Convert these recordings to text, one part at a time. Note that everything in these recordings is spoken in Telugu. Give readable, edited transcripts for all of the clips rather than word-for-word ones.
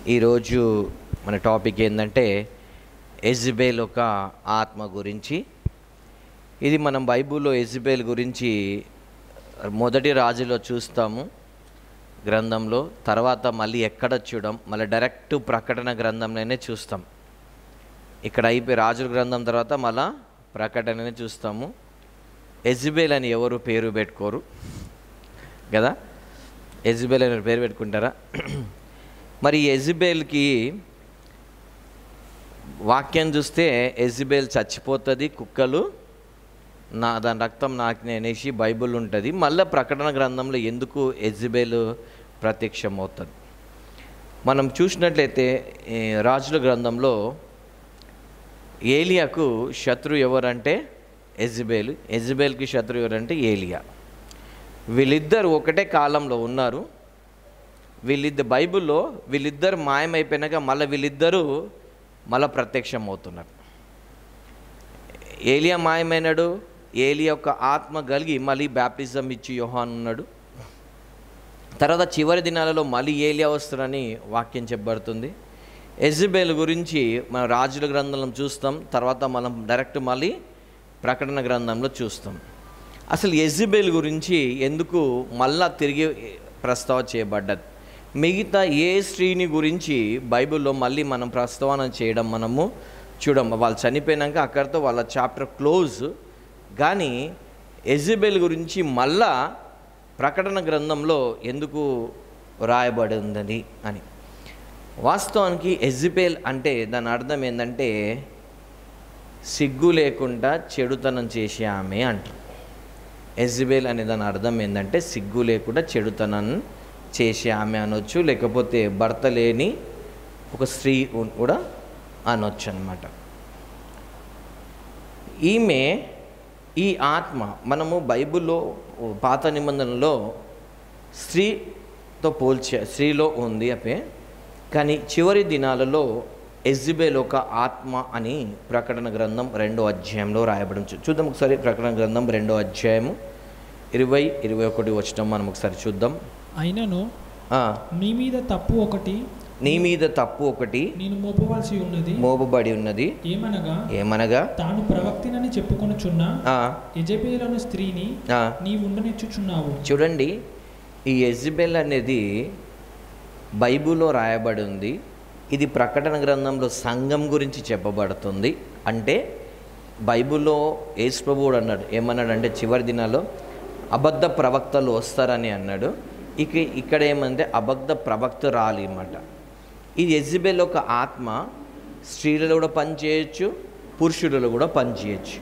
ఈరోజు మన టాపిక్ ఏంటంటే యెజబెల్ ఒక ఆత్మ గురించి. ఇది మనం బైబిల్లో యెజబెల్ గురించి మొదటి రాజులో చూస్తాము గ్రంథంలో, తర్వాత మళ్ళీ ఎక్కడ చూడం, మళ్ళీ డైరెక్ట్ ప్రకటన గ్రంథంలోనే చూస్తాం. ఇక్కడ అయిపోయి రాజుల గ్రంథం తర్వాత మళ్ళా ప్రకటననే చూస్తాము. యెజబెల్ అని ఎవరు పేరు పెట్టుకోరు కదా, యెజబెల్ అని పేరు పెట్టుకుంటారా? మరి యెజబెల్కి వాక్యం చూస్తే యెజబెల్ చచ్చిపోతుంది, కుక్కలు దాని రక్తం నాకు అనేసి బైబిల్ ఉంటుంది. మళ్ళీ ప్రకటన గ్రంథంలో ఎందుకు యెజబెల్ ప్రత్యక్షమవుతుంది? మనం చూసినట్లయితే రాజుల గ్రంథంలో ఏలియాకు శత్రువు ఎవరంటే యెజబెల్, యెజబెల్కి శత్రువు ఎవరంటే ఏలియా. వీళ్ళిద్దరు ఒకటే కాలంలో ఉన్నారు. బైబిల్లో వీళ్ళిద్దరు మాయమైపోయినాక మళ్ళీ వీళ్ళిద్దరూ మళ్ళీ ప్రత్యక్షం అవుతున్నారు. ఏలియా మాయమైనాడు, ఏలియా యొక్క ఆత్మ కలిగి మళ్ళీ బ్యాప్టిజం ఇచ్చి యోహాను ఉన్నాడు. తర్వాత చివరి దినాలలో మళ్ళీ ఏలియా వస్తారని వాక్యం చెప్పబడుతుంది. యెజబెల్ గురించి మనం రాజుల గ్రంథంలో చూస్తాం, తర్వాత మనం డైరెక్ట్ మళ్ళీ ప్రకటన గ్రంథంలో చూస్తాం. అసలు యెజబెల్ గురించి ఎందుకు మళ్ళా తిరిగి ప్రస్తావన చేయబడ్డది? మిగతా ఏ స్త్రీని గురించి బైబిల్లో మళ్ళీ మనం ప్రస్తావన చేయడం మనము చూడం. వాళ్ళు చనిపోయినాక అక్కడితో వాళ్ళ చాప్టర్ క్లోజ్. కానీ యెజబెల్ గురించి మళ్ళా ప్రకటన గ్రంథంలో ఎందుకు రాయబడి ఉందని అని. వాస్తవానికి యెజబెల్ అంటే దాని అర్థం ఏంటంటే సిగ్గు లేకుండా చెడుతనం చేసే ఆమె అంటారు. యెజబెల్ అనే దాని అర్థం ఏంటంటే సిగ్గు లేకుండా చెడుతనం చేసే ఆమె అనొచ్చు, లేకపోతే భర్త లేని ఒక స్త్రీ కూడా అనొచ్చు అన్నమాట. ఈమె ఈ ఆత్మ మనము బైబిల్లో పాత నిబంధనలో స్త్రీతో స్త్రీలో ఉంది అపే. కానీ చివరి దినాలలో యెజబెల్ ఒక ఆత్మ అని ప్రకటన గ్రంథం 2వ అధ్యాయంలో రాయబడి చూద్దాం. ఒకసారి ప్రకటన గ్రంథం 2వ అధ్యాయము 20-21 వచనం మనం ఒకసారి చూద్దాం. అయినను నీ మీద తప్పు ఒకటి నేను మోపబడి ఉన్నది. ఏమనగా తాను ప్రవక్తినని చెప్పుకొనుచున్న యెజబెల్ అను స్త్రీని నీవు ఉండనిచ్చుచున్నావు. చూడండి, ఈ యెజబెల్ అనేది బైబిల్లో రాయబడి ఉంది. ఇది ప్రకటన గ్రంథంలో సంఘం గురించి చెప్పబడుతుంది. అంటే బైబిల్లో యేసు ప్రభువుడు అన్నాడు, ఏమన్నాడంటే చివరి దినాల్లో అబద్ధ ప్రవక్తలు వస్తారని అన్నాడు. ఇక్కడ ఏమంటే అబద్ధ ప్రవక్తరాలు అన్నమాట. ఈ యెజబెల్ ఒక ఆత్మ స్త్రీలలో కూడా పనిచేయచ్చు, పురుషులలో కూడా పనిచేయచ్చు.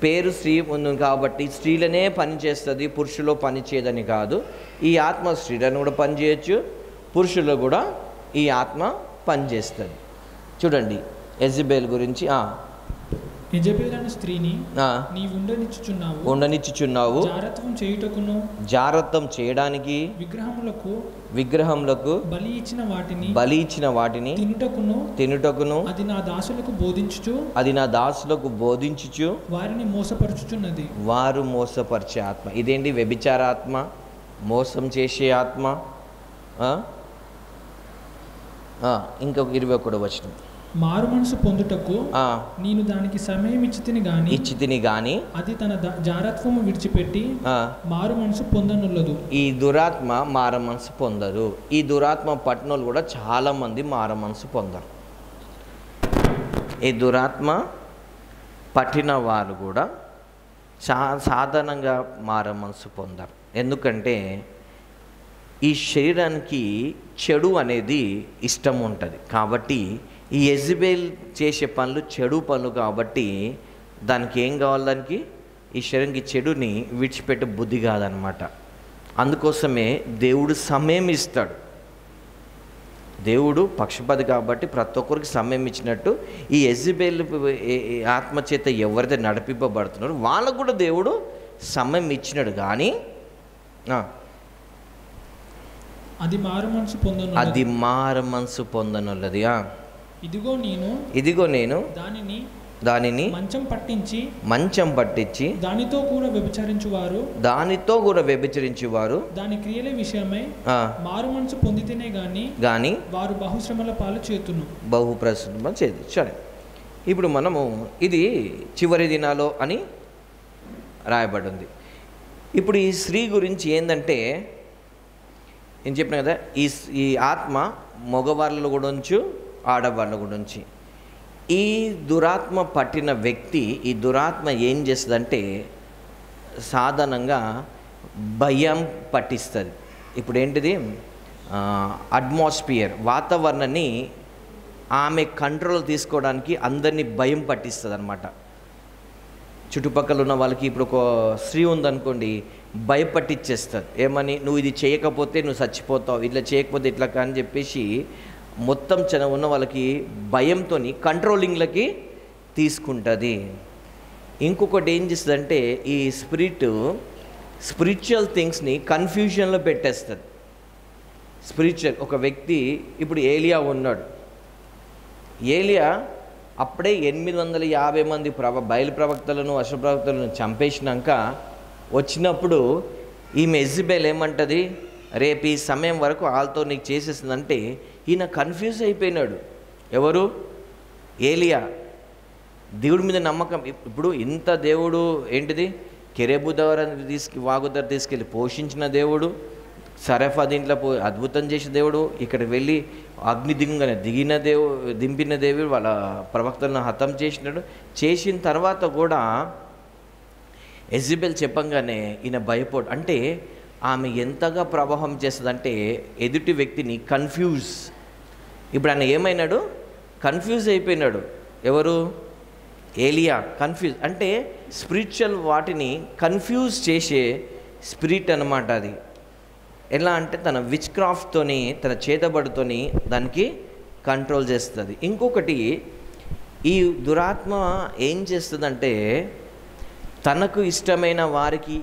పేరు స్త్రీ ఉంది కాబట్టి స్త్రీలనే పనిచేస్తుంది, పురుషులో పని చేయదని కాదు. ఈ ఆత్మ స్త్రీలను కూడా పనిచేయచ్చు, పురుషులు కూడా ఈ ఆత్మ పనిచేస్తుంది. చూడండి యెజబెల్ గురించి. యెజబెల్ అనే స్త్రీని నీవు ఉండనిచ్చుచున్నావు. జారత్వం చేయడానికి విగ్రహములకు బలి ఇచ్చిన వాటిని తినుటకును అది నా దాసులకు బోధించుచు వారు మోసపరిచే ఆత్మ. ఇదేంటి? వ్యభిచారాత్మ, మోసం చేసే ఆత్మ. ఇంకొక 21 వచనం. మారు మనసు పొందుటకు నేను దానికి సమయం ఇచ్చితిని గాని అది తన జారత్వము విడిచిపెట్టి మారు మనసు పొందనుల్లదు. ఈ దురాత్మ మారు మనసు పొందదు. ఈ దురాత్మ పట్టినోళ్ళు కూడా చాలా మంది మారు మనసు పొందరు. ఈ దురాత్మ పట్టిన వారు కూడా సాధారణంగా మారు మనసు పొందరు. ఎందుకంటే ఈ శరీరానికి చెడు అనేది ఇష్టం ఉంటుంది. కాబట్టి ఈ యెజబెల్ చేసే పనులు చెడు పనులు కాబట్టి దానికి ఏం కావాలి? దానికి ఈ శరీరానికి చెడుని విడిచిపెట్టే బుద్ధి కాదనమాట. అందుకోసమే దేవుడు సమయం ఇస్తాడు. దేవుడు పక్షపాతి కాబట్టి ప్రతి ఒక్కరికి సమయం ఇచ్చినట్టు ఈ యెజబెల్ ఆత్మచేత ఎవరైతే నడిపింపబడుతున్నారో వాళ్ళకు కూడా దేవుడు సమయం ఇచ్చినాడు. కానీ అది మారు మనసు పొందనున్నది. ఇదిగో నేను దానిని దానిని మంచం పట్టించి దానితో కూడా వ్యభిచరించువారు దాని క్రియల విషయమై మారు మనసు పొందితేనే గాని వారు బహుశ్రమల పాలు చేతును. బహుప్రశ్రమ చేదు. సరే, ఇప్పుడు మనము ఇది చివరి దినాలో అని రాయబడింది. ఇప్పుడు ఈ స్త్రీ గురించి ఏంటంటే నేను చెప్పిన కదా, ఈ ఆత్మ మగవాళ్ళ గురించి ఆడవాళ్ళ గురించి. ఈ దురాత్మ పట్టిన వ్యక్తి, ఈ దురాత్మ ఏం చేస్తుందంటే సాధారణంగా భయం పట్టిస్తుంది. ఇప్పుడు ఏంటిది, అట్మాస్ఫియర్, వాతావరణాన్ని ఆమె కంట్రోల్ తీసుకోవడానికి అందరినీ భయం పట్టిస్తుంది అన్నమాట. చుట్టుపక్కల ఉన్న వాళ్ళకి ఇప్పుడు ఒక స్త్రీ ఉందనుకోండి, భయపట్టించేస్తారు. ఏమని, నువ్వు ఇది చేయకపోతే నువ్వు చచ్చిపోతావు, ఇట్లా చేయకపోతే ఇట్లా అని చెప్పేసి మొత్తం ఉన్న వాళ్ళకి భయంతో కంట్రోలింగ్లకి తీసుకుంటుంది. ఇంకొకటి ఏం చేస్తుందంటే ఈ స్పిరిచువల్ థింగ్స్ని కన్ఫ్యూజన్లో పెట్టేస్తుంది. స్పిరిచువల్ ఒక వ్యక్తి, ఇప్పుడు ఏలియా ఉన్నాడు. ఏలియా అప్పుడే 850 మంది బయలు ప్రవక్తలను అశ్వప్రవక్తలను చంపేసినాక వచ్చినప్పుడు ఈమె యెజబెల్ ఏమంటుంది, రేపు ఈ సమయం వరకు వాళ్ళతో నీకు చేసేసిందంటే ఈయన కన్ఫ్యూజ్ అయిపోయినాడు. ఎవరు? ఏలియా. దేవుడి మీద నమ్మకం. ఇప్పుడు ఇంత దేవుడు ఏంటిది, కెరెబు ద్వారా వాగు ద్వారా తీసుకెళ్ళి పోషించిన దేవుడు, సరఫా దీంట్లో అద్భుతం చేసిన దేవుడు, ఇక్కడ వెళ్ళి అగ్ని దింపిన దేవుడు, వాళ్ళ ప్రవక్తలను హతం చేసినాడు. చేసిన తర్వాత కూడా యెజబెల్ చెప్పంగానే ఈయన భయపడు. అంటే ఆమె ఎంతగా ప్రభావం చేస్తుందంటే ఎదుటి వ్యక్తిని కన్ఫ్యూజ్. ఇప్పుడు ఆయన ఏమైనాడు, కన్ఫ్యూజ్ అయిపోయినాడు. ఎవరు? ఏలియా. కన్ఫ్యూజ్ అంటే స్పిరిచువల్ వాటిని కన్ఫ్యూజ్ చేసే స్పిరిట్ అన్నమాట అది. ఎలా అంటే తన విచ్ క్రాఫ్ట్తోని, తన చేతబడితోని దానికి కంట్రోల్ చేస్తుంది. ఇంకొకటి, ఈ దురాత్మ ఏం చేస్తుందంటే తనకు ఇష్టమైన వారికి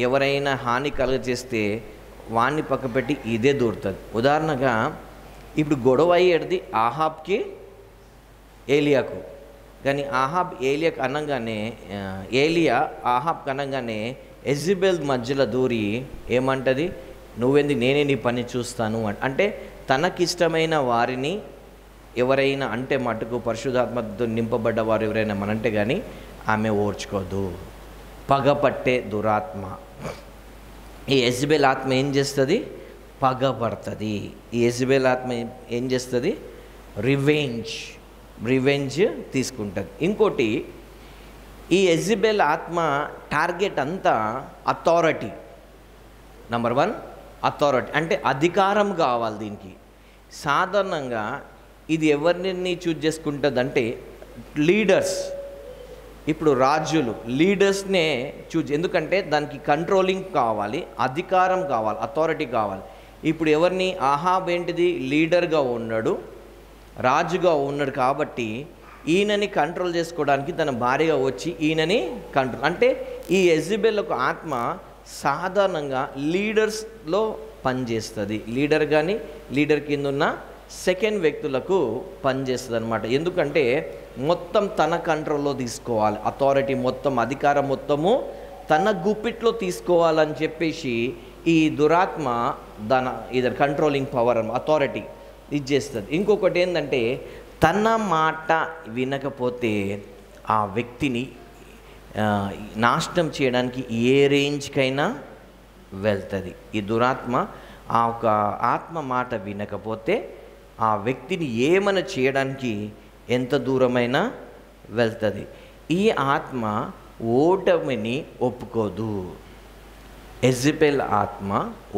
ఎవరైనా హాని కలుగజేస్తే వాడిని పక్కపెట్టి ఇదే దూరుతుంది. ఉదాహరణగా ఇప్పుడు గొడవ అయ్యేది ఆహాబ్కి ఏలియాకు. కానీ ఆహాబ్ ఏలియాకు అనగానే, ఏలియా ఆహాబ్కి అనగానే యెజబెల్ మధ్యలో దూరి ఏమంటుంది, నువ్వెందుకు, నేనే నీ పని చూస్తాను అంటే తనకిష్టమైన వారిని ఎవరైనా అంటే మటుకు పరిశుద్ధాత్మతో నింపబడ్డ వారు ఎవరైనా మనంటే కానీ ఆమె ఓర్చుకోదు. పగపట్టే దురాత్మ. ఈ యెజబెల్ ఆత్మ ఏం చేస్తుంది, పగపడుతుంది. ఈ యెజబెల్ ఆత్మ ఏం చేస్తుంది, రివెంజ్ తీసుకుంటుంది. ఇంకోటి, ఈ యెజబెల్ ఆత్మ టార్గెట్ అంతా అథారిటీ. నెంబర్ 1 అథారిటీ, అంటే అధికారం కావాలి దీనికి. సాధారణంగా ఇది ఎవరిని చూజ్ చేసుకుంటుంది అంటే లీడర్స్. ఇప్పుడు రాజులు లీడర్స్నే చూజ్, ఎందుకంటే దానికి కంట్రోలింగ్ కావాలి, అధికారం కావాలి, అథారిటీ కావాలి. ఇప్పుడు ఎవరిని, ఆహాబ్ ఏంటిది, లీడర్గా ఉన్నాడు, రాజుగా ఉన్నాడు. కాబట్టి ఈయనని కంట్రోల్ చేసుకోవడానికి తన భార్యగా వచ్చి ఈయనని కంట్రోల్, అంటే ఈ యెజబెల్ ఒక ఆత్మ సాధారణంగా లీడర్స్లో పనిచేస్తుంది. లీడర్ కానీ లీడర్ కింద ఉన్న సెకండ్ వ్యక్తులకు పనిచేస్తుంది అన్నమాట. ఎందుకంటే మొత్తం తన కంట్రోల్లో తీసుకోవాలి, అథారిటీ మొత్తం, అధికారం మొత్తము తన గుప్పిట్లో తీసుకోవాలని చెప్పేసి ఈ దురాత్మ ఇది కంట్రోలింగ్ పవర్, అథారిటీ ఇది చేస్తుంది. ఇంకొకటి ఏంటంటే తన మాట వినకపోతే ఆ వ్యక్తిని నాశనం చేయడానికి ఏ రేంజ్కైనా వెళ్తుంది. ఈ దురాత్మ ఆ ఒక ఆత్మ మాట వినకపోతే ఆ వ్యక్తిని ఏమైనా చేయడానికి ఎంత దూరమైనా వెళ్తుంది. ఈ ఆత్మ ఓటమిని ఒప్పుకోదు. యెజబెల్ ఆత్మ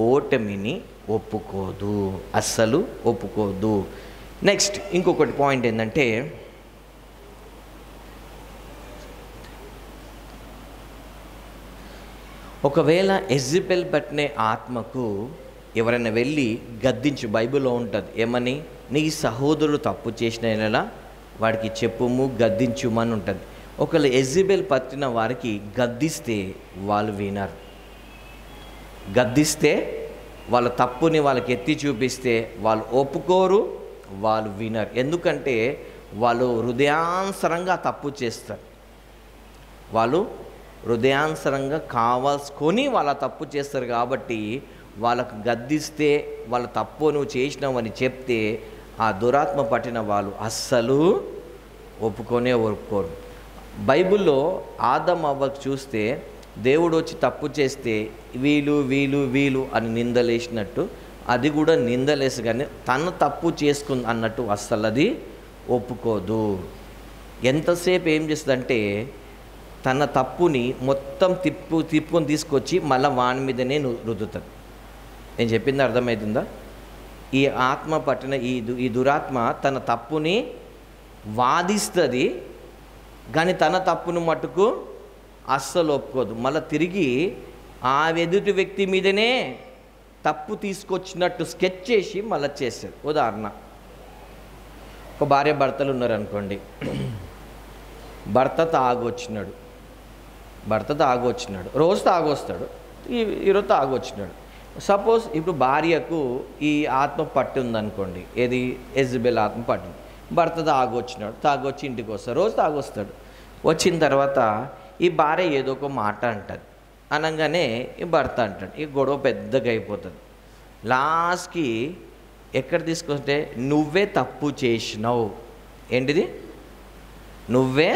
ఓటమిని ఒప్పుకోదు, అస్సలు ఒప్పుకోదు. నెక్స్ట్ ఇంకొకటి పాయింట్ ఏంటంటే ఒకవేళ యెజబెల్ పట్టిన ఆత్మకు ఎవరైనా వెళ్ళి గద్దించు, బైబిల్లో ఉంటుంది ఏమని, నీ సహోదరుడు తప్పు చేసిన వాడికి చెప్పుము, గద్దించుమని ఉంటుంది. ఒకవేళ యెజబెల్ పట్టిన వారికి గద్దిస్తే వాళ్ళు వినరు. గద్దిస్తే వాళ్ళ తప్పుని వాళ్ళకి ఎత్తి చూపిస్తే వాళ్ళు ఒప్పుకోరు, వాళ్ళు వినరు. ఎందుకంటే వాళ్ళు హృదయానుసరంగా తప్పు చేస్తారు. వాళ్ళు హృదయానుసరంగా కావాల్సుకొని వాళ్ళ తప్పు చేస్తారు. కాబట్టి వాళ్ళకు గద్దిస్తే వాళ్ళ తప్పు నువ్వు చేసినావని చెప్తే ఆ దురాత్మ పట్టిన వాళ్ళు అస్సలు ఒప్పుకోరు. బైబిల్లో ఆదం అవ్వకు చూస్తే దేవుడు వచ్చి తప్పు చేస్తే వీళ్ళు వీళ్ళు వీళ్ళు అని నిందలేసినట్టు అది కూడా నిందలేసి, కానీ తన తప్పు చేసుకుంది అన్నట్టు అస్సలు అది ఒప్పుకోదు. ఎంతసేపు ఏం చేస్తుందంటే తన తప్పుని మొత్తం తిప్పుకొని తీసుకొచ్చి మళ్ళీ వాని మీదనే రుద్దుతుంది. నేను చెప్పింది అర్థమవుతుందా? ఈ ఆత్మ పట్టిన ఈ దురాత్మ తన తప్పుని వాదిస్తుంది, కానీ తన తప్పును మట్టుకు అస్సలు ఒప్పుకోదు. మళ్ళీ తిరిగి ఆ ఎదుటి వ్యక్తి మీదనే తప్పు తీసుకొచ్చినట్టు స్కెచ్ చేసి మళ్ళీ చేసేది. ఉదాహరణ, ఒక భార్య భర్తలు ఉన్నారనుకోండి. భర్త తాగొచ్చినాడు, రోజు తాగొస్తాడు, ఈరోజు తాగొచ్చినాడు. సపోజ్ ఇప్పుడు భార్యకు ఈ ఆత్మ పట్టి ఉందనుకోండి, ఏది యెజబెల్ ఆత్మ పట్టింది. భర్త తాగొచ్చి ఇంటికి వస్తాడు, రోజు తాగొస్తాడు. వచ్చిన తర్వాత ఈ భార్య ఏదో ఒక మాట అంటుంది, అనగానే ఈ భర్త అంటాడు, ఈ గొడవ పెద్దగా అయిపోతుంది. లాస్ట్కి ఎక్కడ తీసుకొస్తే నువ్వే తప్పు చేసినావు, ఏంటిది నువ్వే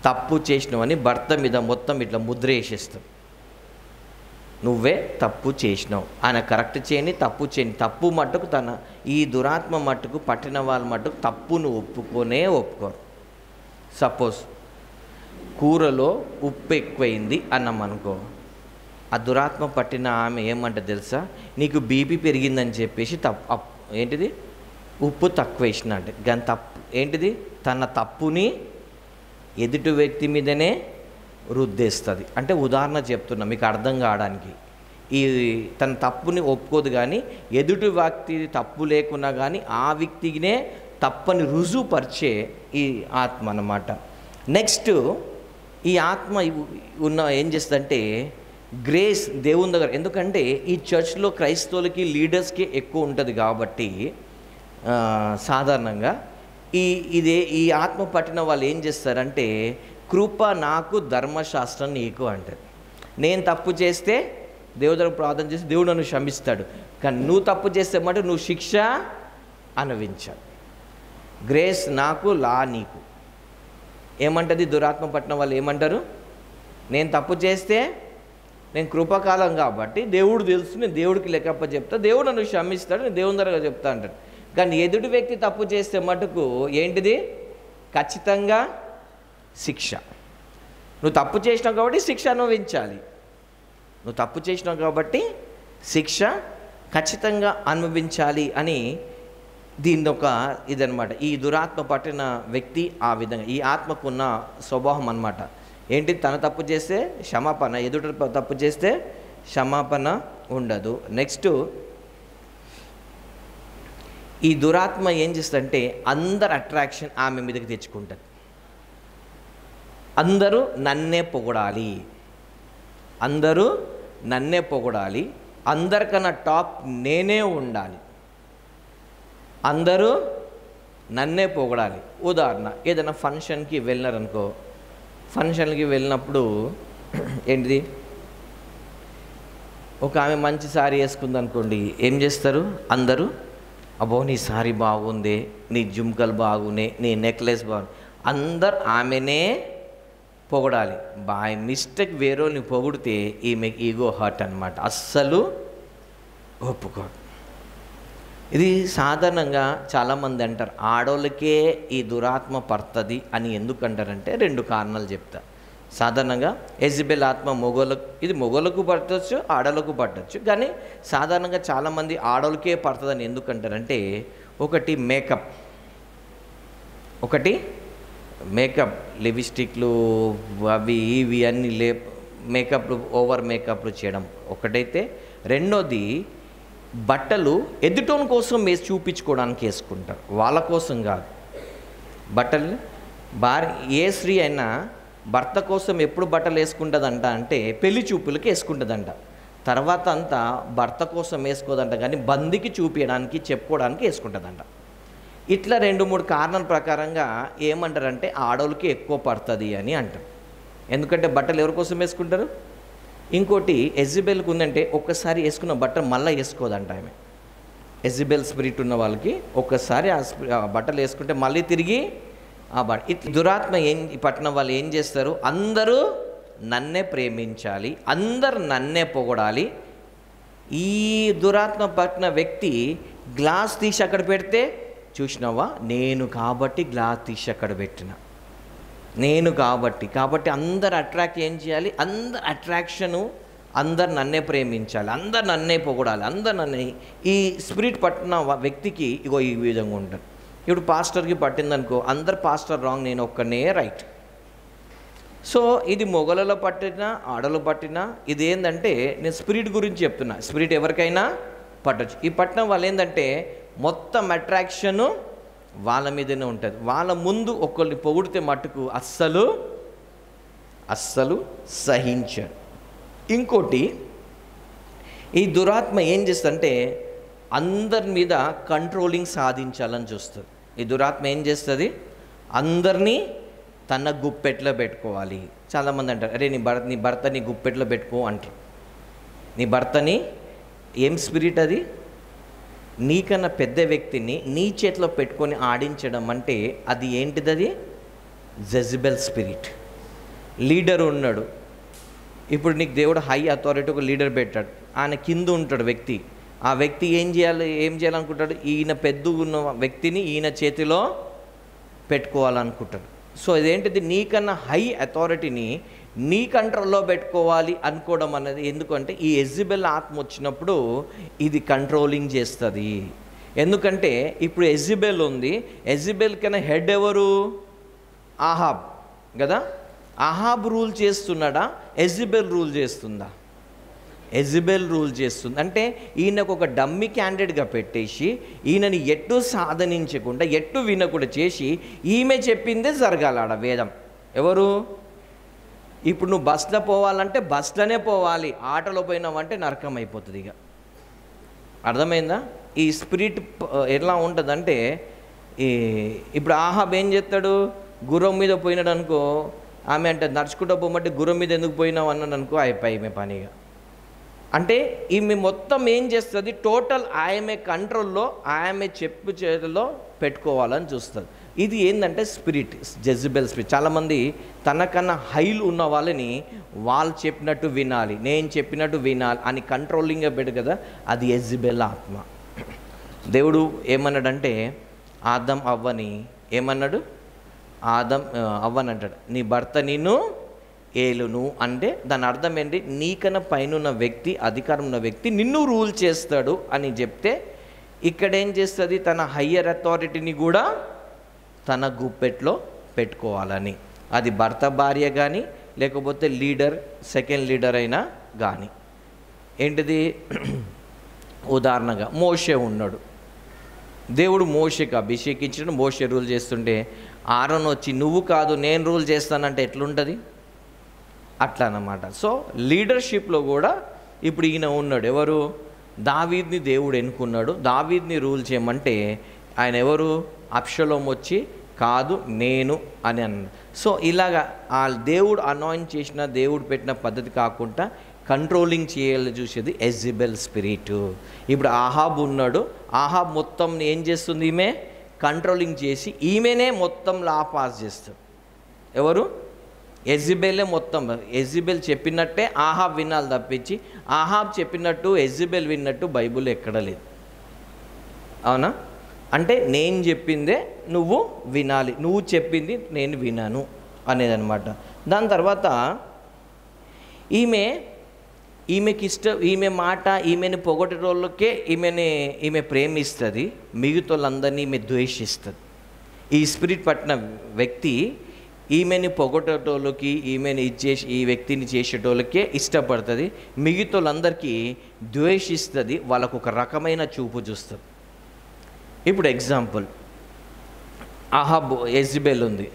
తప్పు చేసినావు అని భర్త మీద మొత్తం ఇట్లా ముద్ర వేసేస్తావు. నువ్వే తప్పు చేసినావు, ఆయన కరెక్ట్ చేయని తప్పు చేయని, తప్పు మట్టుకు ఈ దురాత్మ మట్టుకు పట్టిన వాళ్ళ మట్టుకు తప్పును ఒప్పుకోరు. సపోజ్ కూరలో ఉప్పు ఎక్కువైంది అన్నాం అనుకో, ఆ దురాత్మ పట్టిన ఆమె ఏమంటే తెలుసా, నీకు బీపీ పెరిగిందని చెప్పేసి ఏంటిది ఉప్పు తక్కువ వేసిన అంటే, కానీ తప్పు ఏంటిది తన తప్పుని ఎదుటి వ్యక్తి మీదనే రుద్దేస్తుంది. అంటే ఉదాహరణ చెప్తున్నా మీకు అర్థం కావడానికి. ఈ తన తప్పుని ఒప్పుకోదు, కానీ ఎదుటి వ్యక్తి తప్పు లేకున్నా కానీ ఆ వ్యక్తినే తప్పని రుజువుపరిచే ఈ ఆత్మ అన్నమాట. నెక్స్ట్ ఈ ఆత్మ ఏం చేస్తుందంటే గ్రేస్ దేవుని దగ్గర, ఎందుకంటే ఈ చర్చ్లో క్రైస్తవులకి లీడర్స్కి ఎక్కువ ఉంటుంది కాబట్టి సాధారణంగా ఈ ఆత్మ పట్టిన వాళ్ళు ఏం చేస్తారంటే కృప నాకు ధర్మశాస్త్రం నీకు అంటారు. నేను తప్పు చేస్తే దేవుడు దగ్గర ప్రార్థన చేసి దేవుడు నన్ను క్షమిస్తాడు, కానీ నువ్వు తప్పు చేస్తే మాట నువ్వు శిక్ష అనుభవించాలి. గ్రేస్ నాకు, లా నీకు. ఏమంటుంది దురాత్మ పట్టిన వాళ్ళు ఏమంటారు, నేను తప్పు చేస్తే నేను కృపకాలం కాబట్టి దేవుడు తెలుసు, నేను దేవుడికి లెక్కప్ప చెప్తా, దేవుడు నన్ను క్షమిస్తాడు, నేను దేవుని దగ్గర చెప్తా అంటాడు. కానీ ఎదుటి వ్యక్తి తప్పు చేస్తే మటుకు ఏంటిది ఖచ్చితంగా శిక్ష. నువ్వు తప్పు చేసినావు కాబట్టి శిక్ష అనుభవించాలి, నువ్వు తప్పు చేసినావు కాబట్టి శిక్ష ఖచ్చితంగా అనుభవించాలి అని దీన్ని ఒక ఇదనమాట. ఈ దురాత్మ పట్టిన వ్యక్తి ఆ విధంగా, ఈ ఆత్మకున్న స్వభావం అన్నమాట. ఏంటి, తన తప్పు చేస్తే క్షమాపణ, ఎదుటి తప్పు చేస్తే క్షమాపణ ఉండదు. నెక్స్ట్ ఈ దురాత్మ ఏం చేస్తుందంటే అందరు అట్రాక్షన్ ఆమె మీదకి తెచ్చుకుంటుంది. అందరూ నన్నే పొగడాలి, అందరికన్నా టాప్ నేనే ఉండాలి, అందరూ నన్నే పొగడాలి. ఉదాహరణ, ఏదైనా ఫంక్షన్కి వెళ్ళినారనుకో, ఫంక్షన్కి వెళ్ళినప్పుడు ఏంటిది ఒక ఆమె మంచి సారీ వేసుకుంది అనుకోండి, ఏం చేస్తారు అందరూ, అబ్బో నీ సారీ బాగుంది, నీ జుమ్కలు బాగున్నాయి, నీ నెక్లెస్ బాగుంది, అందరు ఆమెనే పొగడాలి. బై మిస్టేక్ వేరేని పొగిడితే ఈమె ఈగో హర్ట్ అనమాట, అస్సలు ఒప్పుకోడు. ఇది సాధారణంగా చాలామంది అంటారు ఆడోళ్ళకే ఈ దురాత్మ పడుతుంది అని. ఎందుకు అంటారంటే 2 కారణాలు చెప్తా. సాధారణంగా యెజబెల్ ఆత్మ మొగోళ్ళకు పట్టవచ్చు, ఆడోళ్ళకు పట్టవచ్చు, కానీ సాధారణంగా చాలామంది ఆడోళ్ళకే పడుతుందని ఎందుకు అంటారంటే ఒకటి మేకప్, లిప్స్టిక్లు అవి ఇవి అన్నీ మేకప్లు, ఓవర్ మేకప్లు చేయడం ఒకటైతే, రెండోది బట్టలు ఎదుటోని కోసం చూపించుకోవడానికి వేసుకుంటారు, వాళ్ళ కోసం కాదు. బట్టలు ఏ స్త్రీ అయినా భర్త కోసం ఎప్పుడు బట్టలు వేసుకుంటుందంట అంటే పెళ్లి చూపులకి వేసుకుంటుందంట, తర్వాత అంతా భర్త కోసం వేసుకోదంట, కానీ బందికి చూపించడానికి చెప్పుకోవడానికి వేసుకుంటుందంట. ఇట్లా 2-3 కారణాల ప్రకారంగా ఏమంటారంటే ఆడోళ్ళకి ఎక్కువ పడుతుంది అని అంటారు. ఎందుకంటే బట్టలు ఎవరి కోసం వేసుకుంటారు? ఇంకోటి ఎజబెల్కి ఉందంటే ఒక్కసారి వేసుకున్న బట్టలు మళ్ళీ వేసుకోదంట ఆమె. ఎజబెల్ స్పిరిట్ ఉన్న వాళ్ళకి ఒక్కసారి ఆ బట్టలు వేసుకుంటే మళ్ళీ తిరిగి ఆ ఇట్లా దురాత్మ ఈ పట్టణం వాళ్ళు ఏం చేస్తారు? అందరూ నన్నే ప్రేమించాలి, అందరు నన్నే పొగడాలి. ఈ దురాత్మ పట్టిన వ్యక్తి గ్లాస్ తీసి అక్కడ పెడితే, చూసినావా నేను కాబట్టి గ్లాస్ తీసి అక్కడ పెట్టిన, నేను కాబట్టి అందరు అట్రాక్ట్ ఏం చేయాలి? అందరు అట్రాక్షను, అందరు నన్నే ప్రేమించాలి, అందరు నన్నే పొగడాలి, అందరు నన్నే. ఈ స్పిరిట్ పట్టిన వ్యక్తికి ఇగో ఈ విధంగా ఉంటుంది. ఇప్పుడు పాస్టర్కి పట్టిందనుకో, అందరు పాస్టర్ రాంగ్, నేను ఒక్కనే రైట్. సో ఇది మొగలలో పట్టినా ఆడలు పట్టినా ఇది ఏంటంటే నేను స్పిరిట్ గురించి చెప్తున్నా. స్పిరిట్ ఎవరికైనా పట్టచ్చు. ఈ పట్టిన వాళ్ళు ఏంటంటే మొత్తం అట్రాక్షను వాళ్ళ మీదనే ఉంటుంది. వాళ్ళ ముందు ఒకరిని పొగిడితే మట్టుకు అస్సలు సహించారు. ఇంకోటి, ఈ దురాత్మ ఏం చేస్తుందంటే అందరి మీద కంట్రోలింగ్ సాధించాలని చూస్తుంది. ఈ దురాత్మ ఏం చేస్తుంది? అందరినీ తన గుప్పెట్లో పెట్టుకోవాలి. చాలామంది అంటారు, అరే నీ భర్తని గుప్పెట్లో పెట్టుకో అంటారు. నీ భర్తని ఏం స్పిరిట్ అది? నీకన్నా పెద్ద వ్యక్తిని నీ చేతిలో పెట్టుకొని ఆడించడం అంటే అది ఏంటిది? అది జెజబెల్ స్పిరిట్. లీడర్ ఉన్నాడు, ఇప్పుడు నీకు దేవుడు హై అథారిటీ ఒక లీడర్ పెట్టాడు, ఆయన కింద ఉంటాడు వ్యక్తి. ఆ వ్యక్తి ఏం చేయాలనుకుంటాడు? ఈయన పెద్ద ఉన్న వ్యక్తిని ఈయన చేతిలో పెట్టుకోవాలనుకుంటాడు. సో ఇదేంటిది? నీకన్నా హై అథారిటీని నీ కంట్రోల్లో పెట్టుకోవాలి అనుకోవడం అనేది. ఎందుకంటే ఈ ఎజబెల్ ఆత్మ వచ్చినప్పుడు ఇది కంట్రోలింగ్ చేస్తుంది. ఎందుకంటే ఇప్పుడు ఎజబెల్ ఉంది, ఎజబెల్ కన్నా హెడ్ ఎవరు? ఆహాబ్ కదా. ఆహాబ్ రూల్ చేస్తున్నాడా? ఎజబెల్ రూల్ చేస్తుందా? ఎజబెల్ రూల్ చేస్తుంది. అంటే ఈయనకు ఒక డమ్మీ క్యాండిడేట్గా పెట్టేసి ఈయనని ఎట్టు సాధనించకుండా ఎట్టు వినకుండా చేసి ఈమె చెప్పిందే జరగాలి ఆడ వేదం. ఎవరు? ఇప్పుడు నువ్వు బస్లో పోవాలంటే బస్లోనే పోవాలి, ఆటోలో పోయినావంటే నరకం అయిపోతుంది. ఇక అర్థమైందా? ఈ స్పిరిట్ ఎలా ఉంటుందంటే ఇప్పుడు ఆహాబ్ ఏం చేస్తాడు? గుర్రం మీద పోయినాడు అనుకో, ఆమె అంటే నడుచుకుంటూ పోమంటే గుర్రం మీద ఎందుకు పోయినావు అన్నాడు అనుకో, అయిపోయి ఈమె పనిగా. అంటే ఈమె మొత్తం ఏం చేస్తుంది? టోటల్ ఆమె కంట్రోల్లో, ఆమె చెప్పు చేతిలో పెట్టుకోవాలని చూస్తుంది. ఇది ఏంటంటే స్పిరిట్, జెజబెల్ స్పిరిట్. చాలామంది తనకన్నా హైలు ఉన్న వాళ్ళని వాళ్ళు చెప్పినట్టు వినాలి, నేను చెప్పినట్టు వినాలి అని కంట్రోలింగ్గా పెట్టు కదా, అది జెజబెల్ ఆత్మ. దేవుడు ఏమన్నాడంటే ఆదం అవ్వని ఏమన్నాడు? అవ్వని అంటాడు, నీ భర్త నిన్ను ఏలును. అంటే దాని అర్థం ఏంటి? నీకన్నా పైన వ్యక్తి, అధికారం ఉన్న వ్యక్తి నిన్ను రూల్ చేస్తాడు అని చెప్తే, ఇక్కడ ఏం చేస్తుంది? తన హయ్యర్ అథారిటీని కూడా తన గుప్పెట్లో పెట్టుకోవాలని. అది భర్త భార్య కానీ లేకపోతే లీడర్, సెకండ్ లీడర్ అయినా కానీ. ఏంటిది? ఉదాహరణగా మోషే ఉన్నాడు, దేవుడు మోషేకి అభిషేకించడం, మోషే రూల్ చేస్తుంటే ఆరోన్ వచ్చి నువ్వు కాదు నేను రూల్ చేస్తానంటే ఎట్లుంటుంది? అట్లా అన్నమాట. సో లీడర్షిప్లో కూడా ఇప్పుడు ఈయన ఉన్నాడు. ఎవరు? దావీద్ని దేవుడు ఎన్నుకున్నాడు, దావీద్ని రూల్ చేయమంటే ఆయన ఎవరు? అబ్షలోం వచ్చి కాదు నేను అని అన్నాడు. సో ఇలాగా ఆ దేవుడు అనాయింట్ చేసిన, దేవుడు పెట్టిన పద్ధతి కాకుండా కంట్రోలింగ్ చేయాలని చూసేది ఎజబెల్ స్పిరిట్. ఇప్పుడు ఆహాబ్ ఉన్నాడు, ఆహాబ్ మొత్తం ఏం చేస్తుంది? ఈమె కంట్రోలింగ్ చేసి ఈమెనే మొత్తం లా పాస్ చేస్తాడు. ఎవరు? ఎజబెలే మొత్తం. ఎజబెల్ చెప్పినట్టే ఆహాబ్ వినాలి తప్పించి ఆహాబ్ చెప్పినట్టు ఎజబెల్ విన్నట్టు బైబిల్ ఎక్కడ లేదు. అవునా? అంటే నేను చెప్పిందే నువ్వు వినాలి, నువ్వు చెప్పింది నేను వినాను అనేదన్నమాట. దాని తర్వాత ఈమె మాట, ఈమెని పొగటోళ్ళకే ఈమె ప్రేమిస్తుంది, మిగతా వాళ్ళందరినీ ఈమె ద్వేషిస్తుంది. ఈ స్పిరిట్ పట్టిన వ్యక్తి ఈమెని పొగటోళ్ళకి, ఈమెని ఇచ్చేసి ఈ వ్యక్తిని చేసేటోళ్ళకే ఇష్టపడుతుంది, మిగతా వాళ్ళందరికీ ద్వేషిస్తుంది, వాళ్ళకు ఒక రకమైన చూపు చూస్తుంది. ఇప్పుడు ఎగ్జాంపుల్, ఆహాబ్ యెజబెల్ ఉంది,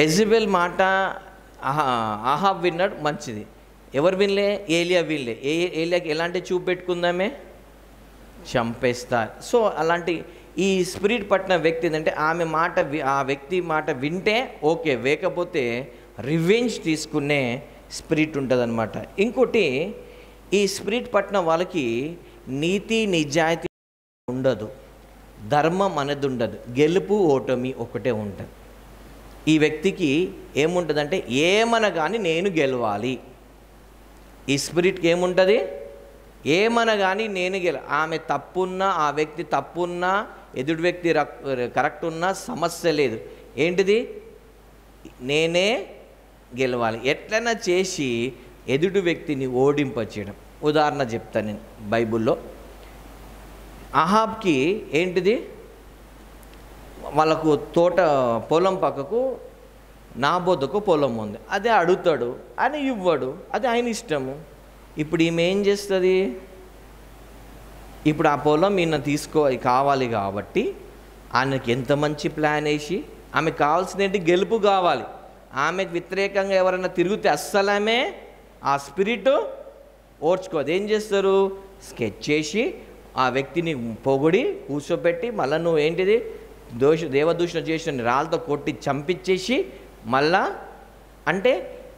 యెజబెల్ మాట ఆహాబ్ విన్నాడు, మంచిది. ఎవరు వినలే? ఏలియా వినలే. ఏలియాకి ఎలాంటి చూపు పెట్టుకుందామే? చంపేస్తా. సో అలాంటి ఈ స్పిరిట్ పట్టిన వ్యక్తి ఏంటంటే ఆమె మాట ఆ వ్యక్తి మాట వింటే ఓకే, లేకపోతే రివెంజ్ తీసుకునే స్పిరిట్ ఉంటుందన్నమాట. ఇంకోటి, ఈ స్పిరిట్ పట్టిన వాళ్ళకి నీతి నిజాయితీ ఉండదు, ధర్మం అనేది ఉండదు, గెలుపు ఓటమి ఒకటే ఉంటుంది. ఈ వ్యక్తికి ఏముంటుందంటే ఏమన కానీ నేను గెలవాలి. ఈ స్పిరిట్కి ఏముంటుంది, ఏమన కానీ నేను ఆమె తప్పున్నా, ఆ వ్యక్తి తప్పున్నా, ఎదుటి వ్యక్తి కరెక్ట్ ఉన్నా సమస్య లేదు. ఏంటిది, నేనే గెలవాలి, ఎట్లైనా చేసి ఎదుటి వ్యక్తిని ఓడింపచేయడం. ఉదాహరణ చెప్తాను నేను. బైబిల్లో అహాబ్కి ఏంటిది, వాళ్ళకు పొలం పక్కకు నాబోతుకు పొలం ఉంది, అదే అడుగుతాడు, అని ఇవ్వడు, అది ఆయన ఇష్టము. ఇప్పుడు ఈమె ఏం చేస్తుంది, ఇప్పుడు ఆ పొలం ఈయన కావాలి కాబట్టి ఆయనకి ఎంత మంచి ప్లాన్ వేసి, ఆమెకు కావాల్సినవి గెలుపు కావాలి. ఆమెకు వ్యతిరేకంగా ఎవరైనా తిరిగితే అస్సలమే ఆ స్పిరిట్ ఓర్చుకోదు. ఏం చేస్తారు, స్కెచ్ చేసి ఆ వ్యక్తిని పొగిడి కూర్చోబెట్టి మళ్ళీ నువ్వు ఏంటిది దేవదూషణ చేసిన రాళ్ళతో కొట్టి చంపించేసి మళ్ళా, అంటే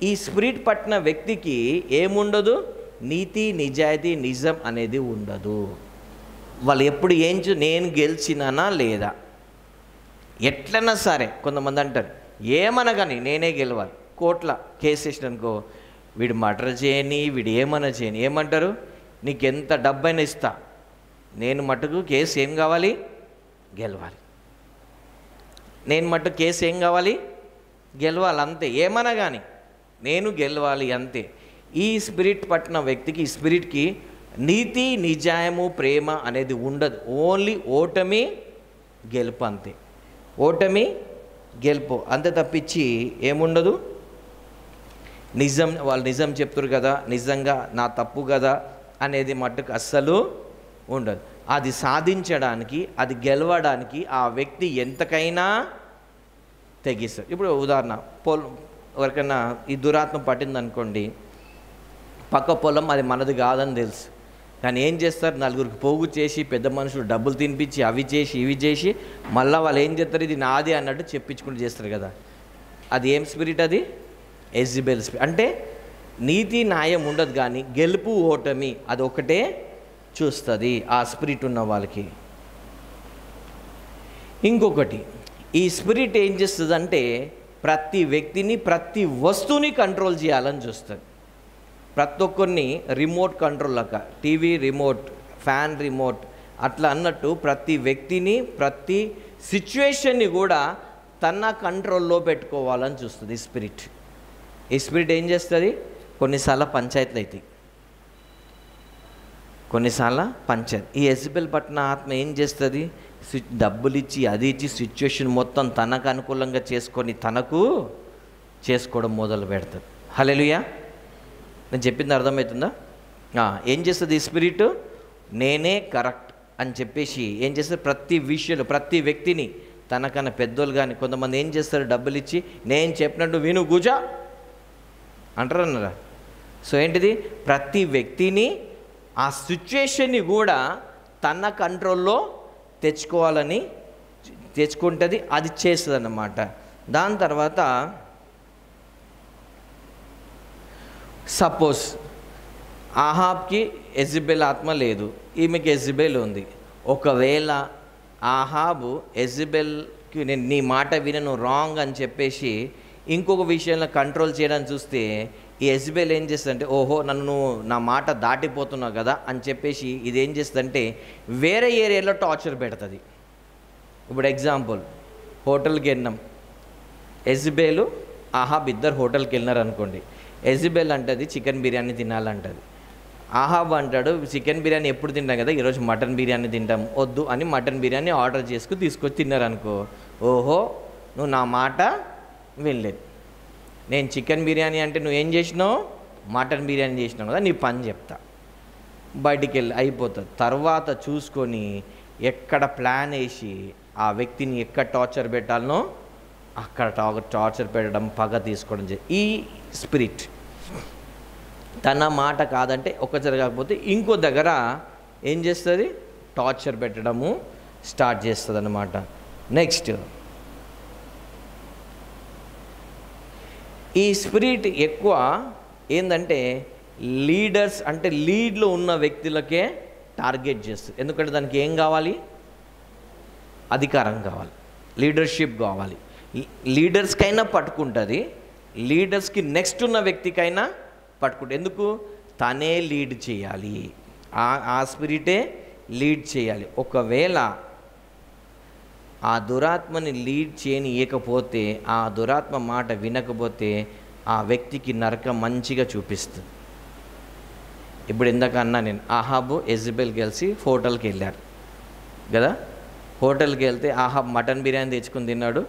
ఈ స్పిరిట్ పట్టిన వ్యక్తికి ఏముండదు, నీతి నిజాయితీ నిజం అనేది ఉండదు. వాళ్ళు ఎప్పుడు నేను గెలిచినానా లేదా, ఎట్లన్నా సరే. కొంతమంది అంటారు ఏమనగాని నేనే గెలవాలి, కోర్టుల కేసు వేసిన అనుకో, వీడు మర్డర్ చేయని, వీడు ఏమన్నా చేయని, ఏమంటారు, నీకు ఎంత డబ్బైనా ఇస్తా, నేను మటుకు కేసు ఏం కావాలి, గెలవాలి. నేను మటు కేసు ఏం కావాలి, గెలవాలి, అంతే. ఏమన్నా కానీ నేను గెలవాలి, అంతే. ఈ స్పిరిట్ పట్టిన వ్యక్తికి, ఈ స్పిరిట్కి నీతి నిజాయము ప్రేమ అనేది ఉండదు. ఓన్లీ ఓటమి గెలుపు, అంతే. ఓటమి గెలుపు అంతే తప్పించి ఏముండదు. వాళ్ళు నిజం చెప్తారు కదా, నిజంగా నా తప్పు కదా అనేది మట్టుకు అస్సలు ఉండదు. అది సాధించడానికి, అది గెలవడానికి ఆ వ్యక్తి ఎంతకైనా తెగిస్తారు. ఇప్పుడు ఉదాహరణ, ఎవరికైనా ఈ దురాత్మ పట్టిందనుకోండి, పక్క పొలం అది మనది కాదని తెలుసు, కానీ ఏం చేస్తారు, నలుగురికి పోగు చేసి పెద్ద మనుషులు డబ్బులు తినిపించి అవి చేసి ఇవి చేసి మళ్ళీ వాళ్ళు ఏం చేస్తారు, ఇది నాది అన్నట్టు చెప్పించుకుంటూ చేస్తారు కదా. అది ఏం స్పిరిట్, అది ఎజబెల్ స్పిరిట్. అంటే నీతి న్యాయం ఉండదు, కానీ గెలుపు ఓటమి అది ఒకటే చూస్తుంది ఆ స్పిరిట్ ఉన్న వాళ్ళకి. ఇంకొకటి, ఈ స్పిరిట్ ఏం చేస్తుంది అంటే ప్రతి వ్యక్తిని, ప్రతి వస్తువుని కంట్రోల్ చేయాలని చూస్తుంది. ప్రతి ఒక్కరిని రిమోట్ కంట్రోల్ లెక్క, టీవీ రిమోట్, ఫ్యాన్ రిమోట్ అట్లా అన్నట్టు ప్రతి వ్యక్తిని, ప్రతి సిచ్యువేషన్ని కూడా తన కంట్రోల్లో పెట్టుకోవాలని చూస్తుంది ఈ స్పిరిట్. ఈ స్పిరిట్ ఏం చేస్తుంది, కొన్నిసార్లు పంచాయతీలు అవుతాయి, కొన్నిసార్లు పంచాయతీ. ఈ ఎజబెల్ పట్టిన ఆత్మ ఏం చేస్తుంది, డబ్బులు ఇచ్చి అది ఇచ్చి సిచ్యువేషన్ మొత్తం తనకు అనుకూలంగా చేసుకొని తనకు చేసుకోవడం మొదలు పెడుతుంది. హల్లెలూయా, నేను చెప్పింది అర్థమవుతుందా? ఏం చేస్తుంది ఈ స్పిరిట్, నేనే కరెక్ట్ అని చెప్పేసి ఏం చేస్తారు, ప్రతి విషయంలో ప్రతి వ్యక్తిని, తనకన్నా పెద్దోళ్ళు కానీ కొంతమంది ఏం చేస్తారు, డబ్బులు ఇచ్చి నేను చెప్పినట్టు విను కూజా అంటారన్నారా. సో ఏంటిది, ప్రతి వ్యక్తిని, ఆ సిచ్యువేషన్ని కూడా తన కంట్రోల్లో తెచ్చుకుంటుంది, అది చేస్తుంది అన్నమాట. దాని తర్వాత సపోజ్ ఆహాబ్కి ఎజబెల్ ఆత్మ లేదు, ఈమెకి ఎజబెల్ ఉంది. ఒకవేళ ఆహాబు ఎజబెల్కి నేను నీ మాట వినను రాంగ్ అని చెప్పేసి ఇంకొక విషయంలో కంట్రోల్ చేయడానికి చూస్తే, ఈ ఎజబెల్ ఏం చేస్తుందంటే ఓహో నన్ను నా మాట దాటిపోతున్నావు కదా అని చెప్పేసి ఇది ఏం చేస్తుందంటే వేరే ఏరియాలో టార్చర్ పెడుతుంది. ఇప్పుడు ఎగ్జాంపుల్, హోటల్కి వెళ్ళినాం, ఎజబెల్ ఆహాబ్ ఇద్దరు హోటల్కి వెళ్ళినారు అనుకోండి. ఎజబెల్ అంటది చికెన్ బిర్యానీ తినాలంటది, ఆహాబ్ అంటాడు చికెన్ బిర్యానీ ఎప్పుడు తింటాం కదా, ఈరోజు మటన్ బిర్యానీ తింటాం, వద్దు అని మటన్ బిర్యానీ ఆర్డర్ చేసుకుని తీసుకొచ్చి తిన్నారనుకో, ఓహో నువ్వు నా మాట వినలేదు, నేను చికెన్ బిర్యానీ అంటే నువ్వు ఏం చేసినావు, మటన్ బిర్యానీ చేసినావు కదా, నీ పని చెప్తా, బయటికి వెళ్ళి అయిపోతుంది. తర్వాత చూసుకొని ఎక్కడ ప్లాన్ వేసి ఆ వ్యక్తిని ఎక్కడ టార్చర్ పెట్టాలనో అక్కడ టార్చర్ పెట్టడం, పగ తీసుకోవడం. ఈ స్పిరిట్ తన మాట కాదంటే ఒక జరగకపోతే ఇంకో దగ్గర ఏం చేస్తుంది, టార్చర్ పెట్టడము స్టార్ట్ చేస్తుంది అన్నమాట. నెక్స్ట్, ఈ స్పిరిట్ ఎక్కువ ఏంటంటే లీడర్స్ అంటే లీడ్లో ఉన్న వ్యక్తులకే టార్గెట్ చేస్తుంది. ఎందుకంటే దానికి ఏం కావాలి? అధికారం కావాలి, లీడర్షిప్ కావాలి. లీడర్స్కైనా పట్టుకుంటుంది, లీడర్స్కి నెక్స్ట్ ఉన్న వ్యక్తికైనా పట్టుకుంటుంది. ఎందుకు? తనే లీడ్ చేయాలి, ఆ స్పిరిటే లీడ్ చేయాలి. ఒకవేళ ఆ దురాత్మని లీడ్ చేయనియకపోతే, ఆ దురాత్మ మాట వినకపోతే ఆ వ్యక్తికి నరకం మంచిగా చూపిస్తుంది. ఇప్పుడు ఇందాకన్నా నేను ఆహాబు ఎజబెల్ కలిసి హోటల్కి వెళ్ళారు కదా. హోటల్కి వెళ్తే ఆహాబ్ మటన్ బిర్యానీ తెచ్చుకుని తిన్నాడు,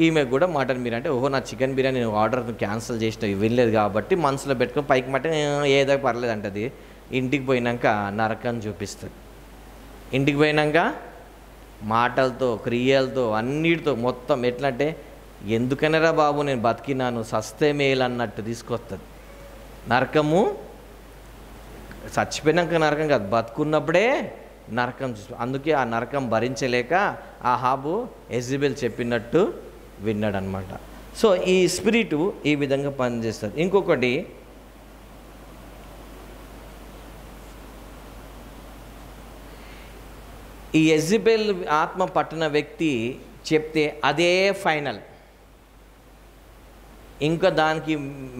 ఈమె కూడా మటన్ బిర్యానీ అంటే ఓహో నా చికెన్ బిర్యానీ నేను ఆర్డర్ క్యాన్సిల్ చేసిన వినలేదు కాబట్టి మనసులో పెట్టుకొని పైకి మటన్ ఏదో పర్లేదు అంటది. ఇంటికి పోయినాక నరకం చూపిస్తుంది. ఇంటికి పోయినాక మాటలతో క్రియలతో అన్నిటితో మొత్తం ఎట్లా అంటే ఎందుకనరా బాబు నేను బతికినాను సస్తే మేలు అన్నట్టు తీసుకొస్తుంది. నరకము చచ్చిపోయినాక నరకం కాదు, బతుకున్నప్పుడే నరకం చూసి, అందుకే ఆ నరకం భరించలేక ఆహాబు ఎజబెల్ చెప్పినట్టు విన్నాడనమాట. సో ఈ స్పిరిటు ఈ విధంగా పనిచేస్తుంది. ఇంకొకటి, ఈ ఎజబెల్ ఆత్మ పట్టిన వ్యక్తి చెప్తే అదే ఫైనల్, ఇంకా దానికి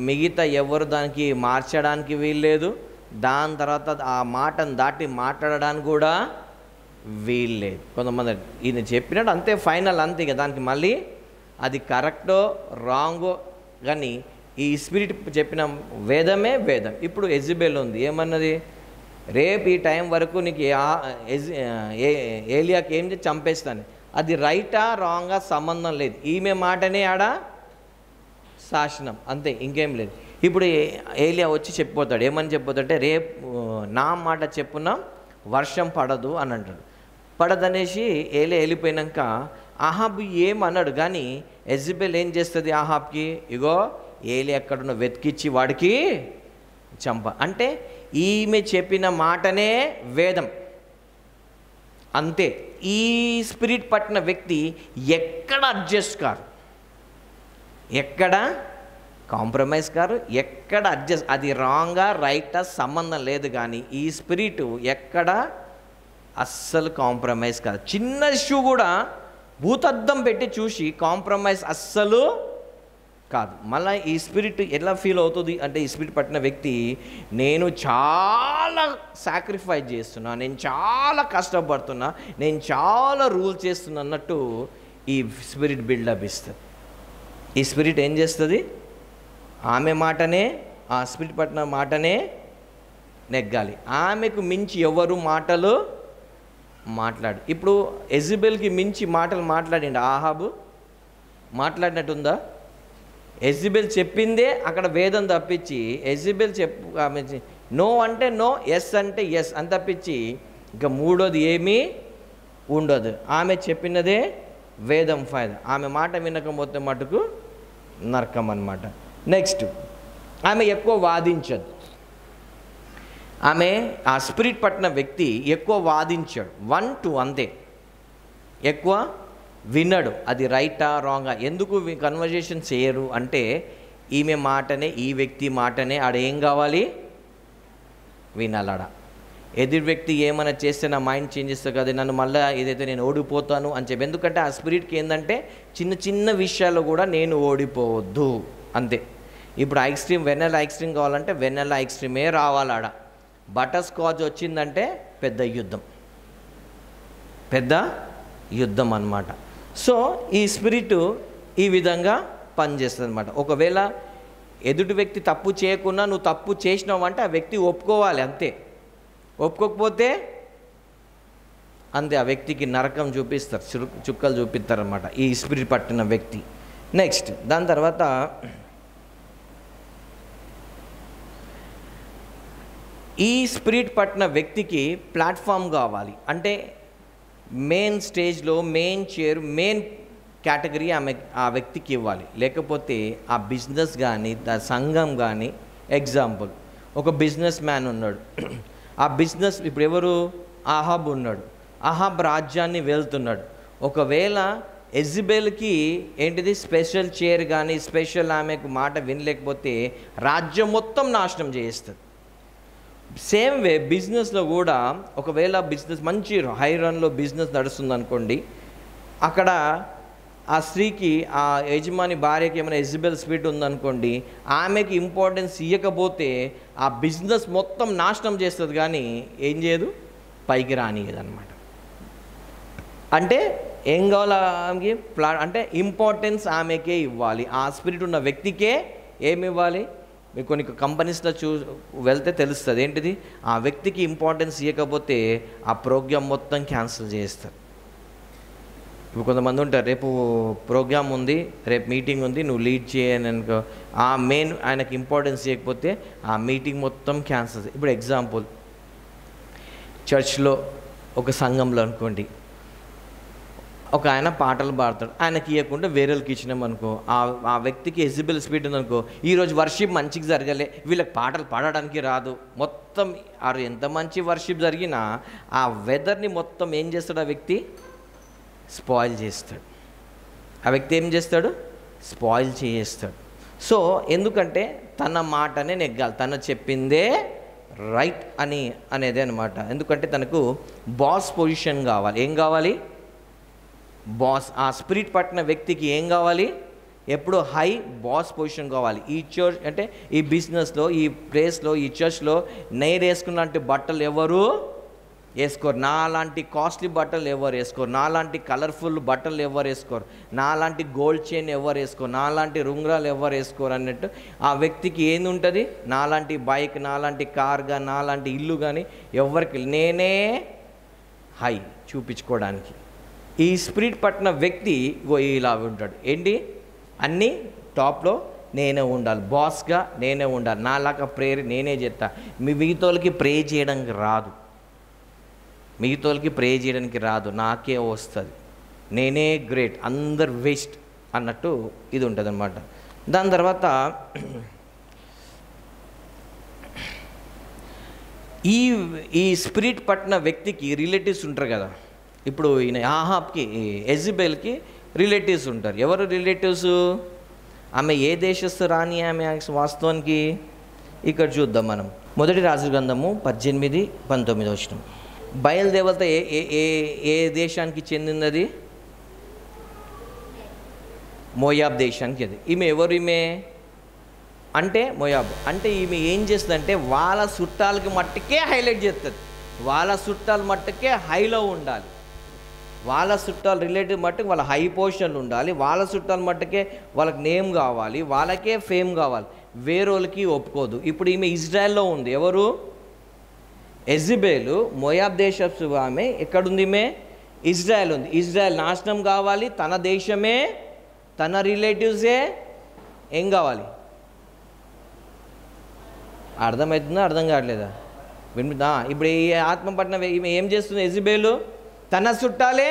మిగతా ఎవరు దానికి మార్చడానికి వీల్లేదు, దాని తర్వాత ఆ మాటను దాటి మాట్లాడడానికి కూడా వీల్లేదు. కొంతమంది ఈయన చెప్పినట్టు అంతే ఫైనల్, అంతే ఇక దానికి మళ్ళీ అది కరెక్టో రాంగో కానీ ఈ స్పిరిట్ చెప్పిన వేదమే వేదం. ఇప్పుడు ఎజబెల్ ఉంది, ఏమన్నది? రేపు ఈ టైం వరకు నీకు ఏలియాకి ఏం చేసి చంపేస్తాను. అది రైటా రాంగా సంబంధం లేదు, ఈమె మాటనే ఆడ శాసనం, అంతే, ఇంకేం లేదు. ఇప్పుడు ఏలియా వచ్చి చెప్పిపోతాడు, ఏమని చెప్పిపోతాడంటే రేపు నా మాట చెప్పున వర్షం పడదు అని అంటాడు. పడదనేసి ఏలియా వెళ్ళిపోయినాక ఆహాబ్ ఏమన్నాడు కానీ ఎజబెల్ ఏం చేస్తుంది ఆహాబ్కి? ఇగో ఏలియా ఎక్కడున్న వెతికిచ్చి వాడికి చంప, అంటే ఈమె చెప్పిన మాటనే వేదం, అంతే. ఈ స్పిరిట్ పట్టిన వ్యక్తి ఎక్కడ అడ్జస్ట్ కారు, ఎక్కడ కాంప్రమైజ్ కారు, ఎక్కడ అడ్జస్ట్, అది రాంగా రైటా సంబంధం లేదు కానీ ఈ స్పిరిట్ ఎక్కడ అస్సలు కాంప్రమైజ్ కాదు. చిన్న ఇష్యూ కూడా భూతద్దం పెట్టి చూసి కాంప్రమైజ్ అస్సలు కాదు. మళ్ళీ ఈ స్పిరిట్ ఎలా ఫీల్ అవుతుంది అంటే ఈ స్పిరిట్ పట్టిన వ్యక్తి నేను చాలా సాక్రిఫైస్ చేస్తున్నా, నేను చాలా కష్టపడుతున్నా, నేను చాలా రూల్ చేస్తున్నా అన్నట్టు ఈ స్పిరిట్ బిల్డప్ ఇస్తుంది. ఈ స్పిరిట్ ఏం చేస్తుంది? ఆమె మాటనే, ఆ స్పిరిట్ పట్టిన మాటనే నెగ్గాలి. ఆమెకు మించి ఎవరు మాటలు మాట్లాడు. ఇప్పుడు ఎజబెల్కి మించి మాటలు మాట్లాడిండు ఆహాబు? మాట్లాడినట్టుందా? ఎజబెల్ చెప్పిందే అక్కడ వేదం తప్పించి ఎజబెల్ ఆమె నో అంటే నో, ఎస్ అంటే ఎస్ అని తప్పించి ఇంకా మూడోది ఏమీ ఉండదు. ఆమె చెప్పినదే వేదం ఫైద, ఆమె మాట వినకపోతే మటుకు నరకం అన్నమాట. నెక్స్ట్, ఆమె ఎక్కువ వాదించదు. ఆమె ఆ స్పిరిట్ పట్టిన వ్యక్తి ఎక్కువ వాదించాడు, 1 2 అంతే, ఎక్కువ వినడు. అది రైటా రాంగా ఎందుకు కన్వర్జేషన్ చేయరు అంటే ఈమె మాటనే, ఈ వ్యక్తి మాటనే ఆడేం కావాలి? వినాలడ. ఎదురు వ్యక్తి ఏమైనా చేస్తే నా మైండ్ చేంజ్ చేస్తుంది కదా, నన్ను మళ్ళీ ఏదైతే నేను ఓడిపోతాను అని చెప్పి. ఎందుకంటే ఆ స్పిరిట్కి ఏంటంటే చిన్న చిన్న విషయాల్లో కూడా నేను ఓడిపోవద్దు, అంతే. ఇప్పుడు ఐస్ క్రీమ్, వెన్నెలా ఐస్ క్రీమ్ కావాలంటే వెన్నెలా ఐస్ క్రీమే రావాలాడ. బటర్ స్కాచ్ వచ్చిందంటే పెద్ద యుద్ధం, పెద్ద యుద్ధం అన్నమాట. సో ఈ స్పిరిట్ ఈ విధంగా పనిచేస్తుంది అన్నమాట. ఒకవేళ ఎదుటి వ్యక్తి తప్పు చేయకుండా నువ్వు తప్పు చేసినావు అంటే ఆ వ్యక్తి ఒప్పుకోవాలి, అంతే. ఒప్పుకోకపోతే అంతే, ఆ వ్యక్తికి నరకం చూపిస్తారు, చుక్కలు చూపిస్తారు అన్నమాట ఈ స్పిరిట్ పట్టిన వ్యక్తి. నెక్స్ట్, దాని తర్వాత ఈ స్పిరిట్ పట్టిన వ్యక్తికి ప్లాట్ఫామ్ కావాలి. అంటే మెయిన్ స్టేజ్లో మెయిన్ చైర్, మెయిన్ కేటగిరీ ఆ వ్యక్తికి ఇవ్వాలి. లేకపోతే ఆ బిజినెస్ కానీ ఆ సంఘం కానీ, ఎగ్జాంపుల్ ఒక బిజినెస్ మ్యాన్ ఉన్నాడు, ఆ బిజినెస్ ఇప్పుడు ఎవరు? ఆహాబ్ ఉన్నాడు. అహాబ్ రాజ్యాన్ని వెళ్తున్నాడు. ఒకవేళ యెజబెల్కి ఏంటిది స్పెషల్ చైర్ కానీ స్పెషల్ ఆమెకు మాట వినలేకపోతే రాజ్యం మొత్తం నాశనం చేస్తుంది. సేమ్ వే బిజినెస్లో కూడా ఒకవేళ బిజినెస్ మంచి హై రన్లో బిజినెస్ నడుస్తుంది అనుకోండి, అక్కడ ఆ స్త్రీకి ఆ యజమాని భార్యకి ఏమైనా యెజబెల్ స్పిరిట్ ఉందనుకోండి, ఆమెకి ఇంపార్టెన్స్ ఇవ్వకపోతే ఆ బిజినెస్ మొత్తం నాశనం చేస్తుంది కానీ ఏం చేయదు, పైకి రానియదు అనమాట. అంటే ఏం కావాలి ఆమెకి అంటే ఇంపార్టెన్స్ ఆమెకే ఇవ్వాలి, ఆ స్పిరిట్ ఉన్న వ్యక్తికే ఏమి ఇవ్వాలి. మీకు కొన్ని కంపెనీస్లో వెళ్తే తెలుస్తుంది ఏంటిది, ఆ వ్యక్తికి ఇంపార్టెన్స్ ఇవ్వకపోతే ఆ ప్రోగ్రామ్ మొత్తం క్యాన్సిల్ చేస్తారు. ఇప్పుడు కొంతమంది ఉంటారు, రేపు ప్రోగ్రామ్ ఉంది, రేపు మీటింగ్ ఉంది, నువ్వు లీడ్ చేయని అనుకో, ఆ మెయిన్ ఆయనకి ఇంపార్టెన్స్ ఇవ్వకపోతే ఆ మీటింగ్ మొత్తం క్యాన్సిల్. ఇప్పుడు ఎగ్జాంపుల్, చర్చ్లో ఒక సంఘంలో అనుకోండి, ఒక ఆయన పాటలు పాడతాడు, ఆయనకి ఇవ్వకుండా వేరేళ్ళకి ఇచ్చినాం అనుకో, ఆ వ్యక్తికి యెజబెల్ స్పిరిట్ ఉందనుకో, ఈరోజు వర్షిప్ మంచిగా జరగలే, వీళ్ళకి పాటలు పాడడానికి రాదు, మొత్తం ఎంత మంచి వర్షిప్ జరిగినా ఆ వెదర్ని మొత్తం ఏం చేస్తాడు, ఆ వ్యక్తి స్పాయిల్ చేస్తాడు. ఆ వ్యక్తి ఏం చేస్తాడు, స్పాయిల్ చేస్తాడు. సో ఎందుకంటే తన మాటనే నెగ్గాలి, తను చెప్పిందే రైట్ అనేది అనమాట. ఎందుకంటే తనకు బాస్ పొజిషన్ కావాలి. ఏం కావాలి, బాస్. ఆ స్పిరిట్ పట్టిన వ్యక్తికి ఏం కావాలి, ఎప్పుడు హై బాస్ పొజిషన్ కావాలి. ఈ చర్చ్ అంటే ఈ బిజినెస్లో, ఈ ప్లేస్లో, ఈ చర్చ్లో నేను వేసుకున్నలాంటి బట్టలు ఎవరు వేసుకోరు, నాలాంటి కాస్ట్లీ బట్టలు ఎవరు వేసుకోరు, నాలాంటి కలర్ఫుల్ బట్టలు ఎవరు వేసుకోరు, నాలాంటి గోల్డ్ చైన్ ఎవరు వేసుకోరు, నాలాంటి రుంగరాలు ఎవరు వేసుకోరు అన్నట్టు ఆ వ్యక్తికి ఏంది ఉంటుంది, నాలాంటి బైక్, నాలాంటి కార్ కానీ, నాలాంటి ఇల్లు కానీ ఎవరికి, నేనే హై చూపించుకోవడానికి. ఈ స్పిరిట్ పట్టిన వ్యక్తి ఇలా ఉంటాడు, ఏంటి అన్నీ టాప్లో నేనే ఉండాలి, బాస్గా నేనే ఉండాలి, నాలాగా ప్రేయర్ నేనే చేస్తా, మిగతాలకి ప్రే చేయడానికి రాదు, మిగతాలకి ప్రే చేయడానికి రాదు, నాకే వస్తుంది, నేనే గ్రేట్, అందరు వేస్ట్ అన్నట్టు ఇది ఉంటుంది అన్నమాట. దాని తర్వాత ఈ స్పిరిట్ పట్టిన వ్యక్తికి రిలేటివ్స్ ఉంటారు కదా. ఇప్పుడు ఈయన ఆహాబ్కి, యెజబెల్కి రిలేటివ్స్ ఉంటారు. ఎవరు రిలేటివ్స్, ఆమె ఏ దేశస్థు రాని ఆమె వాస్తవానికి. ఇక్కడ చూద్దాం మనం, మొదటి రాజుల గ్రంథము 18-19 వచనం. బయలుదేవత ఏ దేశానికి చెందినది, మోయాబ్ దేశానికి. అది ఈమె ఎవరు, ఈమె అంటే మోయాబ్ అంటే ఈమె ఏం చేస్తుందంటే వాళ్ళ చుట్టాలకి మట్టుకే హైలైట్ చేస్తుంది, వాళ్ళ చుట్టాలు మట్టుకే హైలో ఉండాలి, వాళ్ళ చుట్టాలు రిలేటివ్ మట్టుకు వాళ్ళ హై పొజిషన్లు ఉండాలి, వాళ్ళ చుట్టాలు మట్టుకే వాళ్ళకి నేమ్ కావాలి, వాళ్ళకే ఫేమ్ కావాలి, వేరేళ్ళకి ఒప్పుకోదు. ఇప్పుడు ఈమె ఇజ్రాయెల్లో ఉంది. ఎవరు, యెజబెల్ మోయాబ్ దేశపు ఆమె. ఎక్కడుంది ఈమె, ఇజ్రాయెల్ ఉంది. ఇజ్రాయెల్ నాశనం కావాలి, తన దేశమే, తన రిలేటివ్సే ఏం కావాలి. అర్థమవుతుందా, అర్థం కావట్లేదా, వింటుందా? ఇప్పుడు ఈ ఆత్మ పట్టిన ఈమె ఏం చేస్తుంది, యెజబెల్ తన చుట్టాలే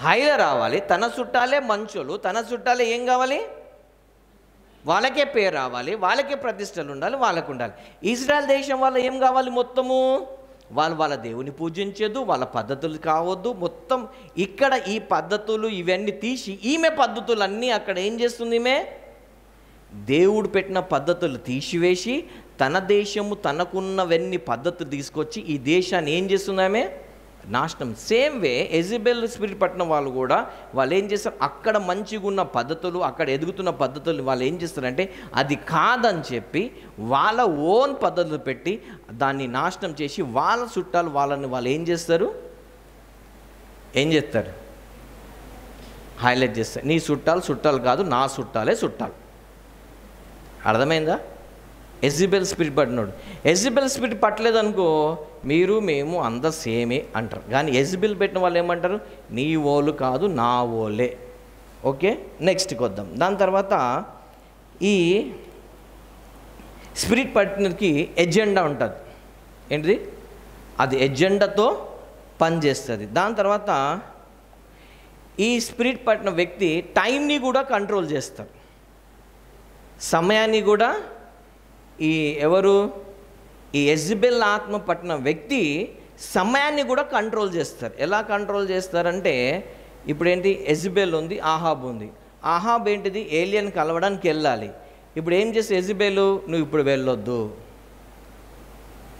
హైలో రావాలి, తన చుట్టాలే మంచోళ్ళు, తన చుట్టాలే ఏం కావాలి, వాళ్ళకే పేరు రావాలి, వాళ్ళకే ప్రతిష్టలు ఉండాలి, వాళ్ళకు ఉండాలి. ఇజ్రాయెల్ దేశం వాళ్ళ ఏం కావాలి, మొత్తము వాళ్ళ దేవుని పూజించదు, వాళ్ళ పద్ధతులు కావద్దు, మొత్తం ఇక్కడ ఈ పద్ధతులు ఇవన్నీ తీసి ఈమె పద్ధతులు అన్నీ అక్కడ ఏం చేస్తుంది, ఈమె దేవుడు పెట్టిన పద్ధతులు తీసివేసి తన దేశము తనకున్నవన్నీ పద్ధతులు తీసుకొచ్చి ఈ దేశాన్ని ఏం చేస్తుంది, ఆమె నాశనం. సేమ్ వే యెజబెల్ స్పిరిట్ పట్టిన వాళ్ళు కూడా వాళ్ళు ఏం చేస్తారు, అక్కడ మంచిగా ఉన్న పద్ధతులు, అక్కడ ఎదుగుతున్న పద్ధతులు వాళ్ళు ఏం చేస్తారంటే అది కాదని చెప్పి వాళ్ళ ఓన్ పద్ధతులు పెట్టి దాన్ని నాశనం చేసి వాళ్ళ చుట్టాలు వాళ్ళు ఏం చేస్తారు హైలైట్ చేస్తారు. నీ చుట్టాలు కాదు, నా చుట్టాలే చుట్టాలు. అర్థమైందా? యెజబెల్ స్పిరిట్ పట్టినాడు. యెజబెల్ స్పిరిట్ పట్టలేదనుకో, మీరు మేము అంత సేమే అంటారు. కానీ యెజబెల్ పెట్టిన వాళ్ళు ఏమంటారు, నీ ఓళ్ళు కాదు, నా ఓళ్ళే. ఓకే, నెక్స్ట్కి వద్దాం. దాని తర్వాత ఈ స్పిరిట్ పట్టినకి ఎజెండా ఉంటుంది. ఏంటిది, అది ఎజెండాతో పనిచేస్తుంది. దాని తర్వాత ఈ స్పిరిట్ పట్టిన వ్యక్తి టైంని కూడా కంట్రోల్ చేస్తారు, సమయాన్ని కూడా. ఈ యెజబెల్ ఆత్మ పట్టిన వ్యక్తి సమయాన్ని కూడా కంట్రోల్ చేస్తారు. ఎలా కంట్రోల్ చేస్తారంటే, ఇప్పుడేంటి, యెజబెల్ ఉంది, ఆహాబ్ ఉంది. ఆహాబ్ ఏంటిది, ఏలియన్ కలవడానికి వెళ్ళాలి. ఇప్పుడు ఏం చేస్తే యెజబెలు, నువ్వు ఇప్పుడు వెళ్ళొద్దు,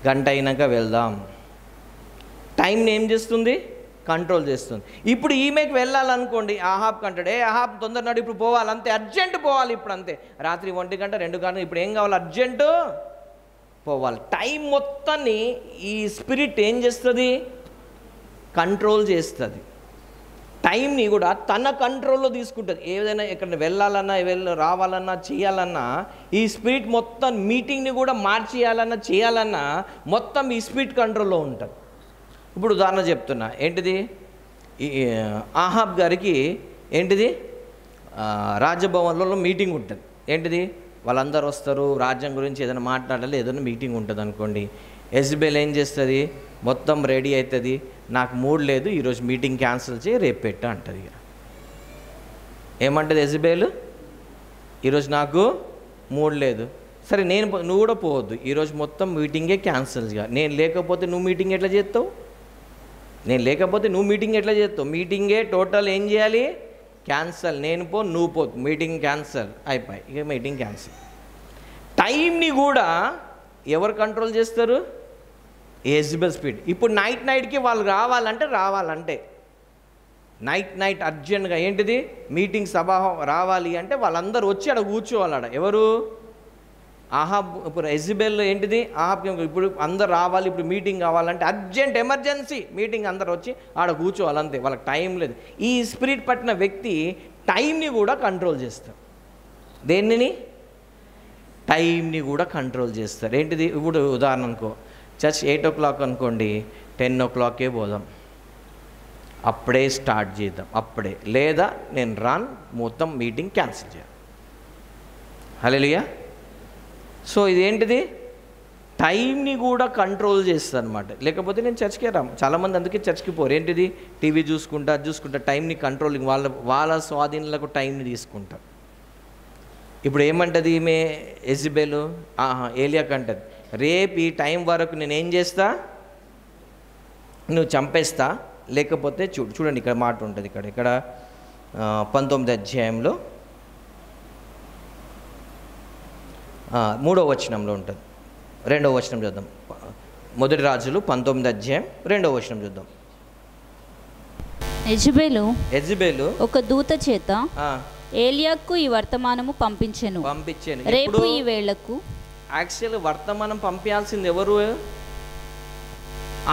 గంట అయినాక వెళ్దాం. టైంని ఏం చేస్తుంది, కంట్రోల్ చేస్తుంది. ఇప్పుడు ఈమెకి వెళ్ళాలనుకోండి, ఆహాబ్ కంటాడు, ఆహాబ్ తొందరనాడు, ఇప్పుడు పోవాలి, అంతే, అర్జెంట్ పోవాలి, ఇప్పుడు అంతే, రాత్రి 1 గంట 2 గంటలు, ఇప్పుడు ఏం కావాలి, అర్జెంటు పోవాలి. టైం మొత్తాన్ని ఈ స్పిరిట్ ఏం చేస్తుంది, కంట్రోల్ చేస్తుంది. టైంని కూడా తన కంట్రోల్లో తీసుకుంటుంది. ఏదైనా ఎక్కడ వెళ్ళాలన్నా, రావాలన్నా, చేయాలన్నా, ఈ స్పిరిట్ మొత్తం మీటింగ్ని కూడా మార్చేయాలన్నా, చేయాలన్నా మొత్తం ఈ స్పిరిట్ కంట్రోల్లో ఉంటుంది. ఇప్పుడు ఉదాహరణ చెప్తున్నా, ఏంటిది, ఆహాబ్ గారికి ఏంటిది, రాజభవన్లో మీటింగ్ ఉంటుంది. ఏంటిది, వాళ్ళందరూ వస్తారు, రాజ్యం గురించి ఏదైనా మాట్లాడాలి, ఏదైనా మీటింగ్ ఉంటుంది అనుకోండి. యెజబెల్ ఏం చేస్తుంది, మొత్తం రెడీ అవుతుంది, నాకు మూడ్ లేదు, ఈరోజు మీటింగ్ క్యాన్సిల్ చేయి, రేపు పెట్టా అంటుంది. ఇక ఏమంటుంది యెజబెల్, ఈరోజు నాకు మూడ్ లేదు, సరే నువ్వు కూడా పోవద్దు, ఈరోజు మొత్తం మీటింగే క్యాన్సిల్ చేయ, నేను లేకపోతే నువ్వు మీటింగ్ ఎట్లా చేస్తావు, మీటింగే టోటల్ ఏం చేయాలి, క్యాన్సల్, నేను పో, నువ్వు పో, మీటింగ్ క్యాన్సల్, అయిపోయి, ఇక మీటింగ్ క్యాన్సల్. టైంని కూడా ఎవరు కంట్రోల్ చేస్తారు, యెజబెల్ స్పీడ్. ఇప్పుడు నైట్కి వాళ్ళు రావాలంటే నైట్ అర్జెంట్గా ఏంటిది, మీటింగ్ సభ రావాలి అంటే వాళ్ళందరూ వచ్చి ఆడ కూర్చోవాలి. ఎవరు, ఆహాబ్. ఇప్పుడు యెజబెల్ ఏంటిది, ఆహాబ్ ఇప్పుడు అందరు రావాలి, ఇప్పుడు మీటింగ్ కావాలంటే అర్జెంట్, ఎమర్జెన్సీ మీటింగ్, అందరు వచ్చి ఆడ కూర్చోవాలి, అంతే, వాళ్ళకి టైం లేదు. ఈ స్పిరిట్ పట్టిన వ్యక్తి టైంని కూడా కంట్రోల్ చేస్తారు. దేనిని, టైంని కూడా కంట్రోల్ చేస్తారు. ఏంటిది, ఇప్పుడు ఉదాహరణ అనుకో, చర్చ్ 8 o'clock అనుకోండి, 10 o'clockకే పోదాం, అప్పుడే స్టార్ట్ చేద్దాం, అప్పుడే, లేదా నేను రాను, మొత్తం మీటింగ్ క్యాన్సిల్ చేయాలి. హల్లెలూయా. సో ఇదేంటిది, టైంని కూడా కంట్రోల్ చేస్తుంది అనమాట. లేకపోతే నేను చర్చ్కే రాము. చాలామంది అందుకే చర్చ్కి పోరు. ఏంటిది, టీవీ చూసుకుంటా టైంని కంట్రోలింగ్, వాళ్ళ స్వాధీనంలో టైంని తీసుకుంటారు. ఇప్పుడు ఏమంటుంది ఈమె యెజబెల్, ఏలియా కంటది, రేపు ఈ టైం వరకు నేనేం చేస్తా, నువ్వు చంపేస్తా, లేకపోతే చూడండి ఇక్కడ మాట ఉంటుంది, ఇక్కడ 19వ అధ్యాయంలో 3వ వచనంలో ఉంటుంది. 2వ వచనం చూద్దాం. 1 రాజులు 19వ అధ్యాయం 2వ వచనం చూద్దాం. యెజబెలు ఒక దూత చేత ఏలియాకు ఈ వర్తమానము పంపించెను. రేపు ఈ వేళకు. యాక్చువల్ వర్తమానం పంపించాల్సింది ఎవరు,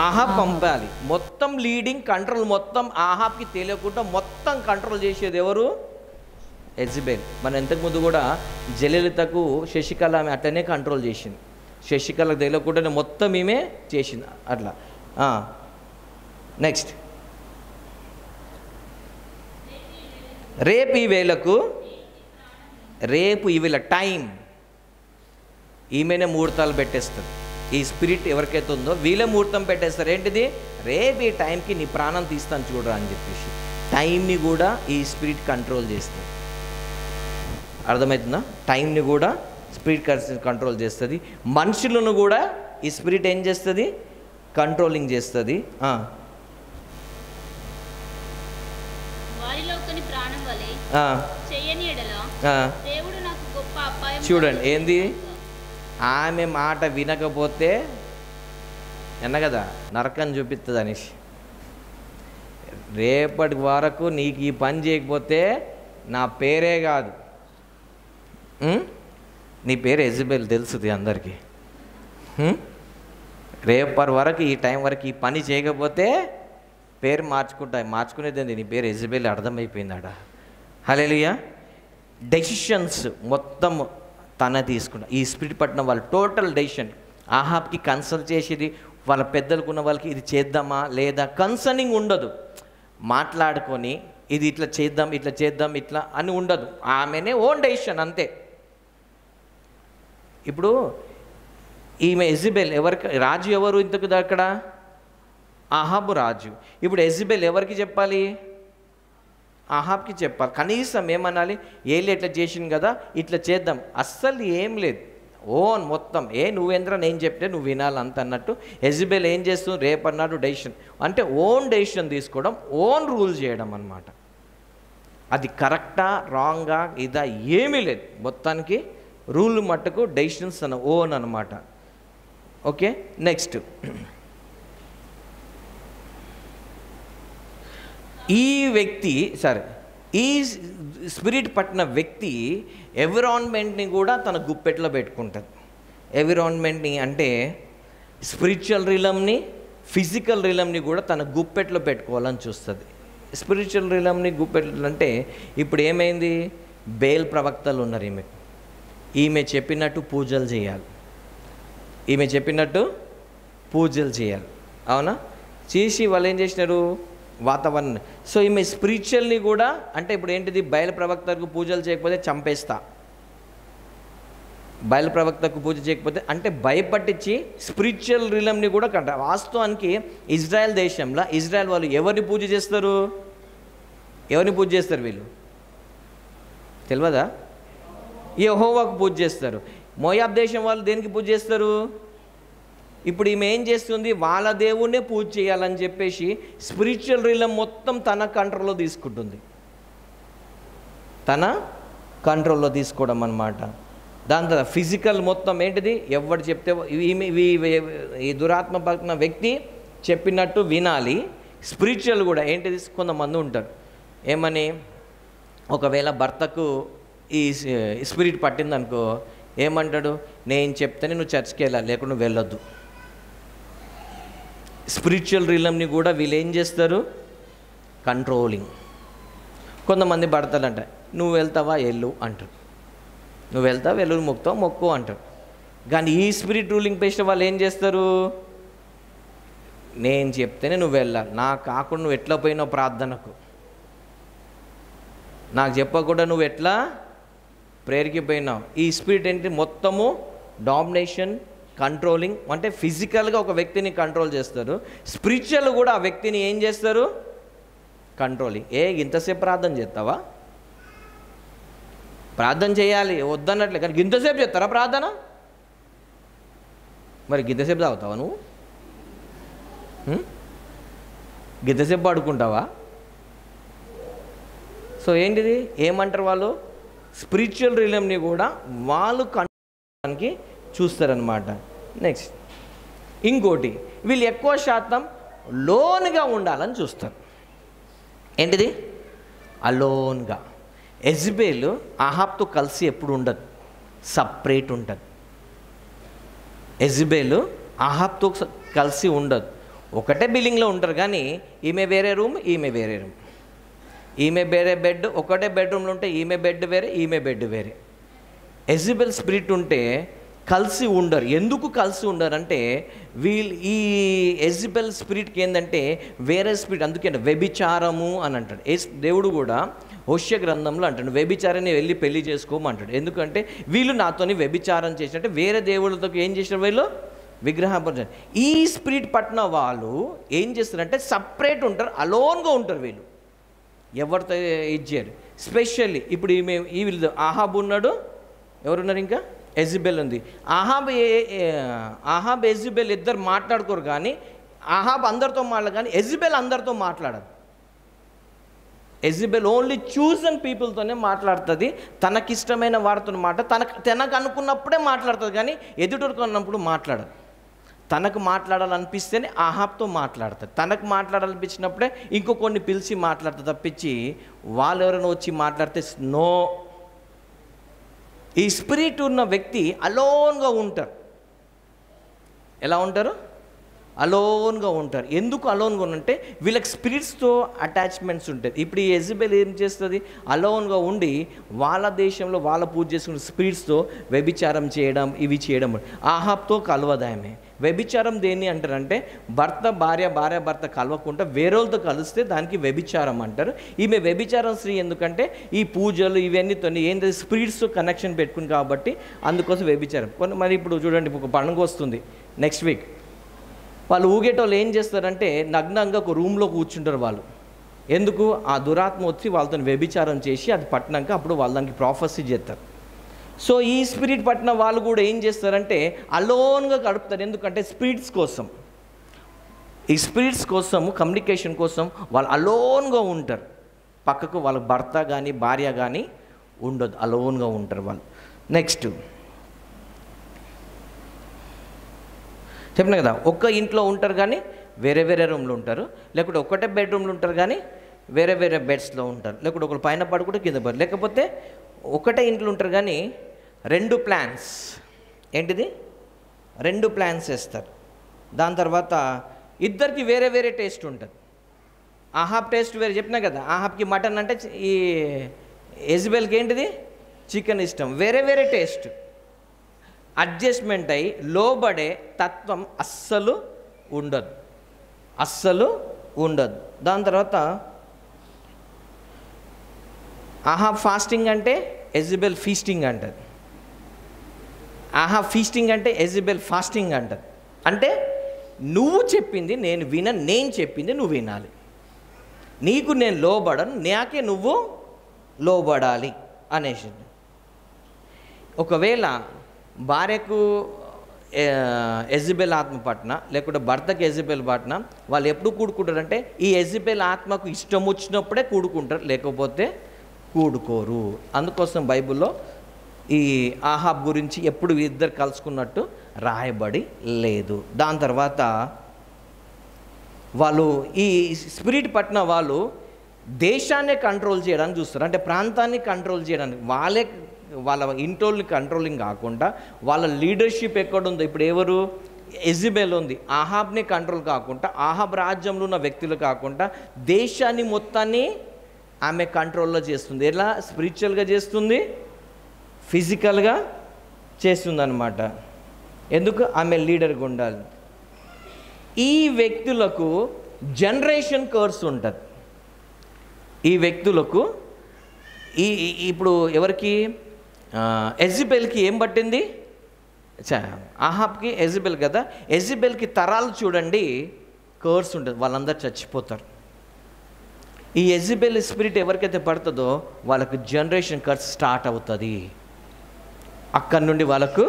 ఆహాబ్ పంపాలి. మొత్తం లీడింగ్ కంట్రోల్, మొత్తం ఆహాబ్కి తెలియకుండా మొత్తం కంట్రోల్ చేసేది ఎవరు, యెజబెల్. మన ఇంతకుముందు కూడా జయలలితకు శశికళ ఆమె అట్లనే కంట్రోల్ చేసింది. శశికళకు తెలియకుండానే మొత్తం ఈమె చేసింది అట్లా. నెక్స్ట్, రేపు ఈ వేళ టైం, ఈమెనే ముహూర్తాలు పెట్టేస్తారు. ఈ స్పిరిట్ ఎవరికైతే ఉందో వీళ్ళే ముహూర్తం పెట్టేస్తారు. ఏంటిది, రేపు ఈ టైంకి నీ ప్రాణం తీస్తాను చూడరా అని చెప్పేసి టైంని కూడా ఈ స్పిరిట్ కంట్రోల్ చేస్తుంది. అర్థమవుతుందా, టైంని కూడా స్పిరిట్ కంట్రోల్ చేస్తుంది. మనుషులను కూడా ఈ స్పిరిట్ ఏం చేస్తుంది, కంట్రోలింగ్ చేస్తుంది. చూడండి ఏంది, ఆమె మాట వినకపోతే ఎన్న కదా నరకం చూపిస్తుంది అనేసి, రేపటి వరకు నీకు ఈ పని చేయకపోతే నా పేరే కాదు, నీ పేరు యెజబెల్ తెలుస్తుంది అందరికీ, రేపటి వరకు ఈ టైం వరకు ఈ పని చేయకపోతే పేరు మార్చుకునేది నీ పేరు యెజబెల్, అర్థమైపోయిందాడ. హల్లెలూయా. డెసిషన్స్ మొత్తం తన తీసుకున్న ఈ స్పిరిట్ పట్టిన వాళ్ళు టోటల్ డెసిషన్. ఆహాబ్కి కన్సల్ట్ చేసేది, వాళ్ళ పెద్దలకున్న వాళ్ళకి ఇది చేద్దామా లేదా కన్సర్నింగ్ ఉండదు. మాట్లాడుకొని ఇది ఇట్లా చేద్దాం ఇట్లా అని ఉండదు. ఆమెనే ఓన్ డెసిషన్ అంతే. ఇప్పుడు ఈమె యెజబెల్ ఎవరికి రాజు, ఎవరు ఇంతకు అక్కడ, ఆహాబు రాజు. ఇప్పుడు యెజబెల్ ఎవరికి చెప్పాలి, ఆహాబ్కి చెప్పాలి. కనీసం ఏమనాలి, ఏలి ఎట్లా చేసింది కదా ఇట్లా చేద్దాం, అస్సలు ఏం లేదు. ఓన్ మొత్తం నువ్వేంద్ర నేను చెప్తే నువ్వు వినాలంత అన్నట్టు యెజబెల్ ఏం చేస్తుంది, రేపన్నాడు డెసిషన్ అంటే ఓన్ డెసిషన్ తీసుకోవడం, ఓన్ రూల్ చేయడం అన్నమాట. అది కరెక్టా రాంగా ఇదా ఏమీ లేదు, మొత్తానికి రూల్ మట్టుకు డెసిషన్స్ ఓన్ అనమాట. ఓకే, నెక్స్ట్ ఈ వ్యక్తి ఈ స్పిరిట్ పట్టిన వ్యక్తి ఎన్విరాన్మెంట్ని కూడా తన గుప్పెట్లో పెట్టుకుంటుంది. ఎన్విరాన్మెంట్ని అంటే స్పిరిచువల్ రిలమ్ని, ఫిజికల్ రిలమ్ని కూడా తన గుప్పెట్లో పెట్టుకోవాలని చూస్తుంది. స్పిరిచువల్ రిలమ్ని గుప్పెట్లు అంటే ఇప్పుడు ఏమైంది, బేల్ ప్రవక్తలు ఉన్నారు, ఈమె చెప్పినట్టు పూజలు చేయాలి, అవునా? చేసి వాళ్ళు ఏం చేసినారు, వాతావరణం. సో ఈమె స్పిరిచువల్ని కూడా అంటే ఇప్పుడు ఏంటిది, బయలు ప్రవక్తకు పూజలు చేయకపోతే చంపేస్తా, బయలు ప్రవక్తకు పూజ చేయకపోతే అంటే భయపట్టించి స్పిరిచువల్ రిలమ్ని కూడా వాస్తవానికి ఇజ్రాయెల్ దేశంలో ఇజ్రాయెల్ వాళ్ళు ఎవరిని పూజ చేస్తారు, వీళ్ళు తెలియదా? యెహోవాకు పూజ చేస్తారు. మోయాబ్ దేశం వాళ్ళు దేనికి పూజ చేస్తారు? ఇప్పుడు ఈమె ఏం చేస్తుంది, వాళ్ళ దేవుణ్ణే పూజ చేయాలని చెప్పేసి స్పిరిచువల్ రిలమ్ మొత్తం తన కంట్రోల్లో తీసుకోవడం అన్నమాట. దాని తర్వాత ఫిజికల్ మొత్తం ఏంటిది, ఎవరు చెప్తే ఈ దురాత్మ పట్టిన వ్యక్తి చెప్పినట్టు వినాలి. స్పిరిచువల్ కూడా ఏంటిది, కొంతమంది ఉంటారు ఏమని, ఒకవేళ భర్తకు ఈ స్పిరిట్ పట్టిందనుకో ఏమంటాడు, నేను చెప్తేనే నువ్వు చర్చ్కి వెళ్ళాలి, లేకుండా నువ్వు వెళ్ళొద్దు. స్పిరిచువల్ రిలమ్ని కూడా వీళ్ళు ఏం చేస్తారు, కంట్రోలింగ్. కొంతమంది భర్తలు అంట, నువ్వు వెళ్తావా వెళ్ళు అంటారు, నువ్వు వెళ్తావా వెళ్ళు, మొక్కు అంటారు. కానీ ఈ స్పిరిట్ రూలింగ్ పేసిన వాళ్ళు ఏం చేస్తారు, నేను చెప్తేనే నువ్వు వెళ్ళాలి, నాకు కాకుండా నువ్వు ఎట్లా పోయినావు ప్రార్థనకు, నాకు చెప్పకుండా నువ్వు ఎట్లా ప్రేయర్కి పోయినావు. ఈ స్పిరిట్ ఏంటి, మొత్తము డామినేషన్, కంట్రోలింగ్. అంటే ఫిజికల్గా ఒక వ్యక్తిని కంట్రోల్ చేస్తారు, స్పిరిచువల్ కూడా ఆ వ్యక్తిని ఏం చేస్తారు, కంట్రోలింగ్. ఇంతసేపు ప్రార్థన చేస్తావా, ప్రార్థన చేయాలి వద్దన్నట్లే, కానీ ఇంతసేపు చేస్తారా ప్రార్థన, మరి గింతసేపు తాగుతావా నువ్వు, గింతసేపు పడుకుంటావా? సో ఏంటిది, ఏమంటారు వాళ్ళు, స్పిరిచువల్ రిలమ్ని కూడా వాళ్ళు కంట్రోల్కి చూస్తారనమాట. నెక్స్ట్ ఇంకోటి, వీళ్ళు ఎక్కువ శాతం లోన్గా ఉండాలని చూస్తారు. ఏంటిది, అలోన్గా. యెజబెల్ అహాబ్తో కలిసి ఎప్పుడు ఉండదు, సపరేట్ ఉంటుంది. యెజబెల్ అహాబ్తో కలిసి ఉండదు, ఒకటే బిల్డింగ్లో ఉంటారు, కానీ ఈమె వేరే రూమ్, ఈమె వేరే రూమ్, ఈమె వేరే బెడ్, ఒకటే బెడ్రూమ్లో ఉంటే ఈమె బెడ్ వేరే, ఈమె బెడ్ వేరే. యెజబెల్ స్పిరిట్ ఉంటే కలిసి ఉండరు. ఎందుకు కలిసి ఉండరు అంటే ఈ యెజబెల్ స్పిరిట్కి ఏంటంటే వేరే స్పిరిట్, అందుకే వ్యభిచారము అని అంటాడు. దేవుడు కూడా హోషేయ గ్రంథంలో అంటాడు, వ్యభిచారాన్ని వెళ్ళి పెళ్లి చేసుకోమంటాడు. ఎందుకంటే వీళ్ళు నాతోని వ్యభిచారం చేసినట్టే వేరే దేవుళ్ళతో ఏం చేసినారు, వీళ్ళు విగ్రహాపూజ. ఈ స్పిరిట్ పట్టిన వాళ్ళు ఏం చేస్తారంటే సపరేట్ ఉంటారు, అలోన్గా ఉంటారు. వీళ్ళు ఎవరితో ఇచ్చారు. స్పెషల్లీ ఇప్పుడు వీళ్ళు అహాబ్ ఉన్నాడు, ఎవరున్నారు, ఇంకా యెజబెల్ ఉంది. అహాబ్ యెజబెల్ ఇద్దరు మాట్లాడుకోరు, కానీ అహాబ్ అందరితో మాట్లాడు, కానీ యెజబెల్ అందరితో మాట్లాడదు. యెజబెల్ ఓన్లీ చూజన్ పీపుల్తోనే మాట్లాడుతుంది, తనకిష్టమైన వారితో తనకు అనుకున్నప్పుడే మాట్లాడుతుంది, కానీ ఎదుటికి ఉన్నప్పుడు మాట్లాడదు. తనకు మాట్లాడాలనిపిస్తేనే అహాబ్తో మాట్లాడుతుంది, తనకు మాట్లాడాలనిపించినప్పుడే కొన్ని పిలిచి మాట్లాడుతుంది తప్పించి వాళ్ళు ఎవరైనా వచ్చి మాట్లాడితే నో. ఈ స్పిరిట్ ఉన్న వ్యక్తి అలోన్గా ఉంటారు. ఎలా ఉంటారు, అలోన్గా ఉంటారు. ఎందుకు అలోన్గా ఉంటే వీళ్ళకి స్పిరిట్స్తో అటాచ్మెంట్స్ ఉంటుంది. ఇప్పుడు ఈ యెజబెల్ ఏం చేస్తుంది, అలోన్గా ఉండి వాళ్ళ దేశంలో వాళ్ళ పూజ చేసుకున్న స్పిరిట్స్తో వ్యభిచారం చేయడం, ఇవి చేయడం. అహాబ్తో కలవదాయమే. వ్యభిచారం దేన్ని అంటారంటే భార్య భర్త కలవకుండా వేరేలతో కలిస్తే దానికి వ్యభిచారం అంటారు. ఈమె వ్యభిచారం స్త్రీ, ఎందుకంటే ఈ పూజలు ఇవన్నీతో ఏంటంటే స్పిరిట్స్తో కనెక్షన్ పెట్టుకుంది కాబట్టి అందుకోసం వ్యభిచారం. మరి ఇప్పుడు చూడండి, ఒక పండుగ వస్తుంది నెక్స్ట్ వీక్, వాళ్ళు ఊగేటోళ్ళు ఏం చేస్తారంటే నగ్నంగా ఒక రూమ్లో కూర్చుంటారు వాళ్ళు. ఎందుకు, ఆ దురాత్మ వచ్చి వాళ్ళతో వ్యభిచారం చేసి అది పట్టినాక అప్పుడు వాళ్ళు దానికి ప్రాఫెసీ చేస్తారు. సో ఈ స్పిరిట్ పట్టిన వాళ్ళు కూడా ఏం చేస్తారంటే అలోన్గా గడుపుతారు. ఎందుకంటే స్పిరిట్స్ కోసం, ఈ స్పిరిట్స్ కోసం, కమ్యూనికేషన్ కోసం వాళ్ళు అలోన్గా ఉంటారు. పక్కకు వాళ్ళ భర్త కానీ భార్య కానీ ఉండదు, అలోన్గా ఉంటారు వాళ్ళు. నెక్స్ట్ చెప్పిన కదా, ఒక్క ఇంట్లో ఉంటారు కానీ వేరే వేరే రూమ్లో ఉంటారు, లేకపోతే ఒకటే బెడ్రూమ్లో ఉంటారు కానీ వేరే వేరే బెడ్స్లో ఉంటారు, లేకపోతే ఒకరు పైన పడుకుంటే కింద పడు, లేకపోతే ఒకటే ఇంట్లో ఉంటారు కానీ 2 ప్లాన్స్, ఏంటిది 2 ప్లాన్స్ వేస్తారు. దాని తర్వాత ఇద్దరికి వేరే వేరే టేస్ట్ ఉంటుంది. ఆహాబ్ టేస్ట్ వేరే చెప్పినా కదా, ఆహాబ్కి మటన్ అంటే, ఈ యెజబెల్కి ఏంటిది చికెన్ ఇష్టం. వేరే వేరే టేస్ట్, అడ్జస్ట్మెంట్ అయ్యి లోబడే తత్వం అస్సలు ఉండదు, అస్సలు ఉండదు. దాని తర్వాత ఆహాబ్ ఫాస్టింగ్ అంటే యెజబెల్ ఫీస్టింగ్ అంటది. ఆహాబ్ ఫీస్టింగ్ అంటే యెజబెల్ ఫాస్టింగ్ అంటది. అంటే నువ్వు చెప్పింది నేను వినను, నేను చెప్పింది నువ్వు వినాలి, నీకు నేను లోబడను, నాకే నువ్వు లోబడాలి అనేసి. ఒకవేళ భార్యకు యెజబెల్ ఆత్మ పట్టిన, లేకుంటే భర్తకు యెజబెల్ పట్టిన, వాళ్ళు ఎప్పుడు కూడుకుంటారంటే ఈ యెజబెల్ ఆత్మకు ఇష్టం వచ్చినప్పుడే కూడుకుంటారు, లేకపోతే కూడుకోరు. అందుకోసం బైబిల్లో ఈ ఆహాబ్ గురించి ఎప్పుడు ఇద్దరు కలుసుకున్నట్టు రాయబడి లేదు. దాని తర్వాత వాళ్ళు ఈ స్పిరిట్ పట్టిన వాళ్ళు దేశాన్ని కంట్రోల్ చేయడానికి చూస్తారు, అంటే ప్రాంతాన్ని కంట్రోల్ చేయడానికి. వాళ్ళ ఇంటోల్ని కంట్రోలింగ్ కాకుండా వాళ్ళ లీడర్షిప్ ఎక్కడుందో, ఇప్పుడు ఎవరు యెజబెల్ ఉంది, ఆహాబ్ని కంట్రోల్ కాకుండా, ఆహాబ్ రాజ్యంలో ఉన్న వ్యక్తులు కాకుండా దేశాన్ని మొత్తాన్ని ఆమె కంట్రోల్లో చేస్తుంది. ఎలా? స్పిరిచువల్గా చేస్తుంది, ఫిజికల్గా చేస్తుంది అన్నమాట. ఎందుకు? ఆమె లీడర్గా ఉండాలి. ఈ వ్యక్తులకు జనరేషన్ కర్స్ ఉంటుంది. ఈ వ్యక్తులకు ఇప్పుడు ఎవరికి యెజబెల్కి ఏం పట్టింది? ఆహాబ్కి యెజబెల్ కదా, యెజబెల్కి తరాలు చూడండి కర్స్ ఉంటుంది, వాళ్ళందరూ చచ్చిపోతారు. ఈ యెజబెల్ స్పిరిట్ ఎవరికైతే పడుతుందో వాళ్ళకు జనరేషన్ కర్స్ స్టార్ట్ అవుతుంది. అక్కడి నుండి వాళ్ళకు,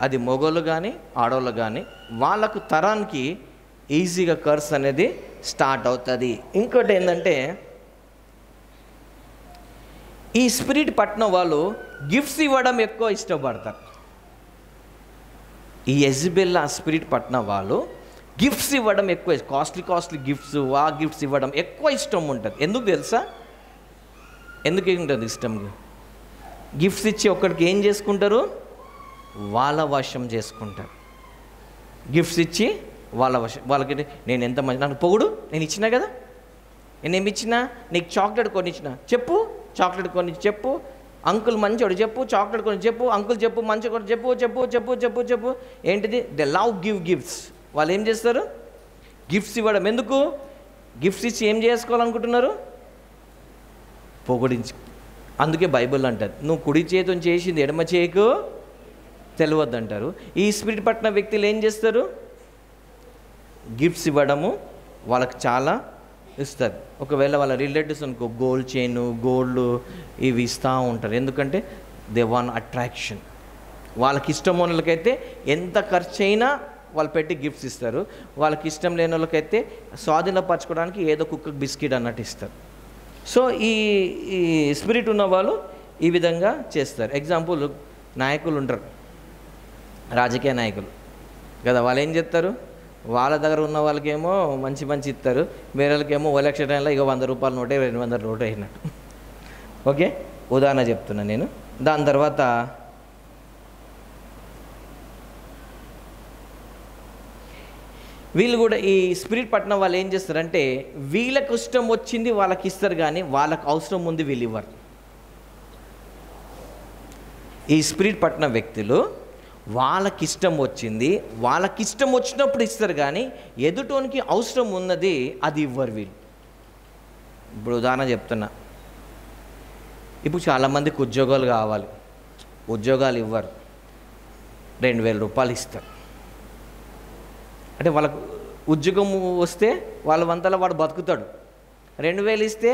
అది మొగోళ్ళు కానీ ఆడవాళ్ళు కానీ, వాళ్ళకు తరానికి ఈజీగా కర్స్ అనేది స్టార్ట్ అవుతుంది. ఇంకోటి ఏంటంటే ఈ స్పిరిట్ పట్టిన వాళ్ళు గిఫ్ట్స్ ఇవ్వడం ఎక్కువ ఇష్టపడతారు. ఈ యెజబెల్ ఆ స్పిరిట్ పట్టిన వాళ్ళు గిఫ్ట్స్ ఇవ్వడం ఎక్కువ, కాస్ట్లీ గిఫ్ట్స్, ఆ గిఫ్ట్స్ ఇవ్వడం ఎక్కువ ఇష్టం ఉంటుంది. ఎందుకు తెలుసా? ఎందుకు ఉంటుంది ఇష్టం? గిఫ్ట్స్ ఇచ్చి ఒక్కడికి ఏం చేసుకుంటారు? వాళ్ళ వశం చేసుకుంటారు. గిఫ్ట్స్ ఇచ్చి వాళ్ళ వశం, వాళ్ళకి నేను ఎంత మంచి, నాకు పొగుడు, నేను ఇచ్చినా కదా, నేనేమి ఇచ్చినా, నీకు చాక్లెట్ కొని ఇచ్చిన, చెప్పు చాక్లెట్ కొని చెప్పు, అంకుల్ మంచోడు చెప్పు, చాక్లెట్ కొని చెప్పు, అంకుల్ చెప్పు, మంచి కొని చెప్పు, చెప్పు చెప్పు చెప్పు చెప్పు ఏంటిది? They love give gifts. వాళ్ళు ఏం చేస్తారు? గిఫ్ట్స్ ఇవ్వడం. ఎందుకు? గిఫ్ట్స్ ఇచ్చి ఏం చేసుకోవాలనుకుంటున్నారు? పొగిడించి. అందుకే బైబిల్ అంటారు, నువ్వు కుడి చేతిని చేసింది ఎడమ చేయకు తెలియద్దు అంటారు. ఈ స్పిరిట్ పట్టిన వ్యక్తులు ఏం చేస్తారు? గిఫ్ట్స్ ఇవ్వడము వాళ్ళకి చాలా ఇస్తారు. ఒకవేళ వాళ్ళ రిలేటివ్స్ అనుకో గోల్డ్ చైన్, గోల్డ్ ఇవి ఇస్తూ ఉంటారు. ఎందుకంటే దే వాంట్ అట్రాక్షన్. వాళ్ళకి ఇష్టం ఉన్న వాళ్ళకైతే ఎంత ఖర్చు అయినా వాళ్ళు పెట్టి గిఫ్ట్స్ ఇస్తారు. వాళ్ళకి ఇష్టం లేని వాళ్ళకైతే స్వాధీనపరచుకోవడానికి ఏదో కుక్క బిస్కెట్ అన్నట్టు ఇస్తారు. సో ఈ స్పిరిట్ ఉన్న వాళ్ళు ఈ విధంగా చేస్తారు. ఎగ్జాంపుల్, నాయకులు ఉంటారు, రాజకీయ నాయకులు కదా, వాళ్ళు ఏం చేస్తారు? వాళ్ళ దగ్గర ఉన్న వాళ్ళకేమో మంచి మంచి ఇస్తారు, వేరే వాళ్ళకేమో ఎలక్షన్ టైంలో ఇక 100 రూపాయల నోటే 200 నోటే అయినట్టు. ఓకే, ఉదాహరణ చెప్తున్నాను నేను. దాని తర్వాత వీళ్ళు కూడా ఈ స్పిరిట్ పట్టిన వాళ్ళు ఏం చేస్తారంటే వీళ్ళకి ఇష్టం వచ్చింది వాళ్ళకి ఇస్తారు, కానీ వాళ్ళకు అవసరం ఉంది వీళ్ళు ఇవ్వరు. ఈ స్పిరిట్ పట్టిన వ్యక్తులు వాళ్ళకి ఇష్టం వచ్చింది వాళ్ళకి ఇష్టం వచ్చినప్పుడు ఇస్తారు, కానీ ఎదుటోనికి అవసరం ఉన్నది అది ఇవ్వరు వీళ్ళు. ఇప్పుడు ఉదాహరణ చెప్తున్నా, ఇప్పుడు చాలామందికి ఉద్యోగాలు కావాలి, ఉద్యోగాలు ఇవ్వరు, 2000 రూపాయలు ఇస్తారు. అంటే వాళ్ళకు ఉద్యోగం వస్తే వాళ్ళ వంతలో వాడు బతుకుతాడు, 2000 ఇస్తే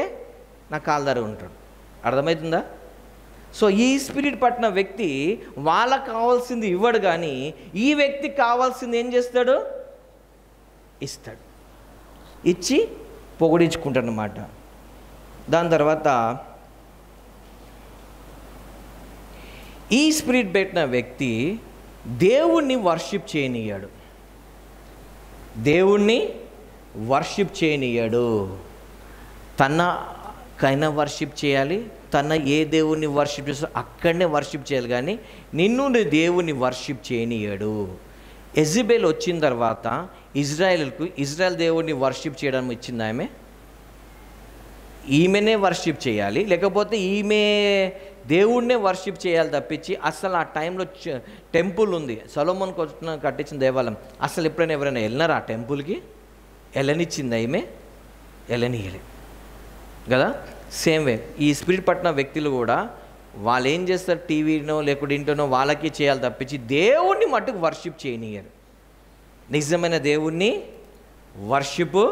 నా కాలుదారి ఉంటాడు. అర్థమవుతుందా? సో ఈ స్పిరిట్ పట్టిన వ్యక్తి వాళ్ళకు కావాల్సింది ఇవ్వడు, కానీ ఈ వ్యక్తికి కావాల్సింది ఏం చేస్తాడు? ఇస్తాడు, ఇచ్చి పొగిడించుకుంటాడు అన్నమాట. దాని తర్వాత ఈ స్పిరిట్ పెట్టిన వ్యక్తి దేవుణ్ణి వర్షిప్ చేయనియ్యాడు. దేవుణ్ణి వర్షిప్ చేయనియ్యాడు. తనకైనా వర్షిప్ చేయాలి, తన ఏ దేవుణ్ణి వర్షిప్ చేస్తా అక్కడనే వర్షిప్ చేయాలి, కానీ నిన్ను దేవుణ్ణి వర్షిప్ చేయనియ్యాడు. యెజబెల్ వచ్చిన తర్వాత ఇజ్రాయెల్ దేవుణ్ణి వర్షిప్ చేయడం ఇచ్చింది ఆమె. ఈమెనే వర్షిప్ చేయాలి, లేకపోతే ఈమె దేవుణ్ణే వర్షిప్ చేయాలి తప్పించి అసలు ఆ టైంలో టెంపుల్ ఉంది, సొలొమోన్ కట్టించిన దేవాలయం, అసలు ఎప్పుడైనా ఎవరైనా వెళ్ళినారా ఆ టెంపుల్కి? వెళ్ళనిచ్చింది ఈమె? వెళ్ళనియలే కదా. సేమ్ వే ఈ స్పిరిట్ పట్టిన వ్యక్తులు కూడా వాళ్ళు ఏం చేస్తారు? టీవీనో లేకుంటే ఇంటనో వాళ్ళకి చేయాలి తప్పించి దేవుణ్ణి మట్టుకు వర్షిప్ చేయనియరు. నిజమైన దేవుణ్ణి వర్షిప్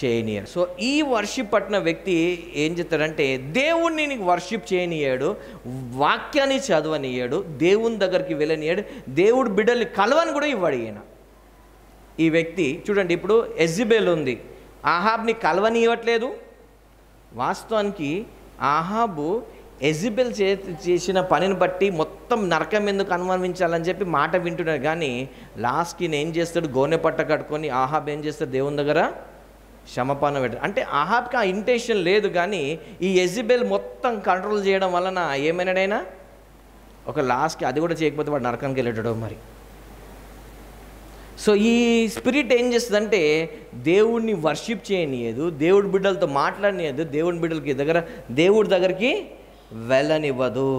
చేయనియడు. సో ఈ వర్షిప్ పట్టిన వ్యక్తి ఏం చేస్తాడంటే దేవుణ్ణి నీకు వర్షిప్ చేయనియాడు, వాక్యాన్ని చదవనియాడు, దేవుని దగ్గరికి వెళ్ళనియాడు, దేవుడు బిడ్డల్ని కలవని కూడా ఇవ్వడు ఈయన. ఈ వ్యక్తి చూడండి, ఇప్పుడు యెజబెల్ ఉంది, ఆహాబ్ని కలవనివ్వట్లేదు. వాస్తవానికి ఆహాబు యెజబెల్ చేసిన పనిని బట్టి మొత్తం నరకం ఎందుకు అనుభవించాలని చెప్పి మాట వింటున్నాడు, కానీ లాస్ట్కి ఏం చేస్తాడు? గోనె పట్ట కట్టుకొని ఆహాబ్ ఏం చేస్తాడు? దేవుని దగ్గర క్షమాపణ పెట్టాడు. అంటే ఆహాబ్కి ఆ ఇంటెన్షన్ లేదు, కానీ ఈ యెజబెల్ మొత్తం కంట్రోల్ చేయడం వలన ఏమైనాడైనా ఒక లాస్ట్కి అది కూడా చేయకపోతే వాడు నరకానికి వెళ్ళాడు మరి. సో ఈ స్పిరిట్ ఏం చేస్తుందంటే దేవుడిని వర్షిప్ చేయనియదు, దేవుడి బిడ్డలతో మాట్లాడనియదు, దేవుడి బిడ్డలకి దేవుడి దగ్గరికి వెళ్ళనివ్వదు.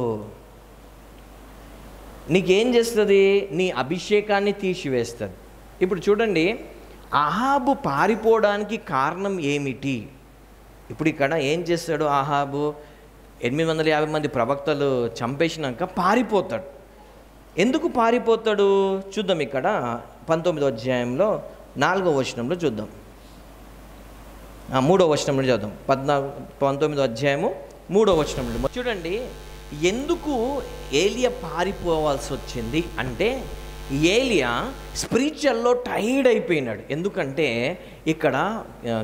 నీకేం చేస్తుంది? నీ అభిషేకాన్ని తీసివేస్తుంది. ఇప్పుడు చూడండి, ఆహాబు పారిపోవడానికి కారణం ఏమిటి? ఇప్పుడు ఇక్కడ ఏం చేస్తాడు ఆహాబు? 850 మంది ప్రవక్తలు చంపేసినాక పారిపోతాడు. ఎందుకు పారిపోతాడు చూద్దాం. ఇక్కడ 19వ అధ్యాయంలో 4వ వచనంలో చూద్దాం, 3వ వచనంలో చూద్దాం. 19వ అధ్యాయము 3వ వచనంలో చూడండి, ఎందుకు ఏలియా పారిపోవాల్సి వచ్చింది అంటే ఏలియా స్పిరిచువల్లో టైర్డ్ అయిపోయినాడు. ఎందుకంటే ఇక్కడ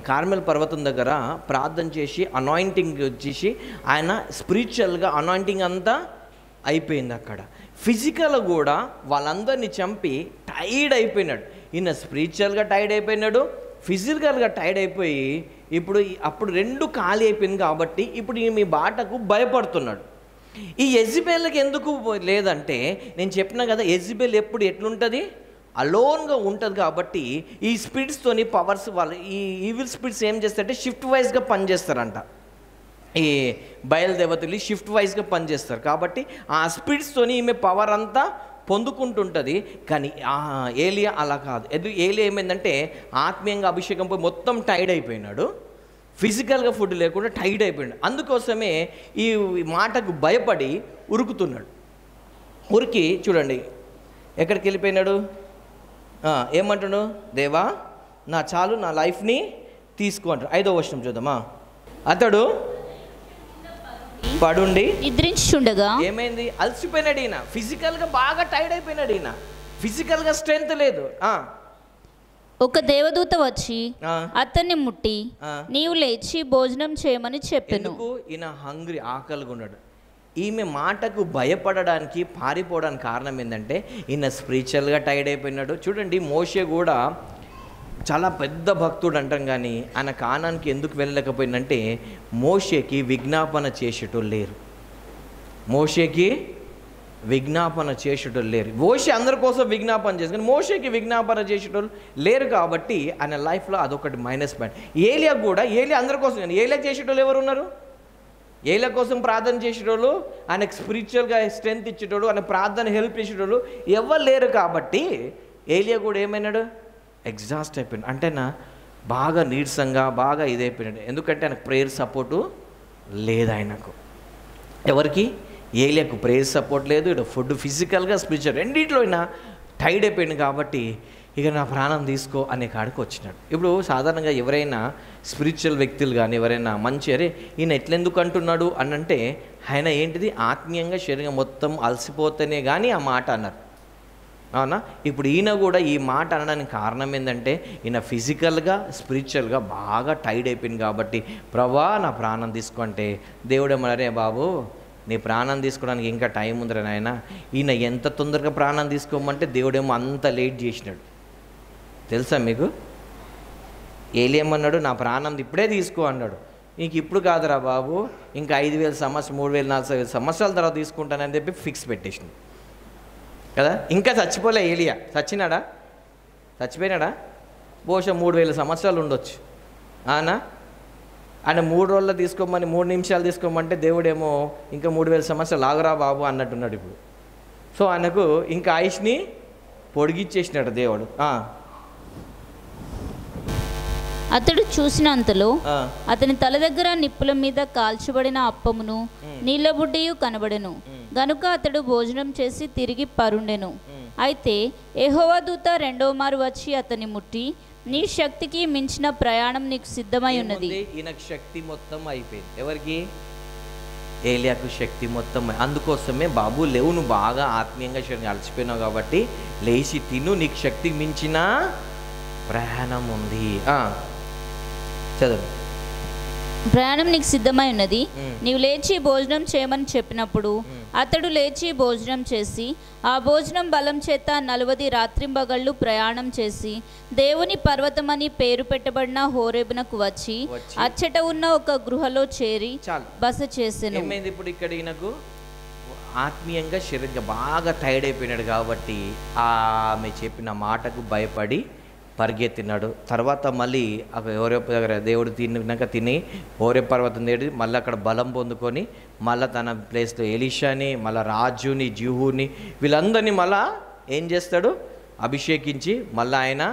కార్మెల్ పర్వతం దగ్గర ప్రార్థన చేసి అనాయింటింగ్ వచ్చేసి ఆయన స్పిరిచువల్గా అనాయింటింగ్ అంతా అయిపోయింది. అక్కడ ఫిజికల్ కూడా వాళ్ళందరినీ చంపి టైర్డ్ అయిపోయినాడు. ఈయన స్పిరిచువల్గా టైర్డ్ అయిపోయినాడు, ఫిజికల్గా టైర్డ్ అయిపోయి అప్పుడు రెండు ఖాళీ అయిపోయింది కాబట్టి ఇప్పుడు మీ బాటకు భయపడుతున్నాడు. ఈ యెజబెల్కి ఎందుకు లేదంటే నేను చెప్పినా కదా, యెజబెల్ ఎప్పుడు ఎట్లుంటుంది? అలోన్గా ఉంటుంది. కాబట్టి ఈ స్పిరిట్స్తోని పవర్స్ వాళ్ళు ఈ ఈవిల్ స్పిరిట్స్ ఏం చేస్తారంటే షిఫ్ట్ వైజ్గా పనిచేస్తారంట. ఈ బయలుదేవతలు షిఫ్ట్ వైజ్గా పనిచేస్తారు. కాబట్టి ఆ స్పిరిట్స్తోని ఈమె పవర్ అంతా పొందుకుంటుంటుంది. కానీ ఏలియా అలా కాదు. ఏలియా ఏమైందంటే ఆత్మీయంగా అభిషేకం పోయి మొత్తం టైర్డ్ అయిపోయినాడు, ఫిజికల్గా ఫుడ్ లేకుండా టైర్డ్ అయిపోయాడు. అందుకోసమే ఈ మాటకు భయపడి ఉరుకుతున్నాడు. ఉరికి చూడండి ఎక్కడికి వెళ్ళిపోయినాడు? ఏమంటాడు? దేవా నా చాలు, నా లైఫ్ని తీసుకో అంటాడు. 5వ వచనం చూద్దామా. అతడు పడుండి నిద్రించుండగా ఏమైంది? అలసిపోయినాడు ఈయన, ఫిజికల్గా బాగా టైర్డ్ అయిపోయినాడు ఈయన, ఫిజికల్గా స్ట్రెంగ్త్ లేదు. ఒక దేవదూత వచ్చి అతన్ని ముట్టి నీవు లేచి భోజనం చేయమని చెప్పెను. ఈయన హంగ్రీ, ఆకలిగా ఉన్నాడు. ఈమె మాటకు భయపడడానికి పారిపోవడానికి కారణం ఏంటంటే ఈయన స్పిరిచువల్గా టైర్డ్ అయిపోయినాడు. చూడండి, మోషే కూడా చాలా పెద్ద భక్తుడు అంటాం, కానీ ఆయన కానానికి ఎందుకు వెళ్ళలేకపోయిందంటే మోషేకి విజ్ఞాపన చేసేటోళ్ళు లేరు. మోషేకి విజ్ఞాపన చేసేటోళ్ళు లేరు. మోషే అందరి కోసం విజ్ఞాపన చేసి, కానీ మోషేకి విజ్ఞాపన చేసేటోళ్ళు లేరు. కాబట్టి ఆయన లైఫ్లో అదొకటి మైనస్ పాయింట్. ఏలియా కూడా అందరి కోసం, కానీ ఏలియా చేసేటోళ్ళు ఎవరు ఉన్నారు? ఏలియా కోసం ప్రార్థన చేసేటోళ్ళు, ఆయనకు స్పిరిచువల్గా స్ట్రెంత్ ఇచ్చేటోళ్ళు, ఆయన ప్రార్థన హెల్ప్ చేసేటోళ్ళు ఎవరు లేరు. కాబట్టి ఏలియా కూడా ఏమైనాడు? ఎగ్జాస్ట్ అయిపోయాడు. అంటే బాగా నీరసంగా బాగా ఇదైపోయినాడు. ఎందుకంటే ఆయనకు ప్రేయర్ సపోర్టు లేదు. ఆయనకు ఎవరికి? ఏలియాకు ప్రేయర్ సపోర్ట్ లేదు, ఇక్కడ ఫుడ్ ఫిజికల్గా స్పిరిచువల్ రెండిట్లో అయినా టైర్డ్ అయిపోయింది. కాబట్టి ఇక నా ప్రాణం తీసుకో అనే కాడికి వచ్చినాడు. ఇప్పుడు సాధారణంగా ఎవరైనా స్పిరిచువల్ వ్యక్తులు కానీ ఎవరైనా మంచి అరే ఈయన ఎట్లెందుకు అంటున్నాడు అని అంటే ఆయన ఏంటిది ఆత్మీయంగా శరీరం మొత్తం అలసిపోతేనే కానీ ఆ మాట అన్నారు. అవునా? ఇప్పుడు ఈయన కూడా ఈ మాట అనడానికి కారణం ఏంటంటే ఈయన ఫిజికల్గా స్పిరిచువల్గా బాగా టైర్డ్ అయిపోయింది కాబట్టి ప్రభా నా ప్రాణం తీసుకుంటే దేవుడు ఏమన్నారే బాబు నీ ప్రాణం తీసుకోవడానికి ఇంకా టైం ఉందిరా నాయన. ఈయన ఎంత తొందరగా ప్రాణం తీసుకోమంటే దేవుడేమో అంత లేట్ చేసినాడు. తెలుసా మీకు? ఏలియమన్నాడు నా ప్రాణం ఇప్పుడే తీసుకో అన్నాడు. నీకు ఇప్పుడు కాదురా బాబు ఇంకా 5,000 సంవత్సరం 3,000-4,000 సంవత్సరాల తర్వాత తీసుకుంటానని చెప్పి ఫిక్స్ పెట్టేసింది కదా. ఇంకా చచ్చిపోలే ఏలియా. చచ్చిపోయినాడా? బహుశా 3,000 సంవత్సరాలు ఉండొచ్చు. అవునా? ఆయన 3 రోజుల్లో తీసుకోమని 3 నిమిషాలు తీసుకోమంటే దేవుడేమో ఇంకా 3,000 సంవత్సరాలు ఆగరా బాబు అన్నట్టున్నాడు ఇప్పుడు. సో ఆయనకు ఇంకా ఆయుష్ని పొడిగిచ్చేసినాడు దేవుడు. అతడు చూసినంతలో అతని తల దగ్గర నిప్పుల మీద కాల్చబడిన అప్పమును నీళ్ళ బుడ్డియు కనబడెను. గనుక అతడు భోజనం చేసి తిరిగి పరుండెను. అయితే యెహోవా దూత రెండవ మారు వచ్చి అతని ముట్టి నీ శక్తికి మించిన ప్రయాణం నీకు సిద్ధమై ఉన్నది. ఈయనకు శక్తి మొత్తం అయిపోయింది. ఎవరికి? ఏలియాకు శక్తి మొత్తం. అందుకోసమే బాబు లేవు, నువ్వు బాగా ఆత్మీయంగా అలసిపోయినావు కాబట్టి లేచి తిను, నీకు శక్తికి మించిన ప్రయాణం ఉంది. చదువు. ప్రయాణం నీకు సిద్ధమై ఉన్నది, నీవు లేచి భోజనం చేయమని చెప్పినప్పుడు అతడు లేచి భోజనం చేసి ఆ భోజనం బలం చేత 40 రాత్రింబగళ్ళు ప్రయాణం చేసి దేవుని పర్వతమని పేరు పెట్టబడిన హోరేబునకు వచ్చి అచ్చట ఉన్న ఒక గృహలో చేరి బస చేసెను. ఏమైంది ఇప్పుడు ఇక్కడ? ఈయనకు ఆత్మీయంగా శరీరంగా బాగా టైర్డ్ అయిపోయినాడు కాబట్టి ఆమె చెప్పిన మాటకు భయపడి పరిగెత్తినాడు. తర్వాత మళ్ళీ హోరేబు దగ్గర దేవుడు తిని హోరేబు పర్వతం తేడి మళ్ళీ అక్కడ బలం పొందుకొని మళ్ళీ తన ప్లేస్లో ఎలీషాని మళ్ళీ రాజుని జూహుని వీళ్ళందరినీ మళ్ళీ ఏం చేస్తాడు? అభిషేకించి మళ్ళీ ఆయన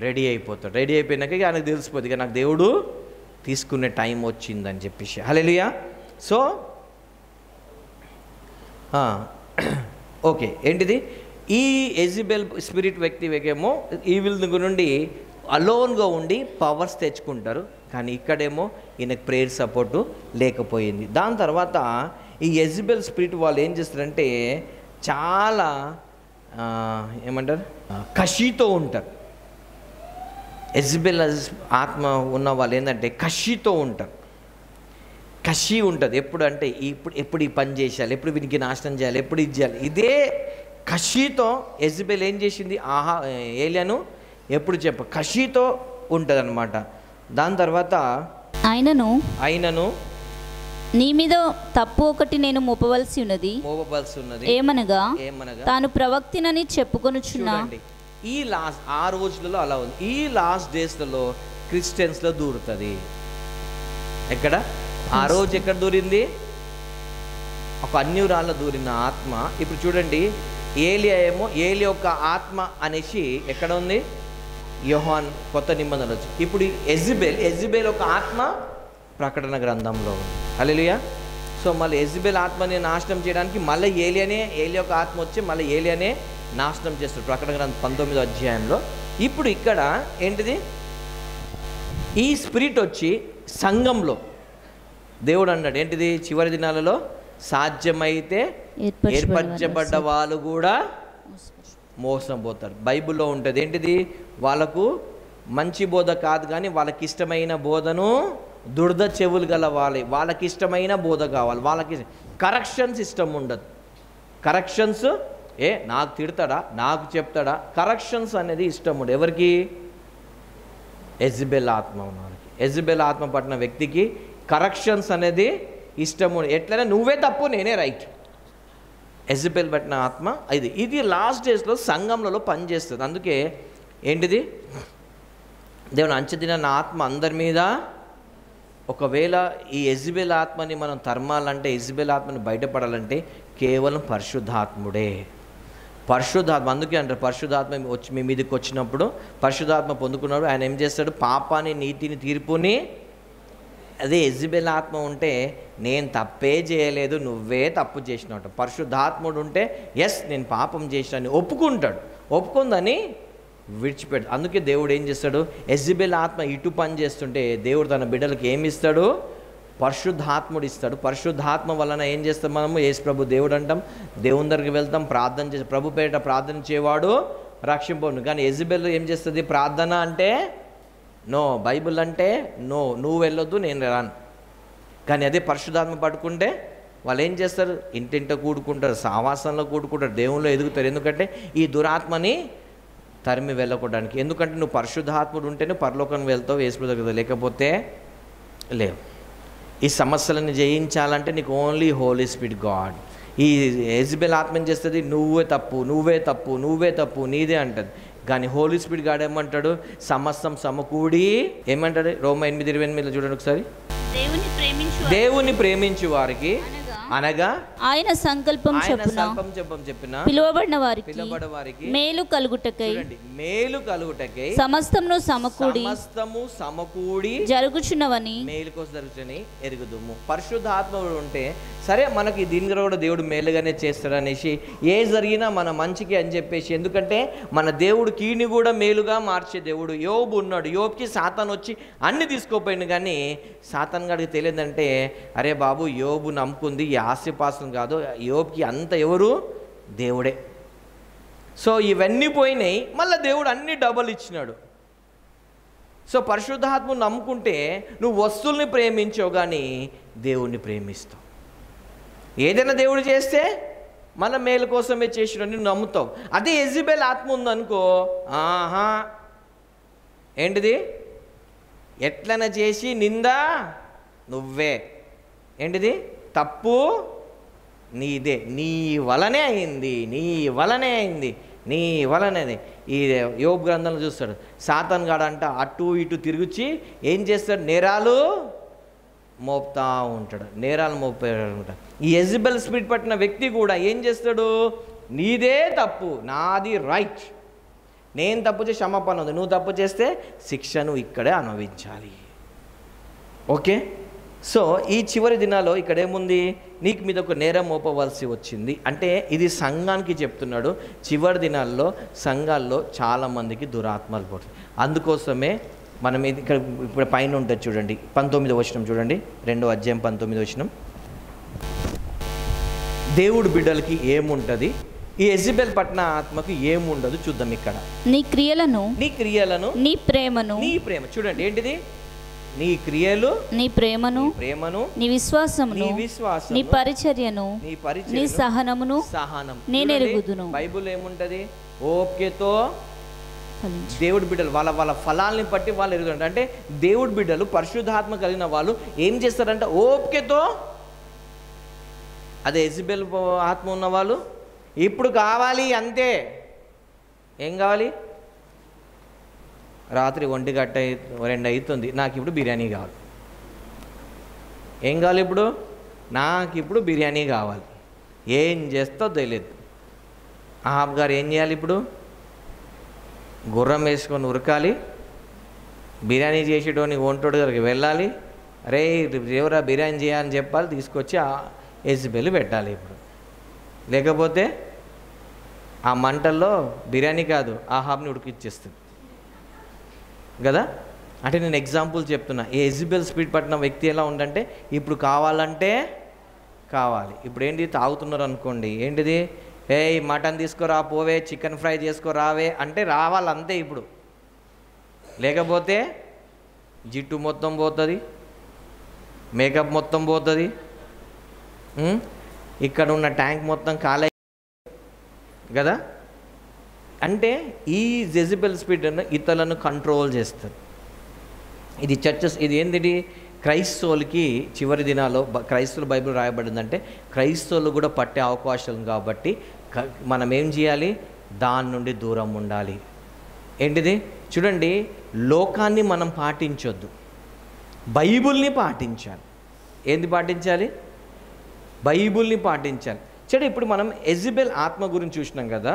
రెడీ అయిపోతాడు. రెడీ అయిపోయినాక ఆయనకు తెలిసిపోతుంది ఇక నాకు దేవుడు తీసుకునే టైం వచ్చిందని చెప్పేసి. హల్లెలూయా. సో ఓకే, ఏంటిది? ఈ ఎజబెల్ స్పిరిట్ వ్యక్తి ఏమో ఈవిల్ నుండి అలోన్గా ఉండి పవర్స్ తెచ్చుకుంటారు. కానీ ఇక్కడేమో ఈయనకు ప్రేయర్ సపోర్టు లేకపోయింది. దాని తర్వాత ఈ ఎజబెల్ స్పిరిట్ వాళ్ళు ఏం చేస్తారంటే చాలా ఏమంటారు కషితో ఉంటారు. ఎజబెల్ ఆత్మ ఉన్న వాళ్ళు ఏంటంటే కషితో ఉంటారు. కషి ఉంటుంది ఎప్పుడు అంటే ఎప్పుడు ఈ పని చేసేయాలి, ఎప్పుడు వీనికి నాశనం చేయాలి, ఎప్పుడు ఇది చేయాలి. ఇదే కషితో యెజబెల్ ఏం చేసింది? ఏలియాను ఎప్పుడు కషితో ఉంటుంది అనమాట. దాని తర్వాత ఆయనను నీ మీద తప్పు ఒకటి నేను మోపవలసి ఉన్నది. ఏమనగా తాను ప్రవక్తినని చెప్పుకొనుచున్నా. ఈ ఆ రోజులలో అలా ఉంది. ఈ లాస్ట్ డేస్లలో క్రిస్టియన్స్లో దూరుతుంది. ఎక్కడ? ఆ రోజు ఎక్కడ దూరింది? ఒక అన్యురాళ్ళ దూరిన ఆత్మ. ఇప్పుడు చూడండి, ఏలియా ఏమో ఏలి యొక్క ఆత్మ అనేసి ఎక్కడ ఉంది? యోహాన్ కొత్త నిబంధనలు వచ్చి. ఇప్పుడు ఎజబెల్ ఒక ఆత్మ ప్రకటన గ్రంథంలో ఉంది. హల్లెలూయా. సో మళ్ళీ ఎజబెల్ ఆత్మని నాశనం చేయడానికి మళ్ళీ ఏలి యొక్క ఆత్మ వచ్చి మళ్ళీ ఏలియానే నాశనం చేస్తాడు ప్రకటన గ్రంథం 19వ అధ్యాయంలో. ఇప్పుడు ఇక్కడ ఏంటిది? ఈ స్పిరిట్ వచ్చి సంఘంలో దేవుడు అన్నాడు ఏంటిది? చివరి దినాలలో సాధ్యమైతే ఏర్పరచబడ్డ వాళ్ళు కూడా మోసం పోతారు. బైబిల్లో ఉంటుంది ఏంటిది? వాళ్ళకు మంచి బోధ కాదు కానీ వాళ్ళకి ఇష్టమైన బోధను దురద చెవులు గల వాళ్ళకి ఇష్టమైన బోధ కావాలి. వాళ్ళకి కరెక్షన్స్ ఇష్టం ఉండదు. కరెక్షన్స్ నాకు తిడతాడా, నాకు చెప్తాడా, కరెక్షన్స్ అనేది ఇష్టం ఉండదు. ఎవరికి? యెజబెల్ ఆత్మ ఉన్నవారికి. యెజబెల్ ఆత్మ పట్టిన వ్యక్తికి కరెక్షన్స్ అనేది ఇష్టం ఉండదు. ఎట్లయినా నువ్వే తప్పు నేనే రైట్. యెజబెల్ పట్టిన ఆత్మ ఇది లాస్ట్ డేస్లో సంఘంలో పనిచేస్తుంది. అందుకే ఏంటిది? దేవుని అంచెదిన నా ఆత్మ అందరి మీద. ఒకవేళ ఈ యెజబెల్ ఆత్మని మనం తరమాలంటే, యెజబెల్ ఆత్మని బయటపడాలంటే కేవలం పరిశుద్ధాత్ముడే. పరిశుద్ధాత్మ. అందుకే అంటారు పరిశుద్ధాత్మ వచ్చి మీ మీదకి వచ్చినప్పుడు, పరిశుద్ధాత్మ పొందుకున్నప్పుడు ఆయన ఏం చేస్తాడు? పాపాన్ని, నీతిని, తీర్పుని. అదే యెజబెల్ ఆత్మ ఉంటే నేను తప్పే చేయలేదు, నువ్వే తప్పు చేసినట్టు. పరిశుద్ధాత్ముడు ఉంటే ఎస్ నేను పాపం చేసినాను ఒప్పుకుంటాడు. ఒప్పుకుందని విడిచిపెట్టు. అందుకే దేవుడు ఏం చేస్తాడు, యెజబెల్ ఆత్మ ఇటు పని చేస్తుంటే దేవుడు తన బిడ్డలకు ఏమి ఇస్తాడు, పరిశుద్ధాత్ముడు ఇస్తాడు. పరిశుద్ధాత్మ వలన ఏం చేస్తాం మనము, యేసు ప్రభు దేవుడు అంటాం, దేవుని దగ్గరికి వెళ్తాం, ప్రార్థన చేసి ప్రభు పేరిట ప్రార్థన చేయవాడు రక్షింపను. కానీ యెజబెల్ ఏం చేస్తుంది, ప్రార్థన అంటే నో, బైబిల్ అంటే నో, నువ్వు వెళ్ళొద్దు నేను రాను. కానీ అదే పరిశుద్ధాత్మ పట్టుకుంటే వాళ్ళు ఏం చేస్తారు, ఇంటింట కూడుకుంటారు, సావాసంలో కూడుకుంటారు, దేవుళ్ళు ఎదుగుతారు. ఎందుకంటే ఈ దురాత్మని తరిమి వెళ్ళకూడడానికి. ఎందుకంటే నువ్వు పరిశుద్ధాత్ముడు ఉంటేనే పరలోకం వెళ్తావు, యేసు దగ్గర, లేకపోతే లేవు. ఈ సమస్యలను జయించాలంటే నీకు ఓన్లీ హోలీ స్పిరిట్ గాడ్. ఈ యెజబెల్ ఆత్మ ఏం చేస్తుంది, నువ్వే తప్పు, నువ్వే తప్పు, నువ్వే తప్పు, నీదే అంటది. కానీ హోలీ స్పిరిట్ గాడ్ ఏమంటాడు, సమస్తం సమకూడి ఏమంటాడు, రోమా 8:28 చూడండి ఒకసారి, దేవుని ప్రేమించు వారికి అనగా ఆయన సంకల్పం చెప్పిన పిలువబడిన వారికి మేలు కలుగుటకై సమస్తము సమకూడి జరుగుచున్నవని మేలు కోసం జరుగుచుని ఎరుగుదుము. పరిశుద్ధాత్ముడు ఉంటే సరే మనకి దీని కూడా దేవుడు మేలుగానే చేస్తాడనేసి, ఏ జరిగినా మన మంచికి అని చెప్పేసి, ఎందుకంటే మన దేవుడు కీని కూడా మేలుగా మార్చే దేవుడు. యోబు ఉన్నాడు, యోబుకి సాతాను వచ్చి అన్ని తీసుకోపోయింది. కానీ సాతాన్ గారికి తెలియదంటే, అరే బాబు యోబు నమ్ముకుంది ఈ ఆస్తిపాస్తులు కాదు, యోబుకి అంత ఎవరు, దేవుడే. సో ఇవన్నీ పోయినాయి, మళ్ళీ దేవుడు అన్ని డబల్ ఇచ్చినాడు. సో పరిశుద్ధాత్మ నమ్ముకుంటే నువ్వు వస్తువుల్ని ప్రేమించావు కానీ దేవుణ్ణి ప్రేమిస్తావు. ఏదైనా దేవుడు చేస్తే మన మేలు కోసమే చేసిన నువ్వు నమ్ముతావు. అదే యెజబెల్ ఆత్మ ఉందనుకో, ఆహా ఏంటిది, ఎట్లన చేసి నిందా నువ్వే, ఏంటిది తప్పు నీదే, నీ వలనే అయింది, నీ వలనే అయింది, నీ వలనే. ఈ యోబు గ్రంథంలో చూస్తాడు, సాతాన్ గాడు అంట అటు ఇటు తిరుగుచి ఏం చేస్తాడు, నేరాలు మోపుతా ఉంటాడు, నేరాలు మోపుతాడు ఉంటాడు. ఈ యెజబెల్ స్పిరిట్ పట్టిన వ్యక్తి కూడా ఏం చేస్తాడు, నీదే తప్పు, నాది రైట్, నేను తప్పు చేసి క్షమాపణ ఉంది, నువ్వు తప్పు చేస్తే శిక్షను ఇక్కడే అనుభవించాలి. ఓకే. సో ఈ చివరి దినాల్లో ఇక్కడ ఏముంది, నీకు మీద ఒక నేరం మోపవలసి వచ్చింది అంటే ఇది సంఘానికి చెప్తున్నాడు. చివరి దినాల్లో సంఘాల్లో చాలామందికి దురాత్మలు పడుతుంది. అందుకోసమే మనం ఇది ఇక్కడ ఇప్పుడు పైన ఉంటుంది చూడండి, 19వ వచనం చూడండి, 2వ అధ్యాయం 19వ వచనం. దేవుడు బిడ్డలకి ఏముంటుంది, ఈ యెజబెల్ పట్టిన ఆత్మకు ఏముండదు చూద్దాం. ఇక్కడ నీ క్రియలను నీ ప్రేమ చూడండి, ఏంటిది, నీ క్రియలు నీ ప్రేమను నీ విశ్వాసమును నీ పరిచర్యను నీ సహనమును నేను ఎరుగుదును. బైబుల్ ఏముంటది, ఓపికతో దేవుడి బిడ్డలు వాళ్ళ వాళ్ళ ఫలాల్ని బట్టి వాళ్ళు ఎరుగుతారు. అంటే దేవుడి బిడ్డలు పరిశుద్ధాత్మ కలిగిన వాళ్ళు ఏం చేస్తారంటే ఓపికతో, అదే యెజబెల్ ఆత్మ ఉన్న వాళ్ళు ఇప్పుడు కావాలి అంతే. ఏం కావాలి, రాత్రి 1:02 అవుతుంది, నాకు ఇప్పుడు బిర్యానీ కావాలి. ఏం కావాలి ఇప్పుడు, నాకు ఇప్పుడు బిర్యానీ కావాలి. ఏం చేస్తావు తెలియదు. ఆహాబ్ గారు ఏం చేయాలి ఇప్పుడు, గుర్రం వేసుకొని ఉరకాలి, బిర్యానీ చేసేటోని వంటోడు దగ్గరికి వెళ్ళాలి, రే ఎవరా బిర్యానీ చేయాలని చెప్పాలి, తీసుకొచ్చి ఆ యెజబెల్ పెట్టాలి ఇప్పుడు. లేకపోతే ఆ మంటల్లో బిర్యానీ కాదు ఆహాబ్ని ఉడికిచ్చేస్తుంది కదా. అంటే నేను ఎగ్జాంపుల్ చెప్తున్నా. ఈ యెజబెల్ స్పిరిట్ పట్టిన వ్యక్తి ఎలా ఉందంటే ఇప్పుడు కావాలంటే కావాలి. ఇప్పుడు ఏంటి, తాగుతున్నారు అనుకోండి, ఏంటిది, ఏయ్ మటన్ తీసుకురా పోవే, చికెన్ ఫ్రై చేసుకోరావే అంటే రావాలంతే ఇప్పుడు. లేకపోతే జిట్టు మొత్తం పోతుంది, మేకప్ మొత్తం పోతుంది, ఇక్కడ ఉన్న ట్యాంక్ మొత్తం ఖాళీ కదా. అంటే ఈ యెజబెల్ స్పిరిట్ ఇతరులను కంట్రోల్ చేస్తుంది. ఇది చర్చెస్, ఇది ఏంటిది, క్రైస్తవులకి చివరి దినాల్లో క్రైస్తవుల బైబిల్ రాయబడిందంటే క్రైస్తవులు కూడా పట్టే అవకాశం కాబట్టి మనం ఏం చేయాలి, దాని నుండి దూరం ఉండాలి. ఏంటిది చూడండి, లోకాన్ని మనం పాటించొద్దు, బైబిల్ని పాటించాలి. ఏంది పాటించాలి, బైబిల్ని పాటించాలి. చూడండి, ఇప్పుడు మనం యెజబెల్ ఆత్మ గురించి చూసినాం కదా.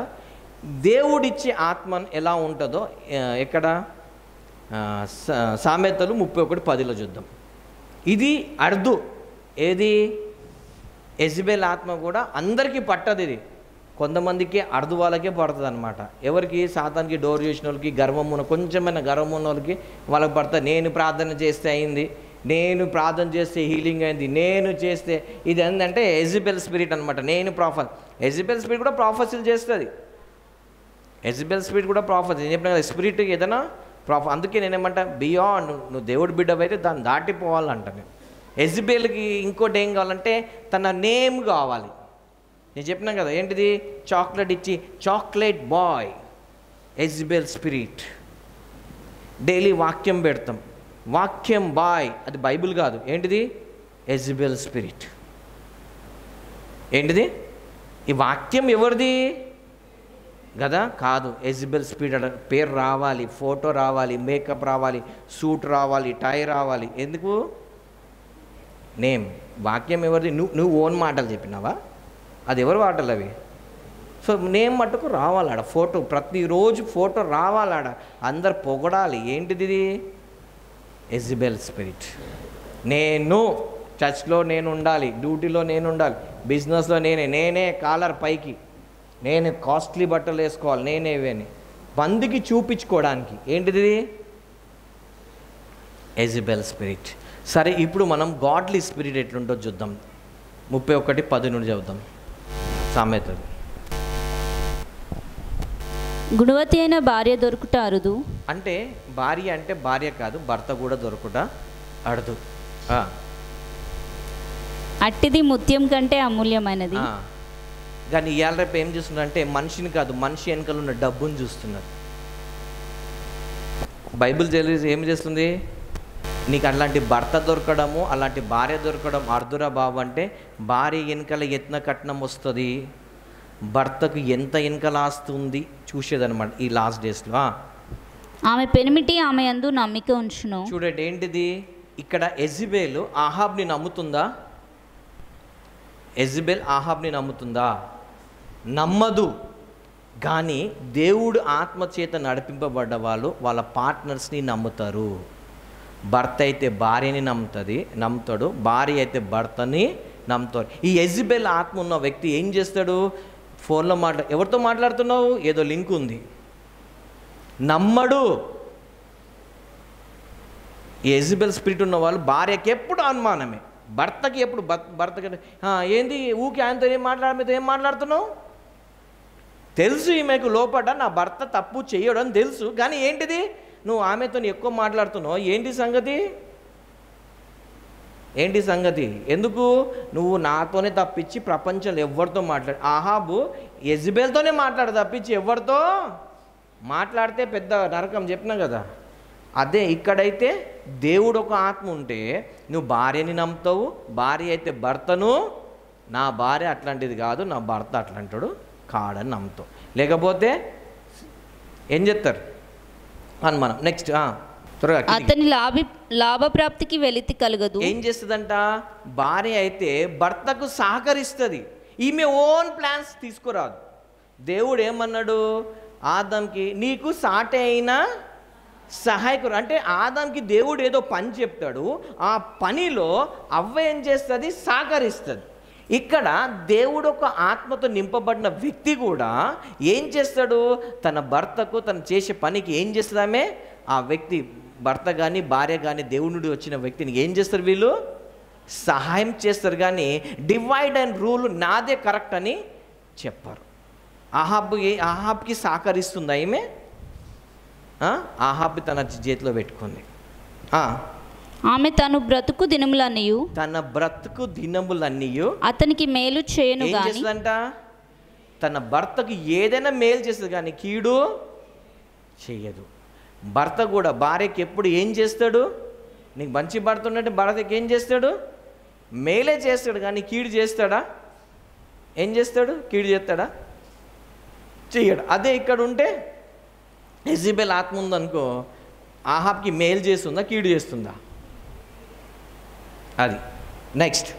దేవుడిచ్చే ఆత్మ ఎలా ఉంటుందో ఎక్కడ, సామెతలు 31:10 చూద్దాం. ఇది అర్ధు, ఏది యెజబెల్ ఆత్మ కూడా అందరికీ పట్టదు. ఇది కొంతమందికి అర్ధు వాళ్ళకే పడుతుంది అనమాట. ఎవరికి? సాతానికి డోర్ చేసిన వాళ్ళకి, కొంచెమైనా గర్వం ఉన్న వాళ్ళకి వాళ్ళకి పడుతుంది. నేను ప్రార్థన చేస్తే అయింది, నేను ప్రార్థన చేస్తే హీలింగ్ అయింది, నేను చేస్తే ఇది ఏంటంటే ఎజబెల్ స్పిరిట్ అనమాట. ఎజబెల్ స్పిరిట్ కూడా ప్రాఫెసీలు చేస్తుంది. ఎజబెల్ స్పిరిట్ కూడా ప్రాఫెసీ. నేను చెప్పిన కదా, స్పిరిట్ ఏదైనా అందుకే నేనేమంటా, బియాండ్, నువ్వు దేవుడు బిడ్డవైతే దాన్ని దాటిపోవాలంట. నేను ఎజబెల్కి ఇంకోటి ఏం కావాలంటే తన నేమ్ కావాలి. నేను చెప్పినా కదా, ఏంటిది? చాక్లెట్ ఇచ్చి చాక్లెట్ బాయ్, ఎజబెల్ స్పిరిట్. డైలీ వాక్యం పెడతాం, వాక్యం బాయ్, అది బైబిల్ కాదు. ఏంటిది? ఎజబెల్ స్పిరిట్. ఏంటిది? ఈ వాక్యం ఎవరిది కదా? కాదు, ఎజబెల్ స్పిరిట్. పేరు రావాలి, ఫోటో రావాలి, మేకప్ రావాలి, సూట్ రావాలి, టై రావాలి. ఎందుకు? నేమ్. వాక్యం ఎవరిది? నువ్వు ఓన్ మాటలు చెప్పినావా? అది ఎవరి మాటలు అవి? సో నేమ్ మట్టుకు రావాలాడ, ఫోటో ప్రతిరోజు ఫోటో రావాలాడ, అందరు పొగడాలి. ఏంటిది? ఇది ఎజబెల్ స్పిరిట్. నేను చర్చ్లో నేను ఉండాలి, డ్యూటీలో నేను ఉండాలి, బిజినెస్లో నేనే కాలర్ పైకి, నేనే కాస్ట్లీ బట్టలు వేసుకోవాలి, నేనేవేని మందికి చూపించుకోవడానికి. ఏంటిది? ఎజబెల్ స్పిరిట్. సరే, ఇప్పుడు మనం గాడ్లీ స్పిరిట్ ఎట్లుంటో చూద్దాం. 31:10 నుండి చదువుతాం. సామెతలు. గుణవతి అయిన భార్య దొరుకుట అరుదు. అంటే భార్య కాదు, భర్త కూడా దొరుకుట అరుదు. అట్టిది ముత్యం కంటే అమూల్యమైనది. కానీ ఇవాళ రేపు ఏం చూస్తున్నారంటే మనిషిని కాదు, మనిషి వెనకాల ఉన్న డబ్బుని చూస్తున్నారు. బైబిల్ ఏం చేస్తుంది? నీకు అలాంటి భర్త దొరకడము, అలాంటి భార్య దొరకడం అర్ధురా బాబు. అంటే భార్య వెనకాల ఎంత కట్నం వస్తుంది, భర్తకు ఎంత వెనకాల ఆస్తుంది చూసేదనమాట ఈ లాస్ట్ డేస్లో. ఆమె పెనిమిటి ఆమె యందు నమ్మిక ఉంచును. చూడండి, ఏంటిది ఇక్కడ? ఎజబెల్ ఆహాబ్ని నమ్ముతుందా? ఎజబెల్ ఆహాబ్ని నమ్ముతుందా? నమ్మదు. కానీ దేవుడు ఆత్మచేత నడిపింపబడ్డ వాళ్ళు వాళ్ళ పార్ట్నర్స్ని నమ్ముతారు. భర్త అయితే భార్యని నమ్ముతాడు, భార్య అయితే భర్తని నమ్ముతారు. ఈ ఎజబెల్ ఆత్మ ఉన్న వ్యక్తి ఏం చేస్తాడు? ఫోన్లో ఎవరితో మాట్లాడుతున్నావు? ఏదో లింక్ ఉంది, నమ్మడు. ఈ ఎజబెల్ స్పిరిట్ ఉన్న వాళ్ళు భార్యకి ఎప్పుడు అనుమానమే, భర్తకి ఎప్పుడు భర్తకి ఏంది ఊకి ఆయనతో ఏం మాట్లాడుతున్నావు? తెలుసు ఈమెకు లోపల నా భర్త తప్పు చేయడం తెలుసు, కానీ ఏంటిది నువ్వు ఆమెతో ఎక్కువ మాట్లాడుతున్నావు? ఏంటి సంగతి? ఎందుకు? నువ్వు నాతోనే తప్పించి ప్రపంచంలో ఎవరితో ఆహాబు ఎజబెల్తోనే తప్పించి ఎవరితో మాట్లాడితే పెద్ద నరకం. చెప్పినా కదా. అదే ఇక్కడైతే దేవుడు ఒక ఆత్మ ఉంటే నువ్వు భార్యని నమ్ముతావు, భార్య అయితే భర్తను, నా భార్య అట్లాంటిది కాదు, నా భర్త అట్లాంటాడు కాడని నమ్ముతావు. లేకపోతే ఏం చేస్తారు అని మనం నెక్స్ట్ త్వరగా. అతని లాభప్రాప్తికి వెలితి కలగదు. ఏం చేస్తుందంట? భార్య అయితే భర్తకు సహకరిస్తుంది, ఈమె ఓన్ ప్లాన్స్ తీసుకురాదు. దేవుడు ఏమన్నాడు ఆదాంకి? నీకు సాటి అయిన సహాయకుడు. అంటే ఆదాంకి దేవుడు ఏదో పని చెప్తాడు, ఆ పనిలో అవ్వ ఏం చేస్తుంది? సహకరిస్తుంది. ఇక్కడ దేవుడు ఒక ఆత్మతో నింపబడిన వ్యక్తి కూడా ఏం చేస్తాడు? తన భర్తకు తను చేసే పనికి ఏం చేస్తుందామే? ఆ వ్యక్తి భర్త కానీ భార్య కానీ దేవుడి నుండి వచ్చిన వ్యక్తిని ఏం చేస్తారు? వీళ్ళు సహాయం చేస్తారు, కానీ డివైడ్ అండ్ రూల్ నాదే కరెక్ట్ అని చెప్పారు. ఆహాబ్కి సహకరిస్తుందా ఈమె? ఆహాబ్ తన చేతిలో పెట్టుకుంది. ఆమె తన బ్రతుకు దినములన్నీయు అతనికి మేలు చేయను. ఏం చేస్తుందంట? తన భర్తకు ఏదైనా మేలు చేస్తుంది, కానీ కీడు చెయ్యదు. భర్త కూడా భార్యకి ఎప్పుడు ఏం చేస్తాడు? నీకు మంచి భర్త ఉన్నట్టు భర్తకి ఏం చేస్తాడు? మేలే చేస్తాడు, కానీ కీడు చేస్తాడా? ఏం చేస్తాడు? కీడు చేస్తాడా? చెయ్యడు. అదే ఇక్కడ ఉంటే ఎజబెల్ ఆత్మ ఉందనుకో, ఆహాబ్కి మేలు చేస్తుందా కీడు చేస్తుందా? అది నెక్స్ట్.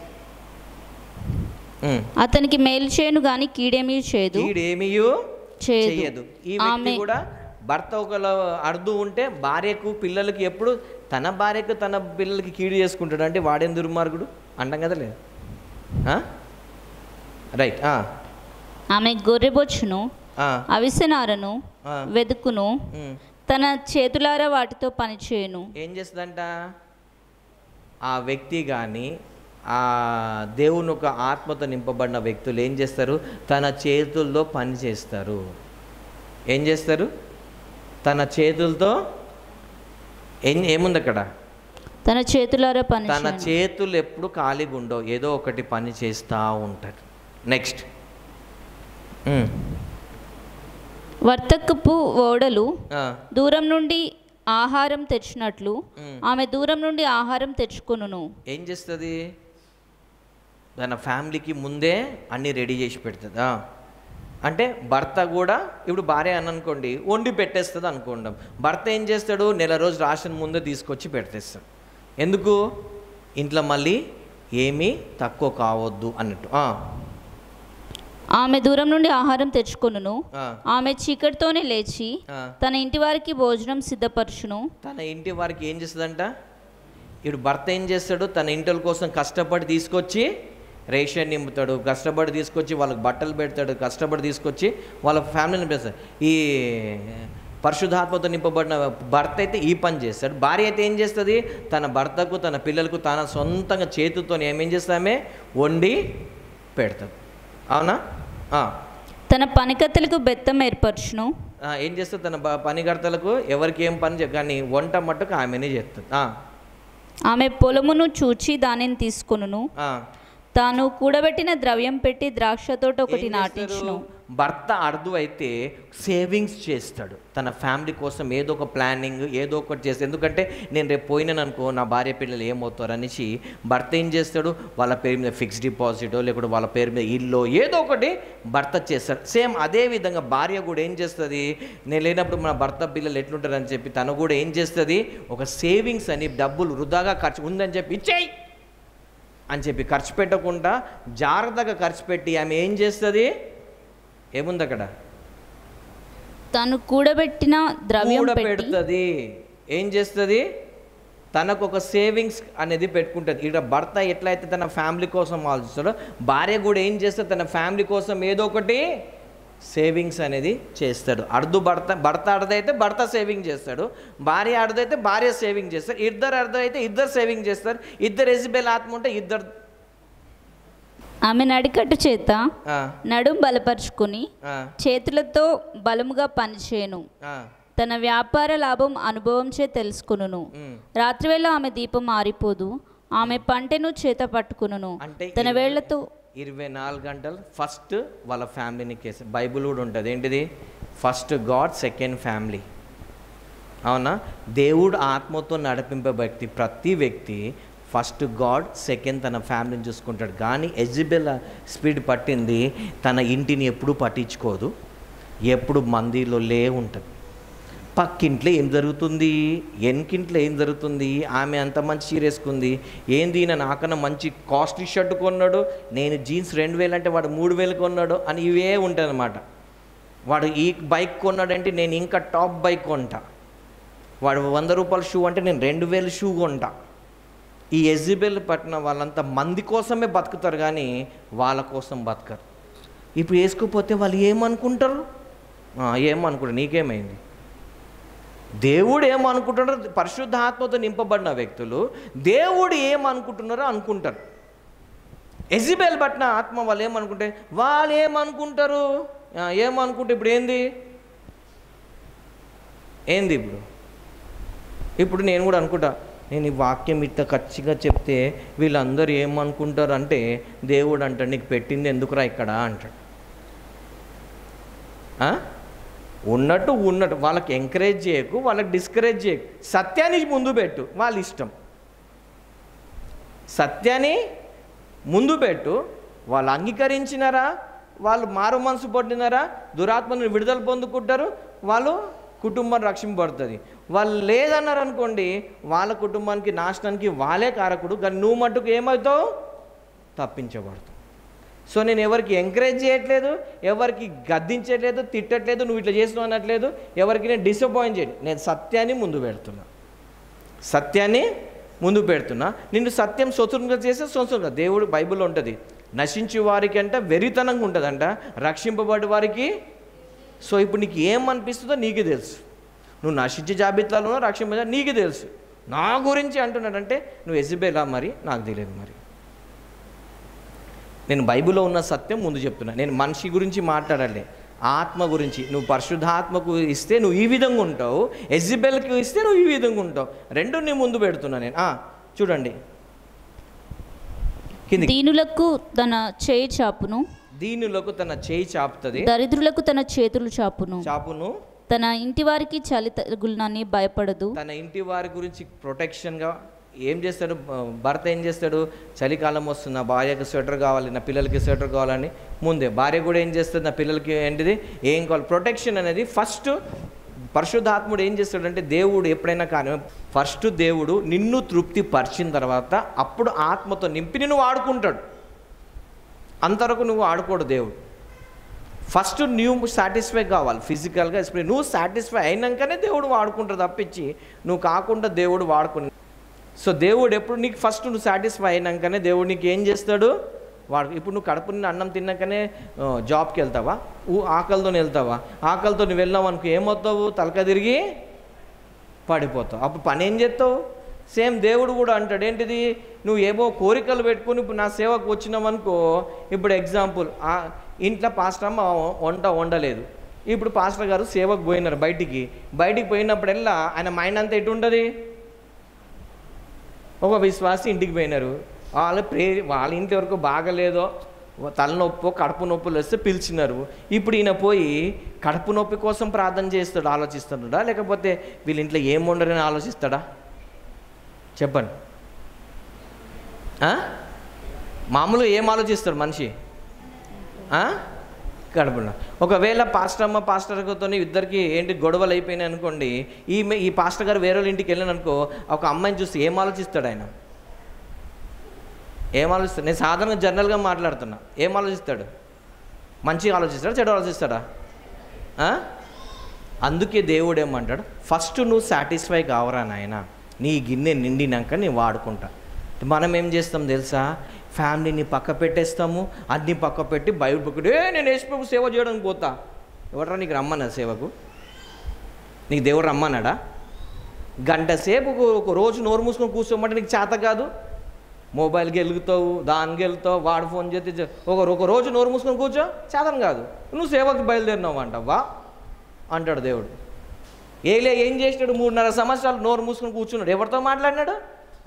అతనికి మేలు చేయను కానీ కీడేమీ చేయదు. ఈ వ్యక్తి కూడా భర్త ఒకవేళ అర్ధు ఉంటే భార్యకు పిల్లలకి ఎప్పుడు తన భార్యకు తన పిల్లలకి కీడు చేసుకుంటాడు. అంటే వాడేం దుర్మార్గుడు అంటాం కదా, లేదు? రైట్. ఆమె గొర్రెబొచ్చును అవిసెనారను వెదుకును, తన చేతులారా వాటితో పనిచేయును. ఏం చేస్తుందంట ఆ వ్యక్తి కానీ ఆ దేవుని ఒక ఆత్మతో నింపబడిన వ్యక్తులు ఏం చేస్తారు? తన చేతుల్లో పని చేస్తారు. ఏం చేస్తారు? తన చేతులతో ఏముంది అక్కడ? తన చేతులారా పని. తన చేతులు ఎప్పుడు ఖాళీగా ఉండవు, ఏదో ఒకటి పని చేస్తూ ఉంటారు. నెక్స్ట్, వర్తకపు ఓడలు దూరం నుండి ఆహారం తెచ్చినట్లు ఆమె దూరం నుండి ఆహారం తెచ్చుకొనును. ఏం చేస్తుంది? తన ఫ్యామిలీకి ముందే అన్నీ రెడీ చేసి పెడుతుందా? అంటే భర్త కూడా ఇప్పుడు భార్య అని అనుకోండి, వండి పెట్టేస్తుంది అనుకోండి. భర్త ఏం చేస్తాడు? నెల రోజు రాషన్ ముందే తీసుకొచ్చి పెట్టేస్తాడు. ఎందుకు? ఇంట్లో మళ్ళీ ఏమీ తక్కువ కావద్దు అన్నట్టు. ఆమె దూరం నుండి ఆహారం తెచ్చుకొనును. ఆమె చీకటితోనే లేచి తన ఇంటి వారికి భోజనం సిద్ధపరచును. తన ఇంటి వారికి ఏం చేస్తుందంట? ఇప్పుడు భర్త ఏం చేస్తాడు? తన ఇంటి కోసం కష్టపడి తీసుకొచ్చి రేషన్ నింపుతాడు, కష్టపడి తీసుకొచ్చి వాళ్ళకి బట్టలు పెడతాడు, కష్టపడి తీసుకొచ్చి వాళ్ళ ఫ్యామిలీని పెడతాడు. ఈ పరిశుద్ధాత్మతో నింపబడిన భర్త అయితే ఈ పని చేస్తాడు. భార్య అయితే ఏం చేస్తుంది? తన భర్తకు తన పిల్లలకు తన సొంతంగా చేతులతో ఏమేం చేస్తామే వండి పెడతాడు. అవునా? తన పనికత్తెలకు బెత్తం ఏర్పరచును. ఏం చేస్తుంది? తన పనికర్తలకు ఎవరికి ఏం పని కానీ వంట మట్టుకు ఆమెనే చేస్తుంది. ఆమె పొలమును చూచి దానిని తీసుకొనును. తాను కూడబెట్టిన ద్రవ్యం పెట్టి ద్రాక్ష తోట ఒకటి నాటించును. భర్త అర్థం అయితే సేవింగ్స్ చేస్తాడు తన ఫ్యామిలీ కోసం, ఏదో ఒక ప్లానింగ్ ఏదో ఒకటి చేస్తాడు. ఎందుకంటే నేను రేపు పోయినాను అనుకో నా భార్య పిల్లలు ఏమవుతారు అనేసి భర్త ఏం చేస్తాడు? వాళ్ళ పేరు మీద ఫిక్స్డ్ డిపాజిటో లేకపోతే వాళ్ళ పేరు మీద ఇల్లు ఏదో ఒకటి భర్త చేస్తాడు. సేమ్ అదే విధంగా భార్య కూడా ఏం చేస్తుంది? నేను లేనప్పుడు మన భర్త పిల్లలు ఎట్లుంటారని చెప్పి తను కూడా ఏం చేస్తుంది? ఒక సేవింగ్స్ అని డబ్బులు వృధాగా ఖర్చు ఉందని చెప్పి ఇచ్చేయి అని చెప్పి ఖర్చు పెట్టకుండా జాగ్రత్తగా ఖర్చు పెట్టి ఆమె ఏం చేస్తుంది? ఏముంది అక్కడ? తను కూడబెట్టిన ద్రవ్యం పెడుతుంది. ఏం చేస్తుంది? తనకు ఒక సేవింగ్స్ అనేది పెట్టుకుంటుంది. ఇక్కడ భర్త ఎట్లయితే తన ఫ్యామిలీ కోసం ఆలోచిస్తాడో భార్య కూడా ఏం చేస్తుంది? తన ఫ్యామిలీ కోసం ఏదో ఒకటి సేవింగ్స్ అనేది చేస్తాడు. భర్త అర్థమైతే భర్త సేవింగ్ చేస్తాడు, భార్య అర్థమైతే భార్య సేవింగ్ చేస్తారు, ఇద్దరు అర్థమైతే ఇద్దరు సేవింగ్ చేస్తారు. ఇద్దరు ఎజబెల్ ఆత్మ ఉంటే ఇద్దరు. ఆమె నడికట్టు చేత నడుం బలపరుచుకుని చేతులతో బలముగా పనిచేయను. తన వ్యాపార లాభం అనుభవంచే తెలుసుకును. రాత్రివేళ ఆమె దీపం ఆరిపోదు, ఆమె పంటెను చేత పట్టుకును. తన వేళ్లతో 24 గంటలు ఫస్ట్ వాళ్ళ ఫ్యామిలీని కేసు. బైబిల్ కూడా ఉంటుంది ఏంటిది? First God, second family. అవునా? దేవుడు ఆత్మతో నడిపింపే వ్యక్తి, ప్రతి వ్యక్తి ఫస్ట్ గాడ్, సెకండ్ తన ఫ్యామిలీని చూసుకుంటాడు. కానీ ఎజబెల్ స్పీడ్ పట్టింది, తన ఇంటిని ఎప్పుడూ పట్టించుకోదు, ఎప్పుడు మందిలో ఉంటుంది. పక్కింట్లో ఏం జరుగుతుంది, వెనకింట్లో ఏం జరుగుతుంది, ఆమె అంత మంచి చీర వేసుకుంది, ఏంది ఈయన నాకన్నా మంచి కాస్ట్లీ షర్ట్ కొన్నాడు, నేను జీన్స్ 2000 అంటే వాడు 3000 కొన్నాడు అని ఇవే ఉంటాయి అన్నమాట. వాడు ఈ బైక్ కొన్నాడంటే నేను ఇంకా టాప్ బైక్ కొంటా, వాడు 100 రూపాయల షూ అంటే నేను 2000 షూ కొంటా. ఈ ఎజబెల్ పట్టిన వాళ్ళంతా మంది కోసమే బతుకుతారు కానీ వాళ్ళ కోసం బతకరు. ఇప్పుడు వేసుకోపోతే వాళ్ళు ఏమనుకుంటారు? ఏమనుకుంటారు? నీకేమైంది? దేవుడు ఏమనుకుంటున్నారో, పరిశుద్ధ ఆత్మతో నింపబడిన వ్యక్తులు దేవుడు ఏమనుకుంటున్నారో అనుకుంటారు. ఎజబెల్ పట్టిన ఆత్మ వాళ్ళు ఏమనుకుంటే వాళ్ళు ఏమనుకుంటారు? ఏమనుకుంటే ఇప్పుడు ఏంది ఇప్పుడు నేను కూడా అనుకుంటా, నేను ఈ వాక్యం ఇట్లా ఖచ్చితంగా చెప్తే వీళ్ళందరూ ఏమనుకుంటారు అంటే దేవుడు అంటాడు నీకు పెట్టింది ఎందుకురా ఇక్కడ అంటాడు. ఉన్నట్టు వాళ్ళకి ఎంకరేజ్ చేయకు, వాళ్ళకి డిస్కరేజ్ చేయకు, సత్యాన్ని ముందు పెట్టు. వాళ్ళ ఇష్టం, సత్యాన్ని ముందు పెట్టు. వాళ్ళు అంగీకరించినారా, వాళ్ళు మారు మనసు పడినారా, దురాత్మను విడుదల పొందుకుంటారు, వాళ్ళు కుటుంబం రక్షింపబడుతుంది. వాళ్ళు లేదన్నారు అనుకోండి, వాళ్ళ కుటుంబానికి నాశనానికి వాళ్ళే కారకుడు, కానీ నువ్వు మట్టుకు ఏమవుతావు? తప్పించబడతావు. సో నేను ఎవరికి ఎంకరేజ్ చేయట్లేదు, ఎవరికి గద్దించట్లేదు, తిట్టట్లేదు, నువ్వు ఇట్లా చేస్తున్నావు అనట్లేదు, ఎవరికి నేను డిసప్పాయింట్ చేయను. నేను సత్యాన్ని ముందు పెడుతున్నా. నిన్ను సత్యం స్వతంత్రంగా చేస్తే స్వతంత్రంగా. దేవుడు బైబిల్లో ఉంటుంది, నశించే వారికి అంట వెరితనంగా ఉంటుందంట, రక్షింపబడి వారికి. సో ఇప్పుడు నీకు ఏమనిపిస్తుందో నీకే తెలుసు. నువ్వు నశించే జాబితాలో రక్షింప నీకే తెలుసు. నా గురించి అంటున్నాడంటే నువ్వు యెజబెలా మరి నాకు తెలియదు. మరి నేను బైబిల్లో ఉన్న సత్యం ముందు చెప్తున్నా. నేను మనిషి గురించి మాట్లాడాలి, ఆత్మ గురించి. నువ్వు పరిశుద్ధాత్మకు ఇస్తే నువ్వు ఈ విధంగా ఉంటావు, యెజబెల్కి ఇస్తే నువ్వు ఈ విధంగా ఉంటావు. రెండు నీ ముందు పెడుతున్నా నేను. చూడండి, దీనులకు తన చేయి చాపును, దీనులకు తన చేయి చాపుతుంది, దరిద్రులకు తన చేతులు చాపును, తన ఇంటి వారికి చలి తగులునని భయపడదు. తన ఇంటి వారి గురించి ప్రొటెక్షన్గా ఏం చేస్తాడు భర్త? ఏం చేస్తాడు? చలికాలం వస్తుంది, నా భార్యకి స్వెటర్ కావాలి, నా పిల్లలకి స్వెటర్ కావాలని ముందే భార్య కూడా ఏం చేస్తుంది? నా పిల్లలకి ఏంటిది ఏం కావాలి? ప్రొటెక్షన్ అనేది ఫస్ట్. పరిశుద్ధాత్ముడు ఏం చేస్తాడంటే, దేవుడు ఎప్పుడైనా కానీ ఫస్ట్ దేవుడు నిన్ను తృప్తి పరిచిన తర్వాత అప్పుడు ఆత్మతో నింపి నిన్ను వాడుకుంటాడు. అంతవరకు నువ్వు ఆడుకోడు దేవుడు. ఫస్ట్ నువ్వు సాటిస్ఫై కావాలి ఫిజికల్గా. నువ్వు సాటిస్ఫై అయినాకనే దేవుడు వాడుకుంటాడు తప్పించి నువ్వు కాకుండా దేవుడు వాడుకుని. సో దేవుడు ఎప్పుడు నీకు ఫస్ట్ నువ్వు సాటిస్ఫై అయినాకనే దేవుడు నీకు ఏం చేస్తాడు వాడు. ఇప్పుడు నువ్వు కడుపు నిండా అన్నం తిన్నాకనే జాబ్కి వెళ్తావా? ఆకలితో వెళ్తావా? ఆకలితో నువ్వు వెళ్ళావు అనుకో ఏమవుతావు? తలక తిరిగి పడిపోతావు. అప్పుడు పని ఏం చేస్తావు? సేమ్ దేవుడు కూడా అంటాడు ఏంటిది, నువ్వు ఏమో కోరికలు పెట్టుకుని ఇప్పుడు నా సేవకు వచ్చినావు అనుకో. ఇప్పుడు ఎగ్జాంపుల్, ఇంట్లో పాస్టర్ అమ్మ వండలేదు. ఇప్పుడు పాస్టర్ గారు సేవకు పోయినారు బయటికి పోయినప్పుడల్లా ఆయన మైండ్ అంతా ఎటు ఉంటుంది? ఒక విశ్వాసి ఇంటికి పోయినారు, వాళ్ళ ఇంటి వరకు బాగలేదో, తలనొప్పో కడుపు నొప్పులు వస్తే పిలిచినారు. ఇప్పుడు ఈయన పోయి కడుపు నొప్పి కోసం ప్రార్థన చేస్తాడు, ఆలోచిస్తున్నాడా? లేకపోతే వీళ్ళ ఇంట్లో ఏం వండరని ఆలోచిస్తాడా? చెప్పండి. మామూలుగా ఏం ఆలోచిస్తాడు మనిషి? కడుపున. ఒకవేళ పాస్టర్తో ఇద్దరికి ఏంటి గొడవలు అయిపోయినాయి అనుకోండి, ఈ పాస్టర్ గారు వేరే వాళ్ళ ఇంటికి వెళ్ళాను అనుకో, ఒక అమ్మాయిని చూసి ఏం ఆలోచిస్తాడు ఆయన? ఏం ఆలోచిస్తాడు? నేను సాధారణంగా జనరల్గా మాట్లాడుతున్నా. ఏం ఆలోచిస్తాడు? మంచిగా ఆలోచిస్తాడా, చెడు ఆలోచిస్తాడా? అందుకే దేవుడు ఏమంటాడు, ఫస్ట్ నువ్వు సాటిస్ఫై కావరా నాయన, నీ గిన్నె నిండినాక నేను వాడుకుంటా. మనం ఏం చేస్తాం తెలుసా? ఫ్యామిలీని పక్క పెట్టేస్తాము, అన్నీ పక్క పెట్టి బయటపడి నేను యేసుప్రభు సేవ చేయడానికి పోతా. ఎవడరా నీకు రమ్మన్నా సేవకు? నీకు దేవుడు రమ్మన్నాడా? గంట సేపు ఒక రోజు నోరు మూసుకొని కూర్చోమంటే నీకు చేత కాదు. మొబైల్కి వెలుగుతావు, దానికి వెళ్తావు, వాడు ఫోన్ చేస్తే ఒక రోజు నోరు మూసుకొని కూర్చో, చేతను కాదు. నువ్వు సేవకు బయలుదేరినావు అంటవా అంటాడు దేవుడు. ఏం చేసినాడు? 3.5 సంవత్సరాలు నోరు మూసుకొని కూర్చున్నాడు. ఎవరితో మాట్లాడినాడు?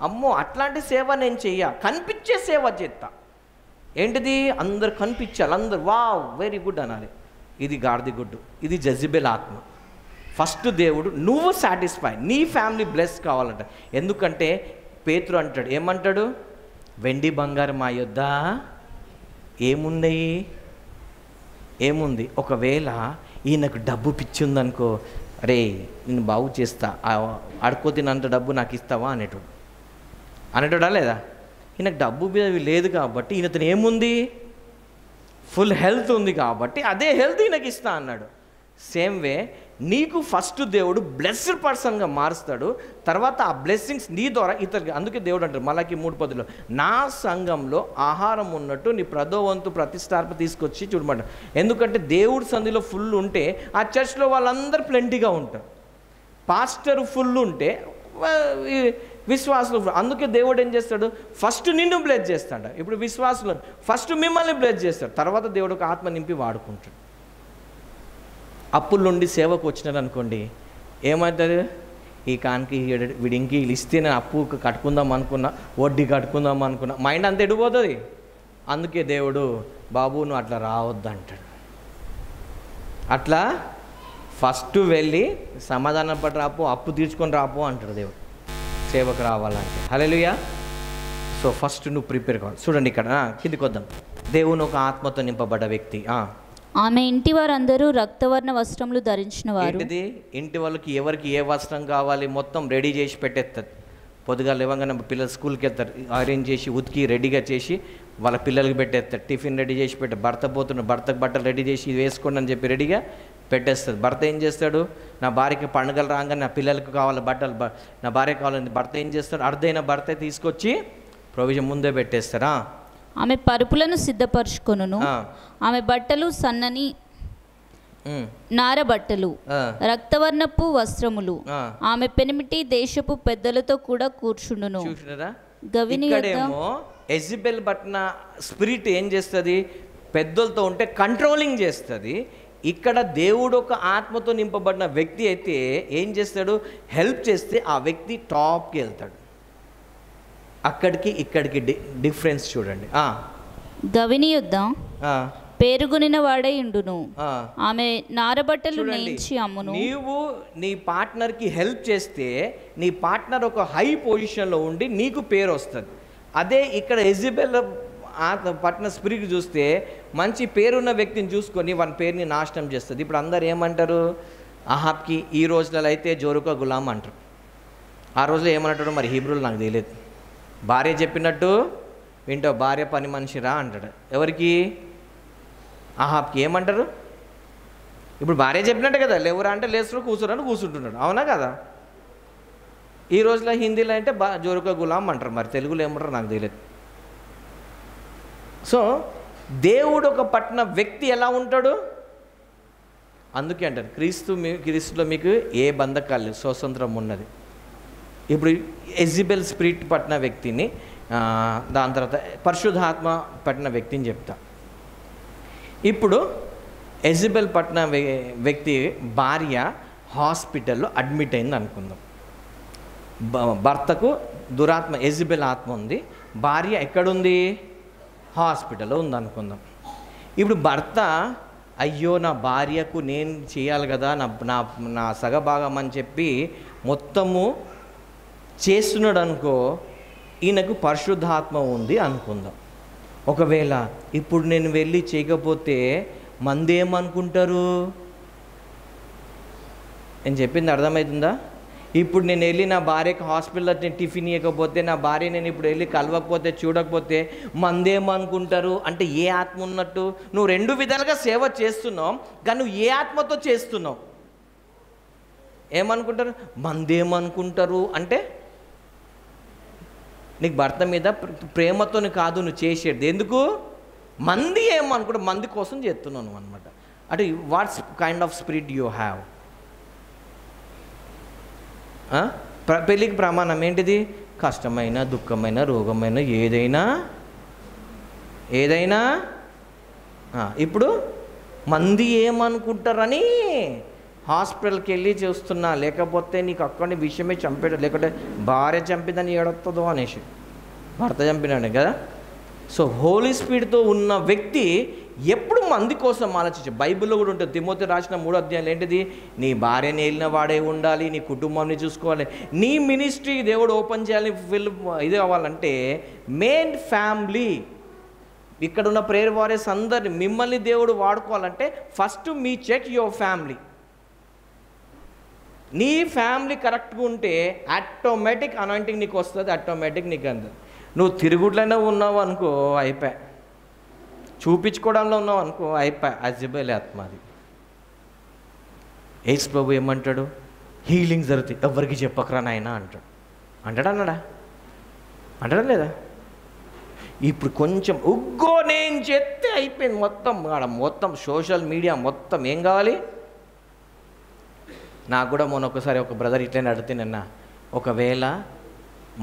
అమ్మో అట్లాంటి సేవ నేను కనిపించే సేవ చేస్తా. ఏంటిది? అందరు కనిపించాలి, అందరు వా వెరీ గుడ్ అనాలి. ఇది గాడిద గుడ్డు, ఇది జెజబెల్ ఆత్మ. ఫస్ట్ దేవుడు నువ్వు సాటిస్ఫై, నీ ఫ్యామిలీ బ్లెస్ కావాలంట. ఎందుకంటే పేతురు అంటాడు, ఏమంటాడు? వెండి బంగారం మా యొద్ద ఏముంది? ఒకవేళ ఈయనకు డబ్బు పిచ్చి ఉందనుకో, అరే నేను బాగు చేస్తా, అడుకో తినంత డబ్బు నాకు ఇస్తావా అనేటోడా లేదా? ఈయనకు డబ్బు లేదు కాబట్టి ఈయనతో ఏముంది? ఫుల్ హెల్త్ ఉంది కాబట్టి అదే హెల్త్ ఈయనకి ఇస్తా అన్నాడు. సేమ్ వే నీకు ఫస్ట్ దేవుడు బ్లెస్డ్ పర్సన్గా మారుస్తాడు. తర్వాత ఆ బ్లెస్సింగ్స్ నీ ద్వారా ఇతరులకి. అందుకే దేవుడు అంటారు మలాకి 3:10, నా సంఘంలో ఆహారం ఉన్నట్టు నీ ప్రదోవంతు ప్రతిష్టార్పణ తీసుకొచ్చి చూడమంట. ఎందుకంటే దేవుడి సంధిలో ఫుల్ ఉంటే ఆ చర్చ్లో వాళ్ళందరూ ప్లెంటీగా ఉంటారు. పాస్టర్ ఫుల్ ఉంటే విశ్వాసులు. అందుకే దేవుడు ఏం చేస్తాడు? ఫస్ట్ నిన్ను బ్లెస్ చేస్తాడు. ఇప్పుడు విశ్వాసులు ఫస్ట్ మిమ్మల్ని బ్లెస్ చేస్తాడు, తర్వాత దేవుడు ఒక ఆత్మ నింపి వాడుకుంటాడు. అప్పుల నుండి సేవకు వచ్చినాడు అనుకోండి, ఏమవుతుంది? ఈ కానికి వీడింకి వీళ్ళు ఇస్తే నేను అప్పు కట్టుకుందాం అనుకున్నా, వడ్డీ కట్టుకుందాం అనుకున్నా, మైండ్ అంత ఎడిపోతుంది. అందుకే దేవుడు బాబు నువ్వు అట్లా రావద్దు అంటాడు. అట్లా ఫస్ట్ వెళ్ళి సమాధానం పడి రాపో, అప్పు తీర్చుకొని రాపో అంటాడు దేవుడు సేవకు రావాలంటే. హల్లెలూయా. సో ఫస్ట్ నువ్వు ప్రిపేర్ కావాలి. చూడండి ఇక్కడ కిందికి వద్దాం. దేవుని ఒక ఆత్మతో నింపబడ్డ వ్యక్తి. ఆమె ఇంటి వారందరూ రక్తవర్ణ వస్త్రములు ధరించిన వారు. ఇంటి వాళ్ళకి ఎవరికి ఏ వస్త్రం కావాలి మొత్తం రెడీ చేసి పెట్టేస్తారు. పొద్దుగా లేవగానే పిల్లలు స్కూల్కి వెళ్తారు, అరేంజ్ చేసి ఉతికి రెడీగా చేసి వాళ్ళ పిల్లలకి పెట్టేస్తారు. టిఫిన్ రెడీ చేసి భర్త పోతున్నాడు, భర్తకు బట్టలు రెడీ చేసి ఇది వేసుకోండి అని చెప్పి రెడీగా పెట్టేస్తారు. భర్త ఏం చేస్తాడు? నా భార్యకి పండుగలు రాగానే నా పిల్లలకు కావాలి బట్టలు, నా భార్య కావాలని భర్త ఏం చేస్తాడు? అర్ధైన భర్త తీసుకొచ్చి ప్రొవిజన్ ముందే పెట్టేస్తారా. ఆమె పరుపులను సిద్ధపరచుకొనును, ఆమె బట్టలు సన్నని నార బట్టలు, రక్తవర్ణపు వస్త్రములు, ఆమె పెనిమిటి దేశపు పెద్దలతో కూడా కూర్చుండును. గవిని యెజబెల్ పట్టిన స్పిరిట్ ఏం చేస్తుంది? పెద్దలతో ఉంటే కంట్రోలింగ్ చేస్తుంది. ఇక్కడ దేవుడు ఒక ఆత్మతో నింపబడిన వ్యక్తి అయితే ఏం చేస్తాడు? హెల్ప్ చేస్తే ఆ వ్యక్తి టాప్కి వెళ్తాడు. అక్కడికి ఇక్కడికి డిఫరెన్స్ చూడండి. గవిని యుద్ధ పేరుగునిన వాడై ఉండును, ఆమె నారబట్టలు నేయించి అమ్మును. నీవు నీ పార్ట్నర్కి హెల్ప్ చేస్తే నీ పార్ట్నర్ ఒక హై పొజిషన్లో ఉండి నీకు పేరు వస్తుంది. అదే ఇక్కడ యెజబెల్ పట్టిన స్పిరిట్ చూస్తే మంచి పేరున్న వ్యక్తిని చూసుకొని వాని పేరుని నాశనం చేస్తుంది. ఇప్పుడు అందరు ఏమంటారు? అహాబ్కి ఈ రోజులలో అయితే జోరుక గులాం అంటారు. ఆ రోజులో ఏమంటాడు మరి హీబ్రూలు నాకు తెలియదు. భార్య చెప్పినట్టు వింటావు, భార్య పని మనిషిరా అంటాడు. ఎవరికి? అహాబ్కి. ఏమంటారు? ఇప్పుడు భార్య చెప్పినట్టే కదా, లేవురా అంటే లేస్తుడు, కూర్చున్నాడు కూర్చుంటున్నాడు. అవునా కదా? ఈ రోజులో హిందీలో అంటే జోరుక గులాం అంటారు. మరి తెలుగులో ఏమంటారు నాకు తెలియదు. సో దేవుడు ఒక పట్టిన వ్యక్తి ఎలా ఉంటాడు? అందుకే అంటారు క్రీస్తులో మీకు ఏ బంధకాలు లేవు, స్వతంత్రం ఉన్నది. ఇప్పుడు యెజబెల్ స్పిరిట్ పట్టిన వ్యక్తిని, దాని తర్వాత పరిశుద్ధాత్మ పట్టిన వ్యక్తిని చెప్తా. ఇప్పుడు యెజబెల్ పట్టిన వ్యక్తి భార్య హాస్పిటల్లో అడ్మిట్ అయింది అనుకుందాం. భర్తకు దురాత్మ యెజబెల్ ఆత్మ ఉంది, భార్య ఎక్కడుంది? హాస్పిటల్లో ఉందనుకుందాం. ఇప్పుడు భర్త అయ్యో నా భార్యకు నేను చేయాలి కదా, నా సగభాగం అని చెప్పి మొత్తము చేస్తున్నాడు అనుకో, ఈయనకు పరిశుద్ధాత్మ ఉంది అనుకుందాం. ఒకవేళ ఇప్పుడు నేను వెళ్ళి చేయకపోతే మంది ఏమనుకుంటారు? నేను చెప్పింది అర్థమవుతుందా? ఇప్పుడు నేను వెళ్ళి నా భార్యకి హాస్పిటల్లో నేను టిఫిన్ ఇవ్వకపోతే, నా భార్య నేను ఇప్పుడు వెళ్ళి కలవకపోతే, చూడకపోతే మందేమనుకుంటారు? అంటే ఏ ఆత్మ ఉన్నట్టు? నువ్వు రెండు విధాలుగా సేవ చేస్తున్నావు, కానీ నువ్వు ఏ ఆత్మతో చేస్తున్నావు? ఏమనుకుంటారు? మందేమనుకుంటారు అంటే నీకు భర్త మీద ప్రేమతోని కాదు నువ్వు చేసేది. ఎందుకు? మంది ఏమనుకుంటారు? మంది కోసం చేస్తున్నావు నువ్వు అనమాట. అంటే what's kind of spirit you have? పెళ్ళికి ప్రమాణం ఏంటిది? కష్టమైన, దుఃఖమైన, రోగమైన ఏదైనా ఇప్పుడు మంది ఏమనుకుంటారని హాస్పిటల్కి వెళ్ళి చూస్తున్నా, లేకపోతే నీకు అక్కడి విషయమే చంపాడు, లేకపోతే భార్య చంపిదని ఏడొస్తుందో అనేసి భర్త చంపినాడు కదా. సో హోలీ స్పిరిట్తో ఉన్న వ్యక్తి ఎప్పుడు మంది కోసం ఆలోచించే. బైబిల్లో కూడా ఉంటుంది. తిమోతి రాసిన 3వ అధ్యాయంలో ఏంటిది? నీ భార్యని వెళ్ళిన వాడే ఉండాలి, నీ కుటుంబాన్ని చూసుకోవాలి, నీ మినిస్ట్రీ దేవుడు ఓపెన్ చేయాలి, ఇది అవ్వాలంటే మెయిన్ ఫ్యామిలీ. ఇక్కడ ఉన్న ప్రేయర్ వారియర్స్ అందరినీ మిమ్మల్ని దేవుడు వాడుకోవాలంటే ఫస్ట్ మీ చెక్ యువర్ ఫ్యామిలీ. నీ ఫ్యామిలీ కరెక్ట్గా ఉంటే ఆటోమేటిక్ అనాయింటింగ్ నీకు వస్తుంది, ఆటోమేటిక్ నీకు అందదు. నువ్వు తిరుగుట్లోనే ఉన్నావు అనుకో, అయిపోయా. చూపించుకోవడంలో ఉన్నావు అనుకో, అయిపోయా. యెజబెల్ ఆత్మ అది. యేసు ప్రభు ఏమంటాడు? హీలింగ్ జరుగుతుంది, ఎవరికి చెప్పకరా నాయనా అంటాడు. అంటాడా లేదా? ఇప్పుడు కొంచెం ఉగ్గో నేను చెప్తే అయిపోయింది మొత్తం సోషల్ మీడియా మొత్తం. ఏం కావాలి? నాకు కూడా మొన్న ఒకసారి ఒక బ్రదర్ ఇట్లనే అడుగుతానన్నా, ఒకవేళ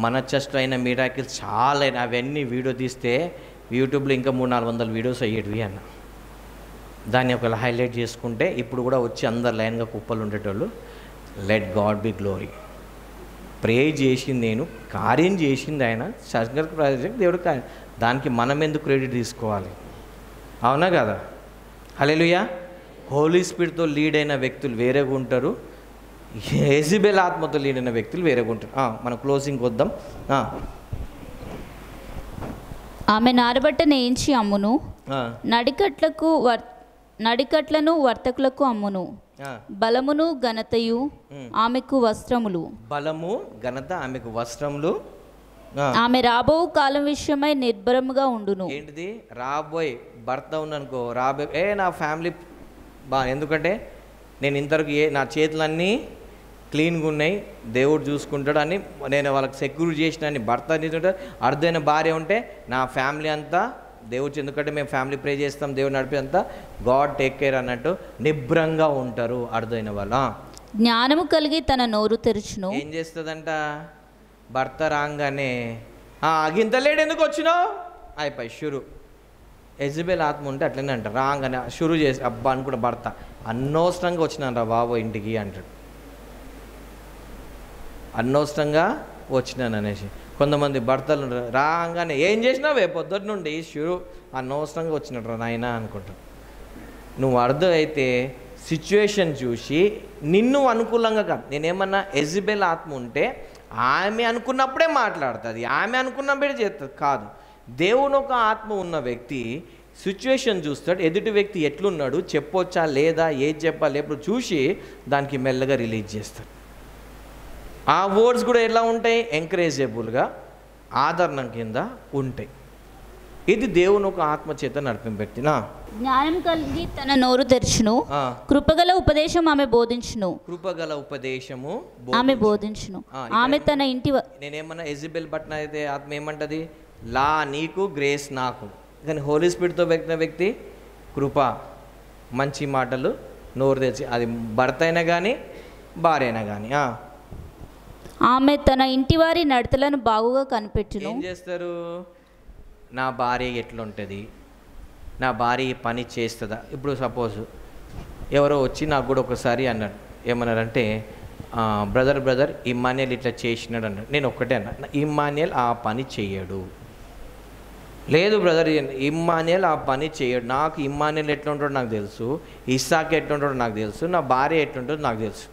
మన చెస్ట్ అయిన మిరాకిల్స్ చాలా అవన్నీ వీడియో తీస్తే యూట్యూబ్లో ఇంకా 300-400 వీడియోస్ అయ్యేటివి అన్న. దాన్ని ఒకవేళ హైలైట్ చేసుకుంటే ఇప్పుడు కూడా వచ్చి అందరు లైన్గా కుప్పలు ఉండేటోళ్ళు. Let God be glory. Pray చేసింది నేను, కార్యం చేసింది ఆయన, శంకర్ ప్రాజెక్ట్ దేవుడు దానికి మనం ఎందుకు క్రెడిట్ తీసుకోవాలి? అవునా కదా? హల్లెలూయా. హోలీ స్పిరిట్తో లీడ్ అయిన వ్యక్తులు వేరేగా ఉంటారు, యెజబెల్ ఆత్మతో లీడ్ అయిన వ్యక్తులు వేరేగా ఉంటారు. మనం క్లోజింగ్ వద్దాం. ఆమె నారబట్ట నేయించి అమ్మును, నడికట్లను వర్తకులకు అమ్మును. బలమును ఘనతయు ఆమెకు వస్త్రములు. బలము ఘనత ఆమెకు వస్త్రములు. ఆమె రాబో కాలం విషయమై నిర్భరముగా ఉండును. ఏంటిది? రాబోయే భర్త ఉన్ననుకో, రాబోయే నా ఫ్యామిలీ ఎందుకంటే నేను ఇంతవరకు నా చేతులన్నీ క్లీన్గా ఉన్నాయి, దేవుడు చూసుకుంటాడు అని నేను వాళ్ళకి సెక్యూర్ చేసిన అని భర్త తీసుకుంటాడు. అర్థమైన భార్య ఉంటే నా ఫ్యామిలీ అంతా దేవుడు ఎందుకంటే మేము ఫ్యామిలీ ప్రే చేస్తాం, దేవుడు నడిపేంత గాడ్ టేక్ కేర్ అన్నట్టు నిబ్రంగా ఉంటారు అర్థమైన వాళ్ళ. జ్ఞానము కలిగి తన నోరు తెరుచును. ఏం చేస్తుందంట, భర్త రాగానే గింత లేట్ ఎందుకు వచ్చినావు అయిపోయి షురు. యెజబెల్ ఆత్మ ఉంటే అట్లనే అంట, రాగానే షురు చేసి అబ్బా అనుకుంటా భర్త అనవసరంగా వచ్చినాను రా బాబు ఇంటికి అంటాడు, అనవసరంగా వచ్చినాను అనేసి. కొంతమంది భర్తలు రాగానే ఏం చేసినావే పొద్దుటి నుండి షురు, అనవసరంగా వచ్చినట్టు రా నాయన అనుకుంటారు. నువ్వు అర్థం అయితే సిచ్యువేషన్ చూసి నిన్ను అనుకూలంగా కాదు. నేనేమన్నా యెజబెల్ ఆత్మ ఉంటే ఆమె అనుకున్నప్పుడే మాట్లాడుతుంది, ఆమె అనుకున్నప్పుడే చేస్తుంది కాదు. దేవుని ఒక ఆత్మ ఉన్న వ్యక్తి సిచ్యువేషన్ చూస్తాడు, ఎదుటి వ్యక్తి ఎట్లున్నాడు, చెప్పొచ్చా లేదా, ఏది చెప్పాలి లేప్పుడు చూసి దానికి మెల్లగా రిలీజ్ చేస్తాడు. ఆ వర్డ్స్ కూడా ఎలా ఉంటాయి, ఎంకరేజబుల్గా ఆదరణం కింద ఉంటాయి. ఇది దేవుని ఒక ఆత్మ చేత నడిపిన వ్యక్తినా. జ్ఞానం కలిగి తన నోరు తెరుచును, కృపగల ఉపదేశం ఆమె బోధించును. కృపగల ఉపదేశము ఆమె బోధించును. ఆమె తన ఇంటి నేనేమన్నా యెజబెల్ పట్టిన అయితే ఆత్మ ఏమంటది, లా నీకు గ్రేస్ నాకు. కానీ హోలీ స్పిరిట్తో వ్యక్తిన వ్యక్తి కృప, మంచి మాటలు నోరు తెచ్చి, అది భర్త అయినా కానీ భార్య అయినా కానీ. ఆమె తన ఇంటి వారి నడతలను బాగుగా కనిపెట్టును. ఏం చేస్తారు, నా భార్య ఎట్లుంటుంది, నా భార్య పని చేస్తుందా. ఇప్పుడు సపోజ్ ఎవరో వచ్చి నాకు కూడా ఒకసారి అన్నాడు, ఏమన్నారంటే బ్రదర్ ఇమ్మాన్యుయల్ ఇట్లా చేసినాడు అన్నాడు. నేను ఒక్కటే అన్నా, ఇమ్మాన్యుయల్ ఆ పని చెయ్యడు. లేదు బ్రదర్, ఇమ్మాన్యుయల్ ఆ పని చేయడు. నాకు ఇమ్మాన్యుయల్ ఎట్లా ఉంటాడో నాకు తెలుసు, ఇస్సాక్ ఎట్లా ఉంటాడో నాకు తెలుసు, నా భార్య ఎట్లుంటుందో నాకు తెలుసు.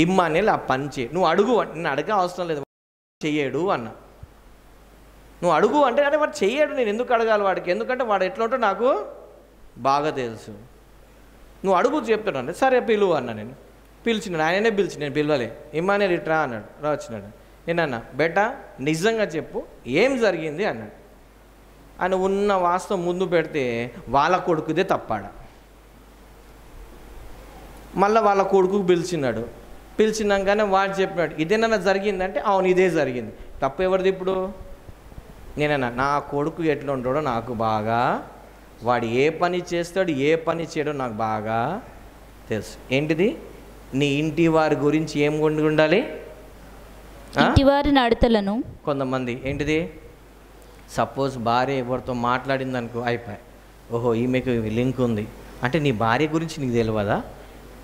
ఇమ్మాన్యుయల్ ఆ పని చేయ, నువ్వు అడుగు, నేను అడగా అవసరం లేదు, చెయ్యడు అన్న. నువ్వు అడుగు అంటే అంటే వాడు చెయ్యడు, నేను ఎందుకు అడగాలి వాడికి, ఎందుకంటే వాడు ఎట్లా ఉంటాడో నాకు బాగా తెలుసు. నువ్వు అడుగు చెప్తాడు అంటే సరే పిలువు అన్న. నేను పిలిచినాడు, ఆయననే పిలిచి, నేను పిలవలే. ఇమ్మాన్యుయల్ ఇట్రా అన్నాడు, వచ్చినాడు. నేనన్నా బేటా నిజంగా చెప్పు ఏం జరిగింది అన్నాడు. ఆయన ఉన్న వాస్తవం ముందు పెడితే వాళ్ళ కొడుకుదే తప్పాడ. మళ్ళీ వాళ్ళ కొడుకుకు పిలిచినాడు, పిలిచినాకనే వాడు చెప్పినాడు ఇదేనన్నా జరిగిందంటే అవును ఇదే జరిగింది. తప్పు ఎవరిది ఇప్పుడు? నేనన్నా నా కొడుకు ఎట్లా ఉంటాడో నాకు బాగా, వాడు ఏ పని చేస్తాడు ఏ పని చేయడో నాకు బాగా తెలుసు. ఏంటిది, నీ ఇంటి వారి గురించి ఏం ఉండాలి, ఇంటి వారి నడతలను. కొంతమంది ఏంటిది, సపోజ్ భార్య ఎవరితో మాట్లాడింది అనుకో, అయిపోయి ఓహో ఈమెకు లింక్ ఉంది అంటే నీ భార్య గురించి నీకు తెలియదా,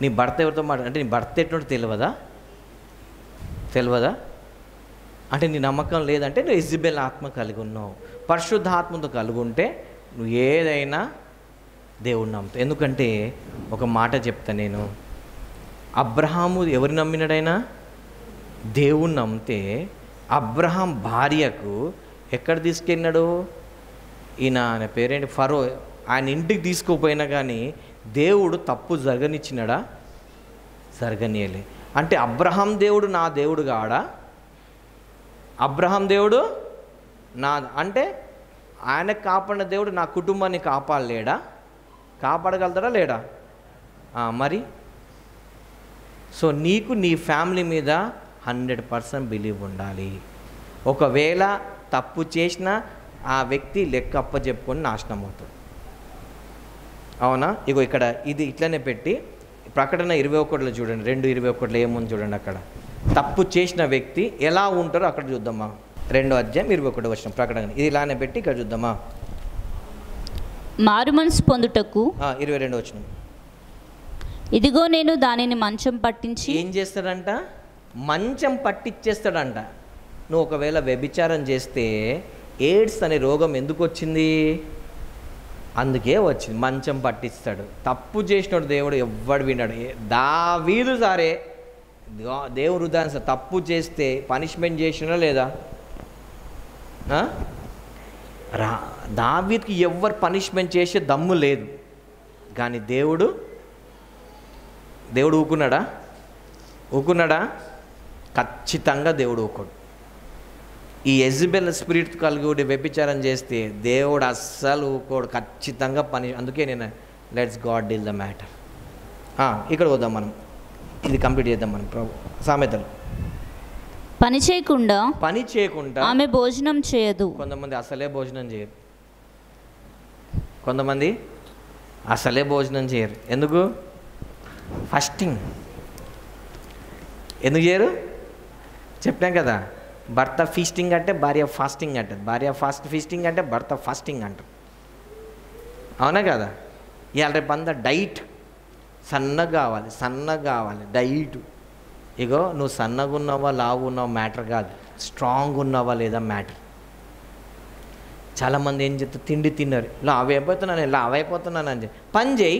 నీ భర్త ఎవరితో అంటే నీ భర్త ఎట్లుంటే తెలియదా అంటే నీ నమ్మకం లేదంటే నువ్వు యెజబెల్ ఆత్మ కలిగి ఉన్నావు. పరిశుద్ధాత్మతో కలిగి ఉంటే నువ్వు ఏదైనా దేవుడిని నమ్ముతావు. ఎందుకంటే ఒక మాట చెప్తా నేను, అబ్రహాము ఎవరు నమ్మినాడైనా దేవుణ్ణి నమ్మితే అబ్రహాం భార్యకు ఎక్కడ తీసుకెళ్ళినాడు, ఆయన పేరేంటి ఫరో, ఆయన ఇంటికి తీసుకుపోయినా కానీ దేవుడు తప్పు జరగనిచ్చినాడా, జరగనీయలే. అంటే అబ్రహాం దేవుడు నా దేవుడు కాడా, అబ్రహాం దేవుడు నా అంటే ఆయన కాపాడిన దేవుడు నా కుటుంబాన్ని కాపాడలేడా, కాపాడగలుగుతాడా లేడా మరి. సో నీకు నీ ఫ్యామిలీ మీద 100% బిలీవ్ ఉండాలి. ఒకవేళ తప్పు చేసినా ఆ వ్యక్తి లెక్క అప్పచెప్పుకొని నాశనం అవుతాడు. అవునా? ఇగో ఇక్కడ ఇది ఇట్లనే పెట్టి ప్రకటన 21లో చూడండి, 2:21 ఏముంది చూడండి. అక్కడ తప్పు చేసిన వ్యక్తి ఎలా ఉంటారో అక్కడ చూద్దామా. 2వ అధ్యాయం 21వ వచనం ప్రకటన, ఇది ఇలానే పెట్టి ఇక్కడ చూద్దామా. మారు మనసు పొందుటకు 22వ వచనం, ఇదిగో నేను దానిని మంచం పట్టించి. ఏం చేస్తాడంట, మంచం పట్టించేస్తాడంట. నువ్వు ఒకవేళ వ్యభిచారం చేస్తే ఎయిడ్స్ అనే రోగం ఎందుకు వచ్చింది, అందుకే వచ్చింది, మంచం పట్టిస్తాడు. తప్పు చేసినాడు దేవుడు ఎవ్వడు విన్నాడు. దావీదు సరే దేవుడు హృదయాన్ని తప్పు చేస్తే పనిష్మెంట్ చేసినా లేదా, దావీదుకి ఎవ్వరు పనిష్మెంట్ చేసే దమ్ము లేదు. కానీ దేవుడు ఊకున్నాడా? ఖచ్చితంగా దేవుడు ఊకోడు. ఈ యెజబెల్ స్పిరిట్ కలిగి వ్యభిచారం చేస్తే దేవుడు అస్సలు ఊకోడు, ఖచ్చితంగా అందుకే నేను let's God deal the matter. ఇక్కడ వద్దాం మనం, ఇది కంప్లీట్ చేద్దాం మనం. సామెతలు పని చేయకుండా ఆమె భోజనం చేయదు. కొంతమంది అసలే భోజనం చేయరు. కొంతమంది అసలే భోజనం చేయరు. ఎందుకు? ఫాస్టింగ్. ఎందుకు చేయరు? చెప్పాం కదా, భర్త ఫీస్టింగ్ అంటే భార్య ఫాస్టింగ్ అంటారు, భార్య ఫీస్టింగ్ అంటే భర్త ఫాస్టింగ్ అంటారు. అవునా కదా? ఇవాళ రేపు అంతా డైట్, సన్నగా కావాలి డైట్. ఇగో నువ్వు సన్నగా ఉన్నావా లావు ఉన్నావా మ్యాటర్ కాదు, స్ట్రాంగ్ ఉన్నావా లేదా మ్యాటర్. చాలామంది ఏం చెప్తారు, తిండి తిన్నారు, లావు అయిపోతున్నాను అని చెప్పి. పని చేయి.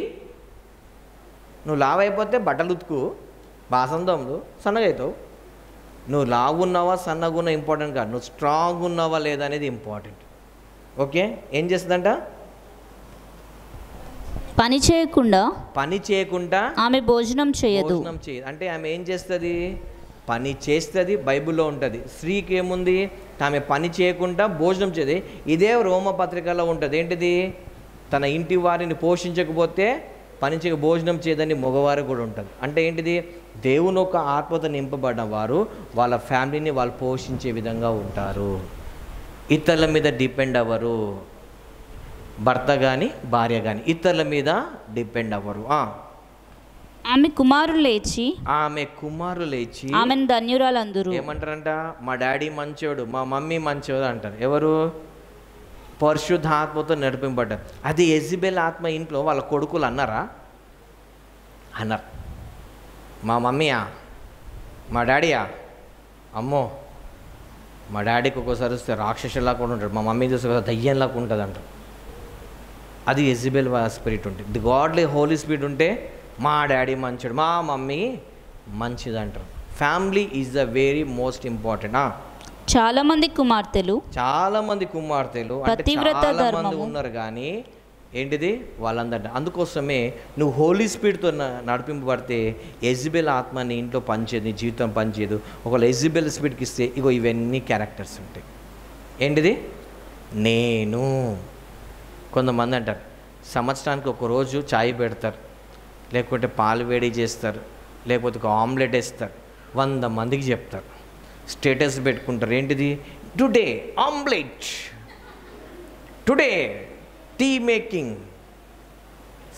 నువ్వు లావు అయిపోతే బట్టలు ఉతుకు, బాసం దమ్ములు, సన్నగా అవుతావు. నువ్వు లావు ఉన్నావా సన్నగా ఉన్నావా ఇంపార్టెంట్ కాదు, నువ్వు స్ట్రాంగ్ ఉన్నావా లేదా అనేది ఇంపార్టెంట్. ఓకే? ఏం చేస్తుందంట? పని చేయకుండా ఆమె భోజనం చేయదు. అంటే ఆమె ఏం చేస్తుంది? పని చేస్తుంది. బైబిల్లో ఉంటుంది, స్త్రీకి ఏముంది? ఆమె పని చేయకుండా భోజనం చేయదు. ఇదే రోమపత్రికలో ఉంటుంది. ఏంటిది? తన ఇంటి వారిని పోషించకపోతే భోజనం చేయదని మగవారు కూడా ఉంటుంది. అంటే ఏంటిది? దేవుని ఒక ఆత్మతో నింపబడిన వారు వాళ్ళ ఫ్యామిలీని వాళ్ళు పోషించే విధంగా ఉంటారు. ఇతరుల మీద డిపెండ్ అవ్వరు. భర్త కానీ భార్య కానీ ఇతరుల మీద డిపెండ్ అవ్వరు. ఆమె కుమారులు లేచి ఆమెను ధన్యురాలు అందరూ ఏమంటారంట? మా డాడీ మంచోడు, మా మమ్మీ మంచోడు అంటారు. ఎవరు? పరిశుద్ధాత్మతో నడిపింపబడ్డారు. అది యెజబెల్ ఆత్మ ఇంట్లో వాళ్ళ కొడుకులు అన్నారు. మా మమ్మీయా, మా డాడీయా, అమ్మో మా డాడీకి ఒక్కోసారి వస్తే రాక్షసులా కూడా ఉంటాడు, మా మమ్మీ చూస్తే దయ్యంలాగా ఉంటుంది అంటారు. అది యెజబెల్ స్పిరిట్ ఉంటుంది. ది గాడ్లీ హోలీ స్పిరిట్ ఉంటే మా డాడీ మంచిడు, మా మమ్మీ మంచిది అంటారు. Family is the very most important. చాలా మంది కుమార్తెలు అంటే చాలా మంది ఉన్నారు, కానీ ఏంటిది? వాళ్ళందరూ. అందుకోసమే నువ్వు హోలీ స్పిరిట్తో నడిపింపబడితే యెజబెల్ ఆత్మ నీ ఇంట్లో పనిచేయదు, నీ జీవితం పనిచేయదు. ఒకవేళ యెజబెల్ స్పిరిట్కి ఇస్తే ఇగో ఇవన్నీ క్యారెక్టర్స్ ఉంటాయి. ఏంటిది? నేను. కొంతమంది అంటారు సంవత్సరానికి ఒక రోజు ఛాయ్ పెడతారు, లేకపోతే పాలు వేడి చేస్తారు, లేకపోతే ఒక ఆమ్లెట్ వేస్తారు, 100 మందికి చెప్తారు, స్టేటస్ పెట్టుకుంటారు. ఏంటిది? Today omelette, today tea making.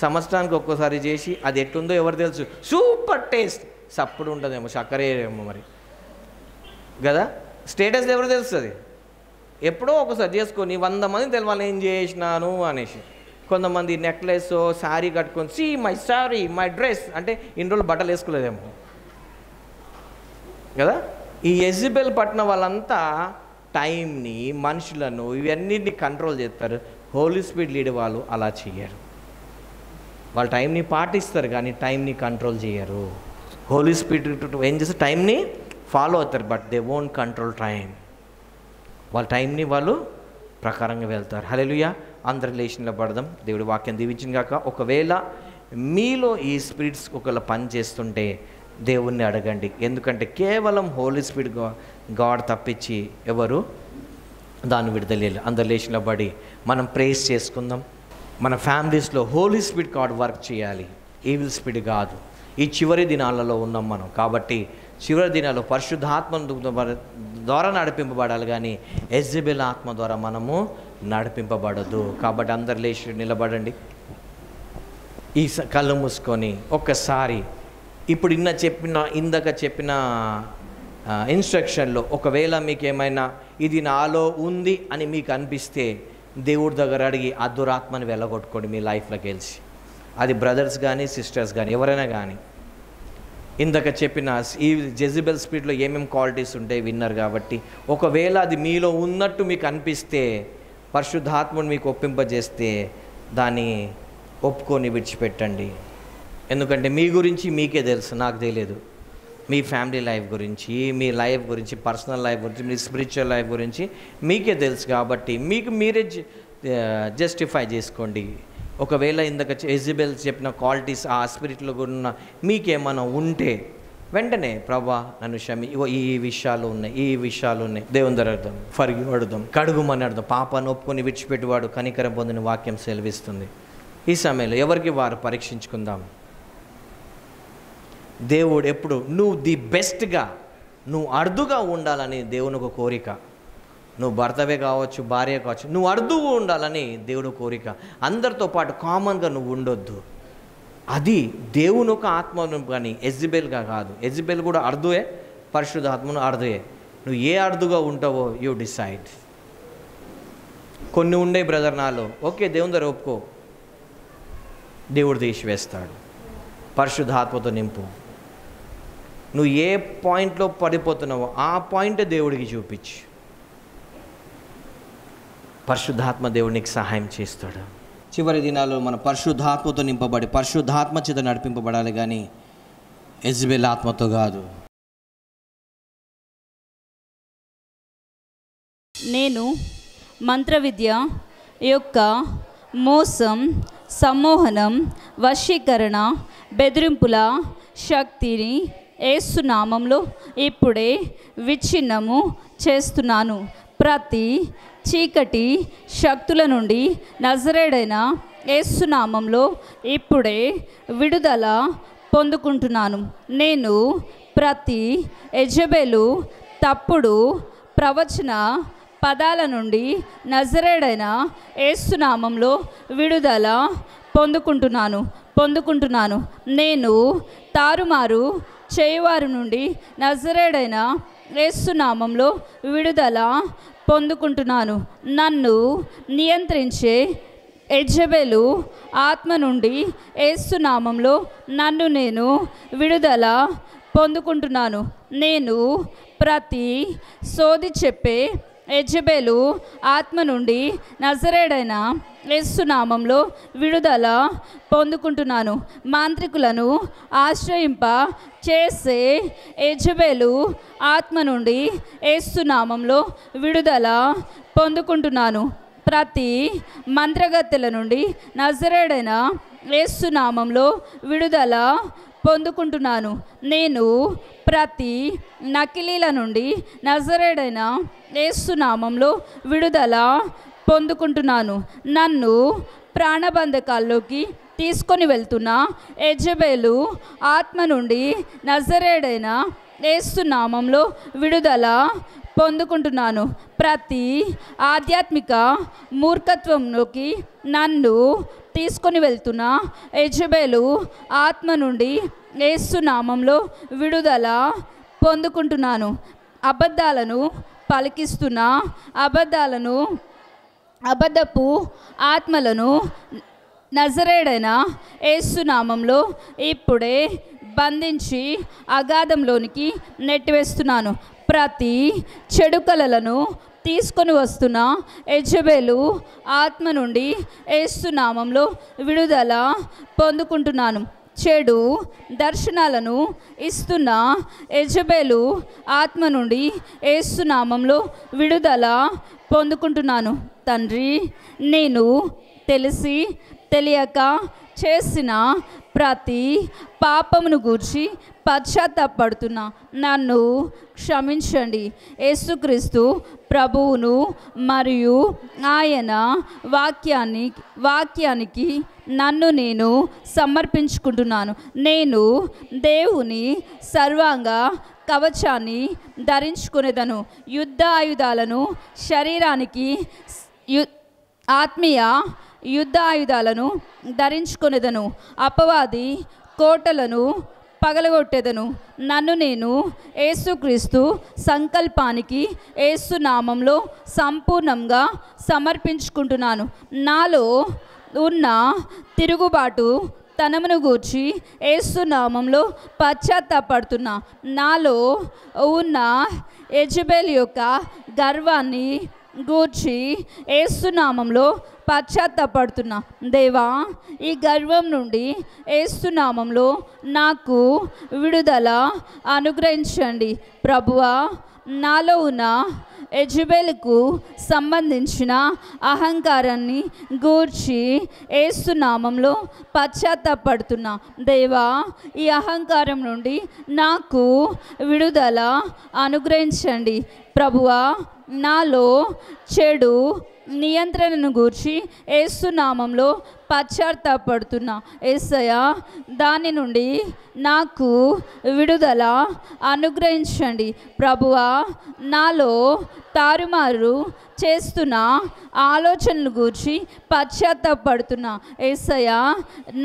సంవత్సరానికి ఒక్కోసారి చేసి అది ఎట్లుందో ఎవరు తెలుసు? Super taste. సప్పుడు ఉంటుందేమో, చక్కెర ఏమో మరి కదా. స్టేటస్ ఎవరు తెలుస్తుంది? ఎప్పుడో ఒకసారి చేసుకొని 100 మంది తెలవాలి ఏం చేసినాను అనేసి. కొంతమంది నెక్లెస్ శారీ కట్టుకొని see my sari my dress అంటే ఇన్ని రోజులు బట్టలు వేసుకోలేదేమో కదా. ఈ యెజబెల్ పట్టిన వాళ్ళంతా టైంని, మనుషులను, ఇవన్నిటిని కంట్రోల్ చేస్తారు. హోలీ స్పిరిట్ లీడ్ వాళ్ళు అలా చేయరు. వాళ్ళు టైంని పాటిస్తారు కానీ టైంని కంట్రోల్ చేయరు. హోలీ స్పిరిట్ ఏం చేస్తారు? టైంని ఫాలో అవుతారు, but they won't control time. వాళ్ళ టైంని వాళ్ళు ప్రకారంగా వెళ్తారు. హల్లెలూయా. అందరి లేచిలో పడదాం. దేవుడి వాక్యం దీవించిన గాక. ఒకవేళ మీలో ఈ స్పిరిట్స్ ఒకవేళ పని చేస్తుంటే దేవుణ్ణి అడగండి. ఎందుకంటే కేవలం హోలీ స్పిరిట్ గాడ్ తప్పించి ఎవరు దాన్ని విడుదల. అందరి లేచిలో పడి మనం ప్రేస్ చేసుకుందాం. మన ఫ్యామిలీస్లో హోలీ స్పిరిట్ గాడ్ వర్క్ చేయాలి, ఈవిల్ స్పిరిట్ కాదు. ఈ చివరి దినాలలో ఉన్నాం మనం, కాబట్టి చివరి దినాల్లో పరిశుద్ధాత్మ ద్వారా నడిపింపబడాలి, కానీ యెజబెల్ ఆత్మ ద్వారా మనము నడిపింపబడదు. కాబట్టి అందరు లేచి నిలబడండి. ఈ కళ్ళు మూసుకొని ఒక్కసారి ఇప్పుడు ఇందాక చెప్పిన ఇన్స్ట్రక్షన్లో ఒకవేళ మీకు ఏమైనా ఇది నాలో ఉంది అని మీకు అనిపిస్తే దేవుడి దగ్గర అడిగి ఆ దురాత్మని వెళ్ళగొట్టుకోండి మీ లైఫ్లోకి వెళ్ళి. అది బ్రదర్స్ కానీ సిస్టర్స్ కానీ ఎవరైనా కానీ. ఇందాక చెప్పిన ఈ జెజబెల్ స్పిరిట్లో ఏమేమి క్వాలిటీస్ ఉంటాయి విన్నారు కాబట్టి, ఒకవేళ అది మీలో ఉన్నట్టు మీకు అనిపిస్తే పరిశుద్ధాత్మను మీకు ఒప్పింపజేస్తే దాన్ని ఒప్పుకొని విడిచిపెట్టండి. ఎందుకంటే మీ గురించి మీకే తెలుసు, నాకు తెలియదు. మీ ఫ్యామిలీ లైఫ్ గురించి, మీ లైఫ్ గురించి, పర్సనల్ లైఫ్ గురించి, మీ స్పిరిచువల్ లైఫ్ గురించి మీకే తెలుసు. కాబట్టి మీకు మీరే జస్టిఫై చేసుకోండి. ఒకవేళ ఇందాక యెజబెల్ చెప్పిన క్వాలిటీస్ ఆ స్పిరిట్లో ఉన్న మీకేమైనా ఉంటే వెంటనే ప్రభా నన్ను క్షమి, ఈ విషయాలు ఉన్నాయి దేవుని దగ్గర ఫర్గివడుదాం, కడుగుమని అర్థం. పాపాన్ని ఒప్పుకొని విడిచిపెట్టేవాడు కనికరం పొందిన వాక్యం సెలవిస్తుంది. ఈ సమయంలో ఎవరికి వారు పరీక్షించుకుందాం. దేవుడు ఎప్పుడు నువ్వు ది బెస్ట్గా, నువ్వు అరుదుగా ఉండాలని దేవుని ఒక కోరిక. నువ్వు భర్తవే కావచ్చు, భార్య కావచ్చు, నువ్వు అర్ధువు ఉండాలని దేవుడు కోరిక. అందరితో పాటు కామన్గా నువ్వు ఉండొద్దు. అది దేవుని ఒక ఆత్మను, కానీ ఎజబెల్గా కాదు. ఎజబెల్ కూడా అర్ధువే, పరిశుద్ధాత్మను అర్ధువే. నువ్వు ఏ అర్ధుగా ఉంటావో యూ డిసైడ్. కొన్ని ఉండే బ్రదర్ నాలో, ఓకే దేవుని దగ్గర ఒప్పుకో, దేవుడు తీసివేస్తాడు. పరిశుద్ధాత్మతో నింపు. నువ్వు ఏ పాయింట్లో పడిపోతున్నావో ఆ పాయింట్ దేవుడికి చూపించు. పరిశుద్ధాత్మ దేవుడు నీకు సహాయం చేస్తాడు. చివరి దినాల్లో మన పరిశుద్ధాత్మతో నింపబడి పరిశుద్ధాత్మ చేత నడిపింపబడాలి, కానీ యెజబెల్ ఆత్మతో కాదు. నేను మంత్ర విద్య యొక్క మోసం, సమ్మోహనం, వశీకరణ, బెదిరింపుల శక్తిని యేసు నామంలో ఇప్పుడే విచ్ఛిన్నము చేస్తున్నాను. ప్రతి చీకటి శక్తుల నుండి నజరేయుడైన యేసు నామంలో ఇప్పుడే విడుదల పొందుకుంటున్నాను. నేను ప్రతి యెజబెలు తప్పుడు ప్రవచన పదాల నుండి నజరేయుడైన యేసు నామంలో విడుదల పొందుకుంటున్నాను. నేను తారుమారు చేయువారి నుండి నజరేయుడైన యేసు నామంలో విడుదల పొందుకుంటున్నాను. నన్ను నియంత్రించే యెజబెలు ఆత్మ నుండి యేసు నామంలో నన్ను నేను విడుదల పొందుకుంటున్నాను. నేను ప్రతి సోది చెప్పే యెజబెలు ఆత్మ నుండి నజరేయుడైన యేసు నామంలో విడుదల పొందుకుంటున్నాను. మాంత్రికులను ఆశ్రయింప చేసే యెజబెలు ఆత్మ నుండి యేసు నామంలో విడుదల పొందుకుంటున్నాను. ప్రతి మంత్రగత్తెల నుండి నజరేయుడైన యేసు నామంలో విడుదల పొందుకుంటున్నాను. నేను ప్రతి నకిలీల నుండి నజరేయుడైన యేసు నామంలో విడుదల పొందుకుంటున్నాను. నన్ను ప్రాణబంధకాల్లోకి తీసుకొని వెళ్తున్న యెజబెలు ఆత్మ నుండి నజరేయుడైన యేసు నామంలో విడుదల పొందుకుంటున్నాను. ప్రతి ఆధ్యాత్మిక మూర్ఖత్వంలోకి నన్ను తీసుకొని వెళ్తున్న యెజబెలు ఆత్మ నుండి యేసు నామంలో విడుదల పొందుకుంటున్నాను. అబద్ధాలను పలికిస్తున్న అబద్ధపు ఆత్మలను నజరేయుడైన యేసు నామంలో ఇప్పుడే బంధించి అగాధంలోనికి నెట్టివేస్తున్నాను. ప్రతి చెడు కలలను తీసుకొని వస్తున్న యెజబెలు ఆత్మ నుండి యేసు నామంలో విడుదల పొందుకుంటున్నాను. చెడు దర్శనాలను ఇస్తున్న యెజబెలు ఆత్మ నుండి యేసు నామంలో విడుదల పొందుకుంటున్నాను. తండ్రి, నేను తెలిసి తెలియక చేసిన ప్రతి పాపమును గూర్చి పశ్చాత్తాపడుతున్నా, నన్ను క్షమించండి. యేసుక్రీస్తు ప్రభువును మరియు ఆయన వాక్యానికి నన్ను నేను సమర్పించుకుంటున్నాను. నేను దేవుని సర్వాంగ కవచాన్ని ధరించుకునేదను. యుద్ధ ఆయుధాలను శరీరానికి ఆత్మీయ యుద్ధ ఆయుధాలను ధరించుకునేదను. అపవాది కోటలను పగలగొట్టేదను. నన్ను నేను యేసుక్రీస్తు సంకల్పానికి యేసు నామంలో సంపూర్ణంగా సమర్పించుకుంటున్నాను. నాలో ఉన్న తిరుగుబాటు తనమును గూర్చి యేసు నామంలో పశ్చాత్తాపడుతున్నా. నాలో ఉన్న యెజబెల్ యొక్క గర్వాన్ని గూర్చి యేసు నామంలో పశ్చాత్తాపడుతున్నా. దేవా, ఈ గర్వం నుండి యేసు నామంలో నాకు విడుదల అనుగ్రహించండి. ప్రభువా, నాలో ఉన్న యెజబెలుకు సంబంధించిన అహంకారాన్ని గూర్చి యేసు నామంలో పశ్చాత్తాపడుతున్నా. దేవా, ఈ అహంకారం నుండి నాకు విడుదల అనుగ్రహించండి. ప్రభువా, నాలో చెడు నియంత్రణను గూర్చి యేసు నామంలో పశ్చాత్తాపడుతున్నా. యేసయ్యా, దాని నుండి నాకు విడుదల అనుగ్రహించండి. ప్రభువా, నాలో తారుమారు చేస్తున్న ఆలోచనలు గూర్చి పశ్చాత్తాపడుతున్నా. యేసయ్యా,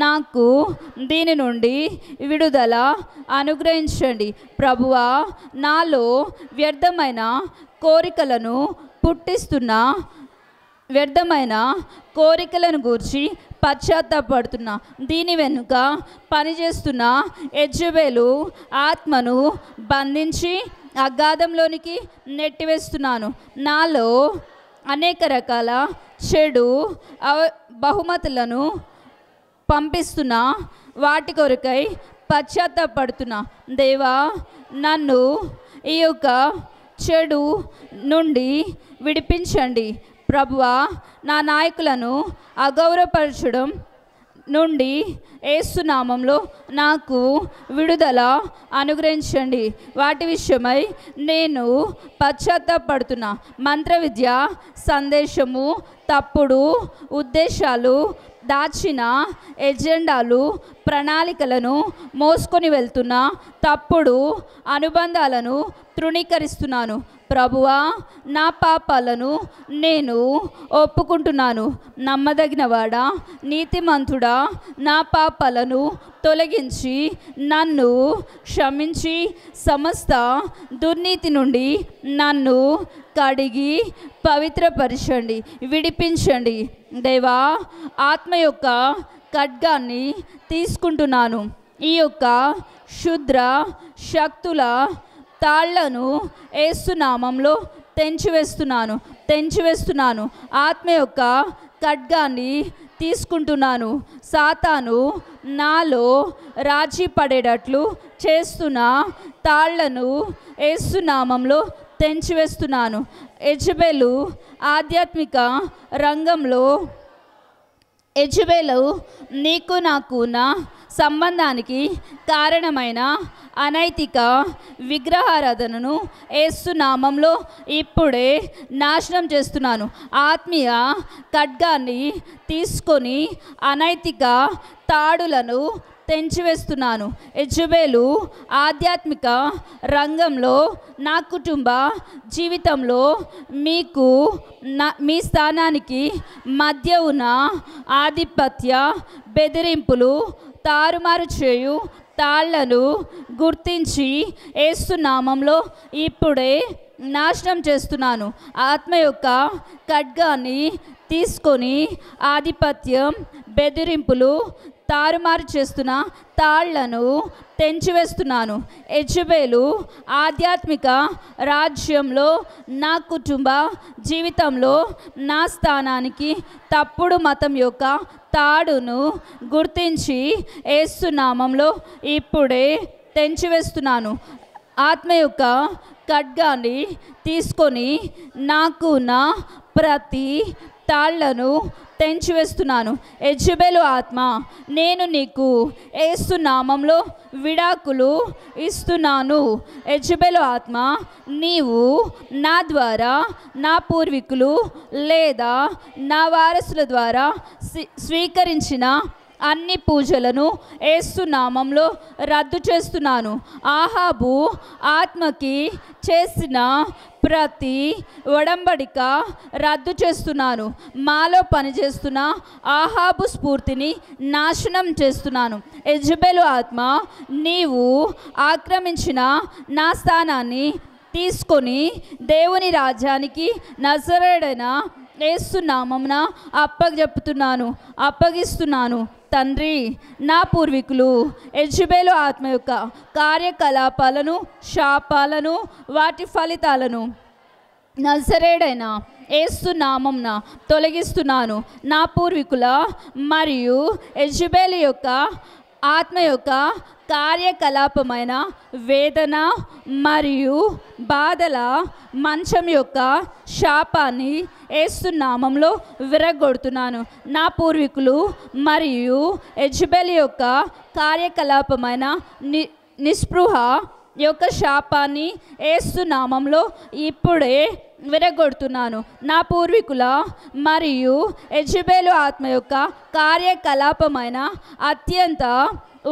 నాకు దీని నుండి విడుదల అనుగ్రహించండి. ప్రభువా, నాలో వ్యర్థమైన కోరికలను పుట్టిస్తున్నా వ్యర్థమైన కోరికలను గూర్చి పశ్చాత్తాపడుతున్నా. దీని వెనుక పనిచేస్తున్న యెజబెలు ఆత్మను బంధించి అగాధంలోనికి నెట్టివేస్తున్నాను. నాలో అనేక రకాల చెడు బహుమతులను పంపిస్తున్నా. వాటి కొరకై పశ్చాత్తాపడుతున్నా. దేవా, నన్ను ఈ యొక్క చెడు నుండి విడిపించండి. ప్రభువా, నా నాయకులను అగౌరవపరచడం నుండి యేసు నామంలో నాకు విడుదల అనుగ్రహించండి. వాటి విషయమై నేను పశ్చాత్తాపడుతున్నా. మంత్ర విద్య, సందేశము, తప్పుడు ఉద్దేశాలు, దాచిన ఎజెండాలు, ప్రణాళికలను మోసుకొని వెళ్తున్న తప్పుడు అనుబంధాలను తృణీకరిస్తున్నాను. ప్రభువా, నా పాపాలను నేను ఒప్పుకుంటున్నాను. నమ్మదగినవాడా, నీతిమంతుడా, నా పాపాలను తొలగించి నన్ను క్షమించి సమస్త దుర్నీతి నుండి నన్ను కడిగి పవిత్రపరచండి, విడిపించండి. దేవా, ఆత్మ యొక్క ఖడ్గాన్ని తీసుకుంటున్నాను. ఈ యొక్క క్షుద్ర శక్తుల తాళ్లను యేసు నామంలో తెంచివేస్తున్నాను. ఆత్మ యొక్క ఖడ్గాన్ని తీసుకుంటున్నాను. సాతాను నాలో రాజీ పడేటట్లు చేస్తున్న తాళ్లను యేసు నామంలో తెంచివేస్తున్నాను. యెజబెలు ఆధ్యాత్మిక రంగంలో యెజబెలు నీకు నాకున్న సంబంధానికి కారణమైన అనైతిక విగ్రహారాధనను యేసు నామంలో ఇప్పుడే నాశనం చేస్తున్నాను. ఆత్మీయ ఖడ్గాన్ని తీసుకొని అనైతిక తాడులను తెంచివేస్తున్నాను. యెజబెలు ఆధ్యాత్మిక రంగంలో, నా కుటుంబ జీవితంలో మీ స్థానానికి మధ్య ఉన్న ఆధిపత్య బెదిరింపులు, తారుమారు చేయు తాళ్లను గుర్తించి యేసు నామంలో ఇప్పుడే నాశనం చేస్తున్నాను. ఆత్మ యొక్క ఖడ్గాన్ని తీసుకొని ఆధిపత్యం, బెదిరింపులు, తారుమారు చేస్తున్న తాళ్లను తెంచివేస్తున్నాను. యెజబెలు ఆధ్యాత్మిక రాజ్యంలో, నా కుటుంబ జీవితంలో నా స్థానానికి తప్పుడు మతం యొక్క తాడును గుర్తించి యేసు నామంలో ఇప్పుడే తెంచివేస్తున్నాను. ఆత్మ యొక్క ఖడ్గాన్ని తీసుకొని నాకు నా ప్రతి తాళ్లను తెంచివేస్తున్నాను. యెజబెలు ఆత్మ, నేను నీకు యేసు నామంలో విడాకులు ఇస్తున్నాను. యెజబెలు ఆత్మ, నీవు నా ద్వారా నా పూర్వీకులు లేదా నా వారసుల ద్వారా స్వీకరించిన అన్ని పూజలను యేసు నామంలో రద్దు చేస్తున్నాను. ఆహాబు ఆత్మకి చేసిన ప్రతి ఒడంబడిక రద్దు చేస్తున్నాను. మాలో పనిచేస్తున్న ఆహాబు స్ఫూర్తిని నాశనం చేస్తున్నాను. యెజబెలు ఆత్మ, నీవు ఆక్రమించిన నా స్థానాన్ని తీసుకొని దేవుని రాజ్యానికి నజరేయుడైన యేసు నామమున అప్పగిస్తున్నాను. తండ్రి, నా పూర్వీకులు యెజబెలు ఆత్మ యొక్క కార్యకలాపాలను, శాపాలను, వాటి ఫలితాలను నజరేయుడైన యేసు నామమున తొలగిస్తున్నాను. నా పూర్వీకుల మరియు యెజబెలు యొక్క ఆత్మ యొక్క కార్యకలాపమైన వేదన మరియు బాధల మంచం యొక్క శాపాన్ని యేసు నామంలో విరగొడుతున్నాను. నా పూర్వీకులు మరియు యెజబెలు యొక్క కార్యకలాపమైన నిస్పృహ యొక్క శాపాన్ని యేసు నామంలో ఇప్పుడే విరగొడుతున్నాను. నా పూర్వీకుల మరియు యెజెబెలు ఆత్మ యొక్క కార్యకలాపమైన అత్యంత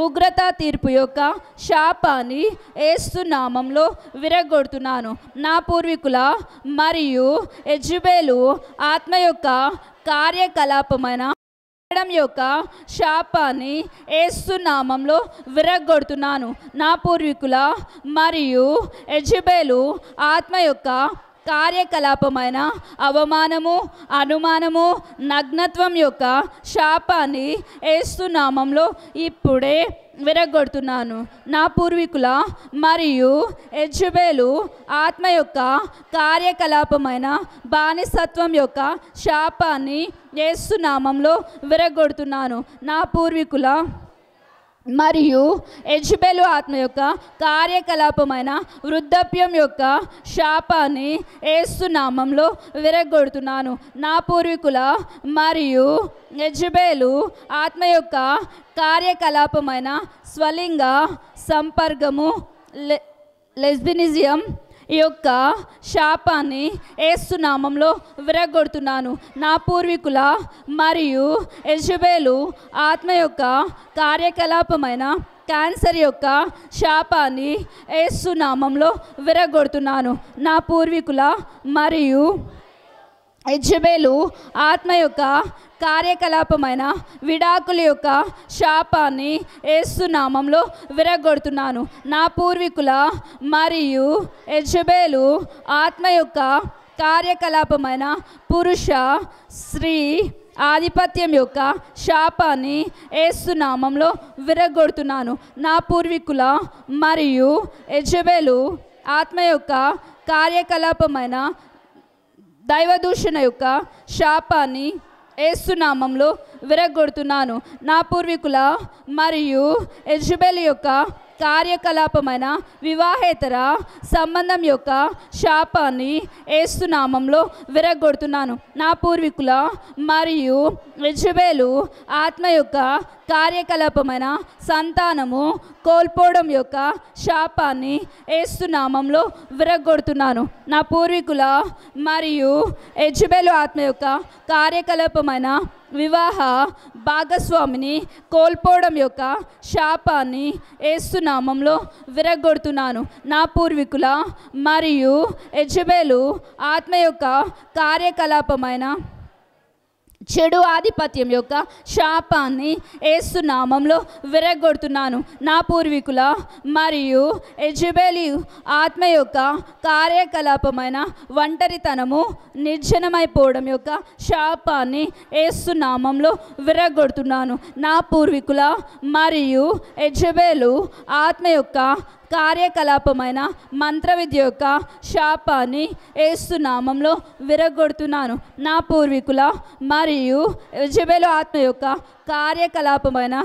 ఉగ్రత తీర్పు యొక్క శాపాన్ని యేసు నామంలో విరగొడుతున్నాను. నా పూర్వీకుల మరియు యెజెబెలు ఆత్మ యొక్క కార్యకలాపమైన యొక్క శాపాన్ని యేసు నామంలో విరగొడుతున్నాను. నా పూర్వీకుల మరియు యెజెబెలు ఆత్మ యొక్క కార్యకలాపమైన అవమానము, అనుమానము, నగ్నత్వం యొక్క శాపాన్ని యేసు నామంలో ఇప్పుడే విరగొడుతున్నాను. నా పూర్వీకుల మరియు యెజెబెలు ఆత్మ యొక్క కార్యకలాపమైన బానిసత్వం యొక్క శాపాన్ని యేసు నామంలో విరగొడుతున్నాను. నా పూర్వీకుల మరియు యెజెబెలు ఆత్మ యొక్క కార్యకలాపమైన వృద్ధాప్యం యొక్క శాపాన్ని యేసు నామంలో విరగొడుతున్నాను. నా పూర్వీకుల మరియు యెజెబెలు ఆత్మ యొక్క కార్యకలాపమైన స్వలింగ సంపర్కము, లెస్బినిజం యొక్క శాపాన్ని యేసు నామంలో విరగొడుతున్నాను. నా పూర్వీకుల మరియు యెజెబెలు ఆత్మ యొక్క కార్యకలాపమైన క్యాన్సర్ యొక్క శాపాన్ని యేసు నామంలో విరగొడుతున్నాను. నా పూర్వీకుల మరియు యెజెబెలు ఆత్మ యొక్క కార్యకలాపమైన విడాకుల యొక్క శాపాన్ని యేసు నామంలో విరగొడుతున్నాను. నా పూర్వీకుల మరియు యెజెబెలు ఆత్మ యొక్క కార్యకలాపమైన పురుష స్త్రీ ఆధిపత్యం యొక్క శాపాన్ని యేసు నామంలో విరగొడుతున్నాను. నా పూర్వీకుల మరియు యెజెబెలు ఆత్మ యొక్క కార్యకలాపమైన దైవదూషణ యొక్క శాపాన్ని యేసు నామంలో విరగొడుతున్నాను. నా పూర్వీకుల మరియు యెజెబెలు యొక్క కార్యకలాపమైన వివాహేతర సంబంధం యొక్క శాపాన్ని యేసు నామంలో విరగొడుతున్నాను. నా పూర్వీకుల మరియు యెజెబెలు ఆత్మ యొక్క కార్యకలాపమైన సంతానము కోల్పోవడం యొక్క శాపాన్ని యేసు నామంలో విరగొడుతున్నాను. నా పూర్వీకుల మరియు యెజెబెలు ఆత్మ యొక్క కార్యకలాపమైన వివాహ భాగస్వామిని కోల్పోవడం యొక్క శాపాన్ని యేసు నామంలో విరగొడుతున్నాను. నా పూర్వీకుల మరియు యెజెబెలు ఆత్మ యొక్క కార్యకలాపమైన చెడు ఆధిపత్యం యొక్క శాపాన్ని యేసు నామంలో విరగొడుతున్నాను. నా పూర్వీకుల మరియు యెజెబెలు ఆత్మ యొక్క కార్యకలాపమైన ఒంటరితనము, నిర్జనమైపోవడం యొక్క శాపాన్ని యేసు నామంలో విరగొడుతున్నాను. నా పూర్వీకుల మరియు యెజెబెలు ఆత్మ యొక్క కార్యకలాపమైన మంత్ర విద్య యొక్క శాపాన్ని యేసు నామంలో విరగొడుతున్నాను. నా పూర్వీకుల మరియు యెజెబెలు ఆత్మ యొక్క కార్యకలాపమైన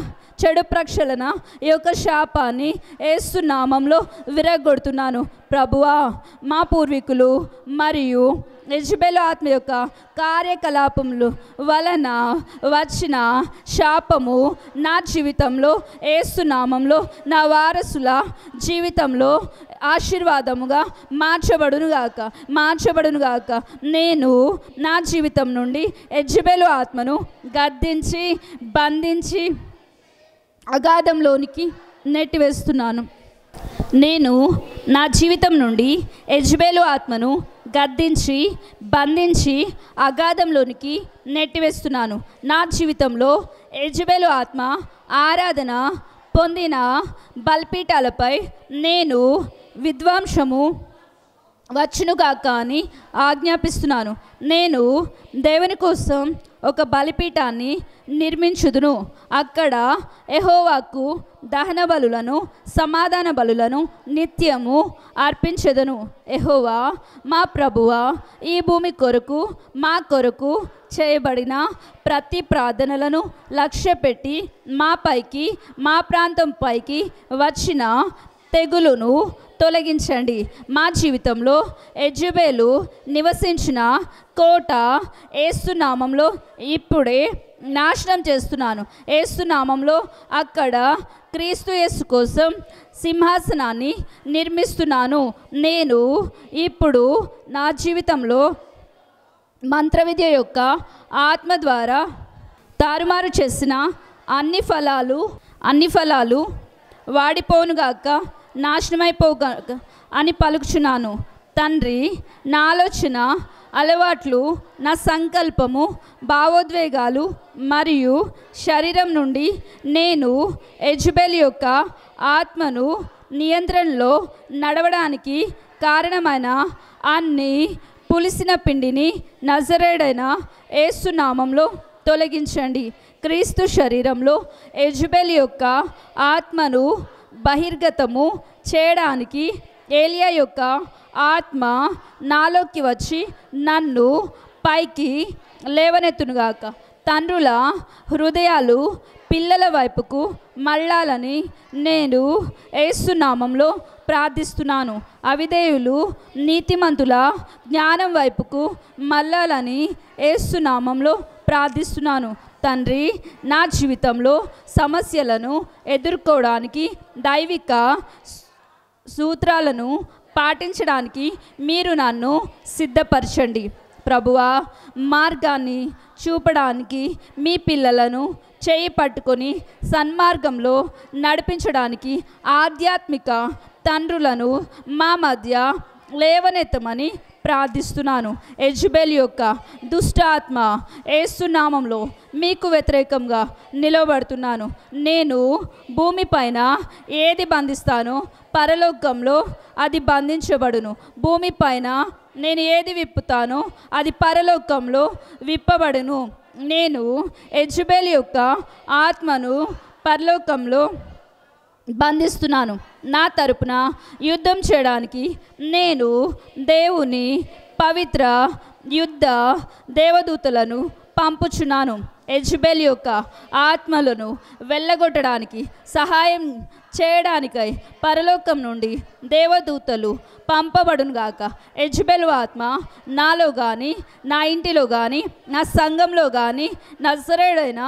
చెడు ప్రక్షాళన యొక్క శాపాన్ని యేసు నామంలో విరగొడుతున్నాను. ప్రభువా, మా పూర్వీకులు మరియు యెజెబెలు ఆత్మ యొక్క కార్యకలాపములు వలన వచ్చిన శాపము నా జీవితంలో యేసు నామంలో నా వారసుల జీవితంలో ఆశీర్వాదముగా మార్చబడునుగాక. నేను నా జీవితం నుండి యెజెబెలు ఆత్మను గద్దించి బంధించి అగాధంలోనికి నెట్టివేస్తున్నాను. నేను నా జీవితం నుండి యెజెబెలు ఆత్మను గద్దించి బంధించి అగాధంలోనికి నెట్టివేస్తున్నాను. నా జీవితంలో యెజెబెలు ఆత్మ ఆరాధన పొందిన బలిపీఠాలపై నేను విధ్వంసము వచ్చునుగాక అని ఆజ్ఞాపిస్తున్నాను. నేను దేవుని కోసం ఒక బలిపీఠాన్ని నిర్మించుదును. అక్కడ యెహోవాకు దహన బలులను, సమాధాన బలులను నిత్యము అర్పించెదను. యెహోవా మా ప్రభువా, ఈ భూమి కొరకు మా కొరకు చేయబడిన ప్రతి ప్రార్థనలను లక్ష్యపెట్టి మాపైకి, మా ప్రాంతం పైకి వచ్చిన తెగులును తొలగించండి. మా జీవితంలో యెజెబెలు నివసించిన కోట యేసు నామంలో ఇప్పుడే నాశనం చేస్తున్నాను. యేసు నామంలో అక్కడ క్రీస్తు యేసు కోసం సింహాసనాన్ని నిర్మిస్తున్నాను. నేను ఇప్పుడు నా జీవితంలో మంత్రవిద్య యొక్క ఆత్మ ద్వారా తారుమారు చేసిన అన్ని ఫలాలు వాడిపోనుగాక, నాశనమైపోగాక అని పలుకుచున్నాను. తండ్రి, నా ఆలోచన, అలవాట్లు, నా సంకల్పము, భావోద్వేగాలు మరియు శరీరం నుండి నేను యెజబెల్ యొక్క ఆత్మను నియంత్రణలో నడవడానికి కారణమైన అన్ని పులిసిన పిండిని నజరేయుడైన యేసు నామములో తొలగించండి. క్రీస్తు శరీరంలో యెజబెల్ యొక్క ఆత్మను బహిర్గతము చేయడానికి ఏలియా యొక్క ఆత్మ నాలోకి వచ్చి నన్ను పైకి లేవనెత్తునుగాక. తండ్రుల హృదయాలు పిల్లల వైపుకు మళ్ళాలని నేను యేసు నామములో ప్రార్థిస్తున్నాను. అవిధేయులు నీతిమంతుల జ్ఞానం వైపుకు మళ్ళాలని యేసు నామములో ప్రార్థిస్తున్నాను. తండ్రి, నా జీవితంలో సమస్యలను ఎదుర్కోవడానికి దైవిక సూత్రాలను పాటించడానికి మీరు నన్ను సిద్ధపరచండి. ప్రభువా, మార్గాన్ని చూపడానికి మీ పిల్లలను చేయి పట్టుకొని సన్మార్గంలో నడిపించడానికి ఆధ్యాత్మిక తండ్రులను మా మధ్య లేవనెత్తమని ప్రార్థిస్తున్నాను. యెజబెల్ యొక్క దుష్టాత్మ యేసు నామములో మీకు వ్యతిరేకంగా నిలబడుతున్నాను. నేను భూమిపైన ఏది బంధిస్తానో పరలోకంలో అది బంధించబడును. భూమిపైన నేను ఏది విప్పుతానో అది పరలోకంలో విప్పబడును. నేను యెజబెల్ యొక్క ఆత్మను పరలోకంలో బంధిస్తున్నాను. నా తరపున యుద్ధం చేయడానికి నేను దేవుని పవిత్ర యుద్ధ దేవదూతలను పంపుచున్నాను. యెజబెల్ యొక్క ఆత్మలను వెళ్ళగొట్టడానికి సహాయం చేయడానికై పరలోకం నుండి దేవదూతలు పంపబడునుగాక. యెజబెల్ ఆత్మ నాలో కానీ, నా ఇంటిలో కానీ, నా సంఘంలో కానీ నజరేయుడైన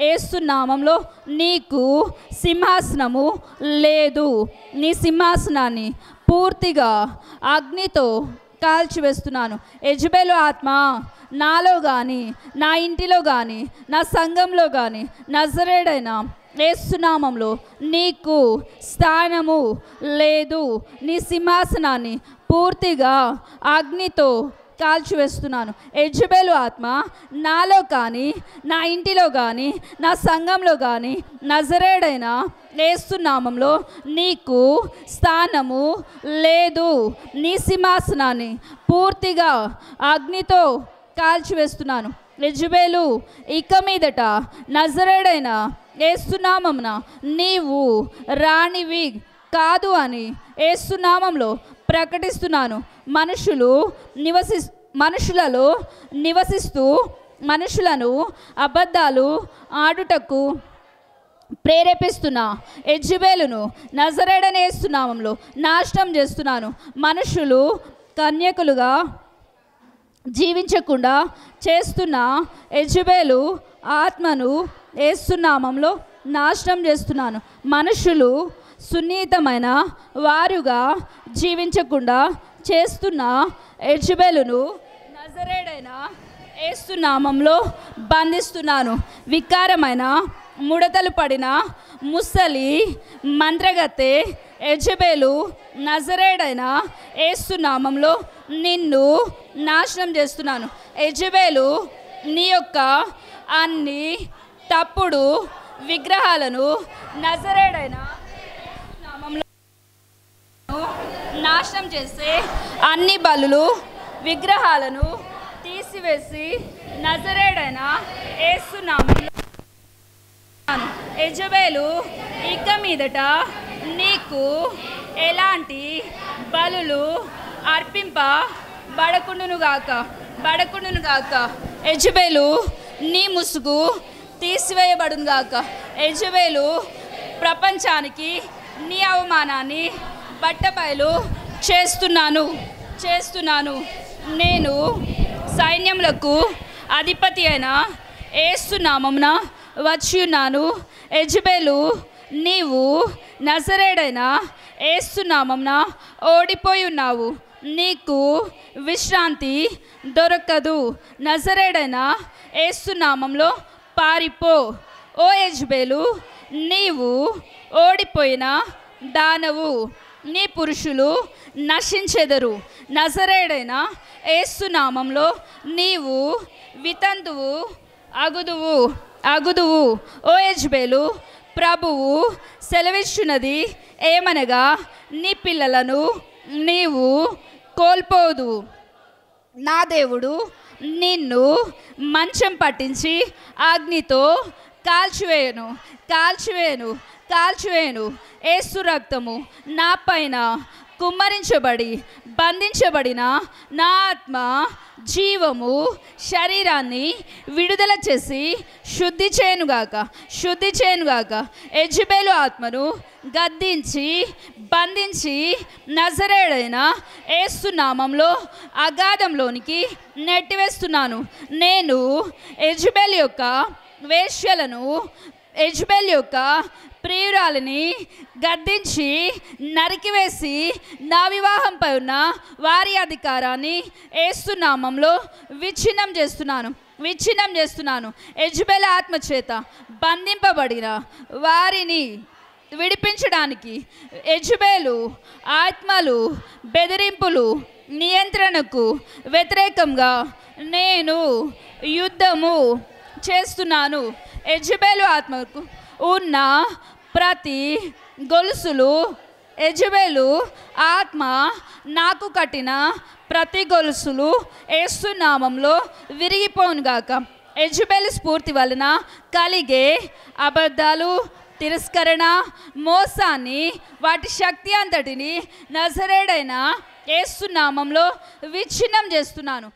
యేసు నామములో నీకు సింహాసనము లేదు. నీ సింహాసనాన్ని పూర్తిగా అగ్నితో కాల్చివేస్తున్నాను. యెజబెల్ ఆత్మ నాలో కానీ, నా ఇంటిలో కానీ, నా సంఘంలో కానీ నజరేయుడైన యేసు నామములో నీకు స్థానము లేదు. నీ సింహాసనాన్ని పూర్తిగా అగ్నితో కాల్చివేస్తున్నాను. యెజబెల్ ఆత్మ నాలో కానీ, నా ఇంటిలో కానీ, నా సంఘంలో కానీ నజరేయుడైన యేసు నామములో నీకు స్థానము లేదు. నీ సింహాసనాన్ని పూర్తిగా అగ్నితో కాల్చివేస్తున్నాను. యెజబెలు, ఇక మీదట నజరేయుడైన యేసు నామమున నీవు రాణివి కాదు అని యేసు నామములో ప్రకటిస్తున్నాను. మనుషులలో నివసిస్తూ మనుషులను అబద్ధాలు ఆడుటకు ప్రేరేపిస్తున్న యెజబెలును నజరేయుడైన యేసు నామములో నాశనం చేస్తున్నాను. మనుషులు కన్యకులుగా జీవించకుండా చేస్తున్న యెజబెలు ఆత్మను యేసు నామములో నాశనం చేస్తున్నాను. మనుషులు సున్నితమైన వారుగా జీవించకుండా చేస్తున్న యెజబెలును నజరేయుడైన యేసు నామములో బంధిస్తున్నాను. వికారమైన ముడతలు పడిన ముసలి మంత్రగత్తె యెజబెలు నజరేయుడైన యేసు నామములో నిన్ను నాశనం చేస్తున్నాను. యెజబెలు, నీ యొక్క అన్ని తప్పుడు విగ్రహాలను నజరేయుడైన నామములో నాశనం చేసే అన్ని బలులు విగ్రహాలను తీసివేసి నజరేయుడైన యేసు నామములో యెజబెలు, ఇక మీదట నీకు ఎలాంటి బలులు అర్పింపబడకుండునుగాక. యెజబెలు, నీ ముసుగు తీసివేయబడునుగాక. యెజబెలు, ప్రపంచానికి నీ అవమానాన్ని బట్టబయలు చేస్తున్నాను. నేను సైన్యములకు అధిపతి అయిన యేసు నామమున వచ్చి ఉన్నాను. యెజబెలు, నీవు నజరేయుడైన యేసు నామమున ఓడిపోయి ఉన్నావు, నీకు విశ్రాంతి దొరకదు. నజరేయుడైన యేసు నామంలో పారిపో. ఓ యెజబెలు, నీవు ఓడిపోయిన దానవు, నీ పురుషులు నశించెదరు. నజరేయుడైన యేసు నామంలో నీవు వితంతువు అగుదువు. ఓ యెజబెలు, ప్రభువు సెలవిస్తున్నది ఏమనగా, నీ పిల్లలను నీవు కోల్పోదు. నా దేవుడు నిన్ను మంచం పట్టించి అగ్నితో కాల్చివేయను. యేసు రక్తము నా పైన కుమ్మరించబడి బంధించబడిన నా ఆత్మ జీవము శరీరాన్ని విడుదల చేసి శుద్ధి చేయనుగాక. యెజబెలు ఆత్మను గద్దించి బంధించి నజరేయుడైన యేసు నామంలో అగాధంలోనికి నెట్టివేస్తున్నాను. నేను యెజబెలు యొక్క వేశ్యలను, యెజబెలు యొక్క ప్రియురాలిని గద్దించి నరికివేసి నా వివాహంపై ఉన్న వారి అధికారాన్ని యేసు నామంలో విచ్ఛిన్నం చేస్తున్నాను. యెజబెలు ఆత్మ చేత బంధింపబడిన వారిని విడిపించడానికి యెజబెలు ఆత్మలు, బెదిరింపులు, నియంత్రణకు వ్యతిరేకంగా నేను యుద్ధము చేస్తున్నాను. యెజబెలు ఆత్మకు ఉన్న ప్రతి గొలుసులు, యెజబెలు ఆత్మ నాకు కట్టిన ప్రతి గొలుసులు యేసు నామంలో విరిగిపోనుగాక. యెజబెలు స్ఫూర్తి వలన కలిగే అబద్ధాలు, తిరస్కరణ, మోసాన్ని, వాటి శక్తి అంతటిని నజరేయుడైన యేసు నామంలో విచ్ఛిన్నం చేస్తున్నాను.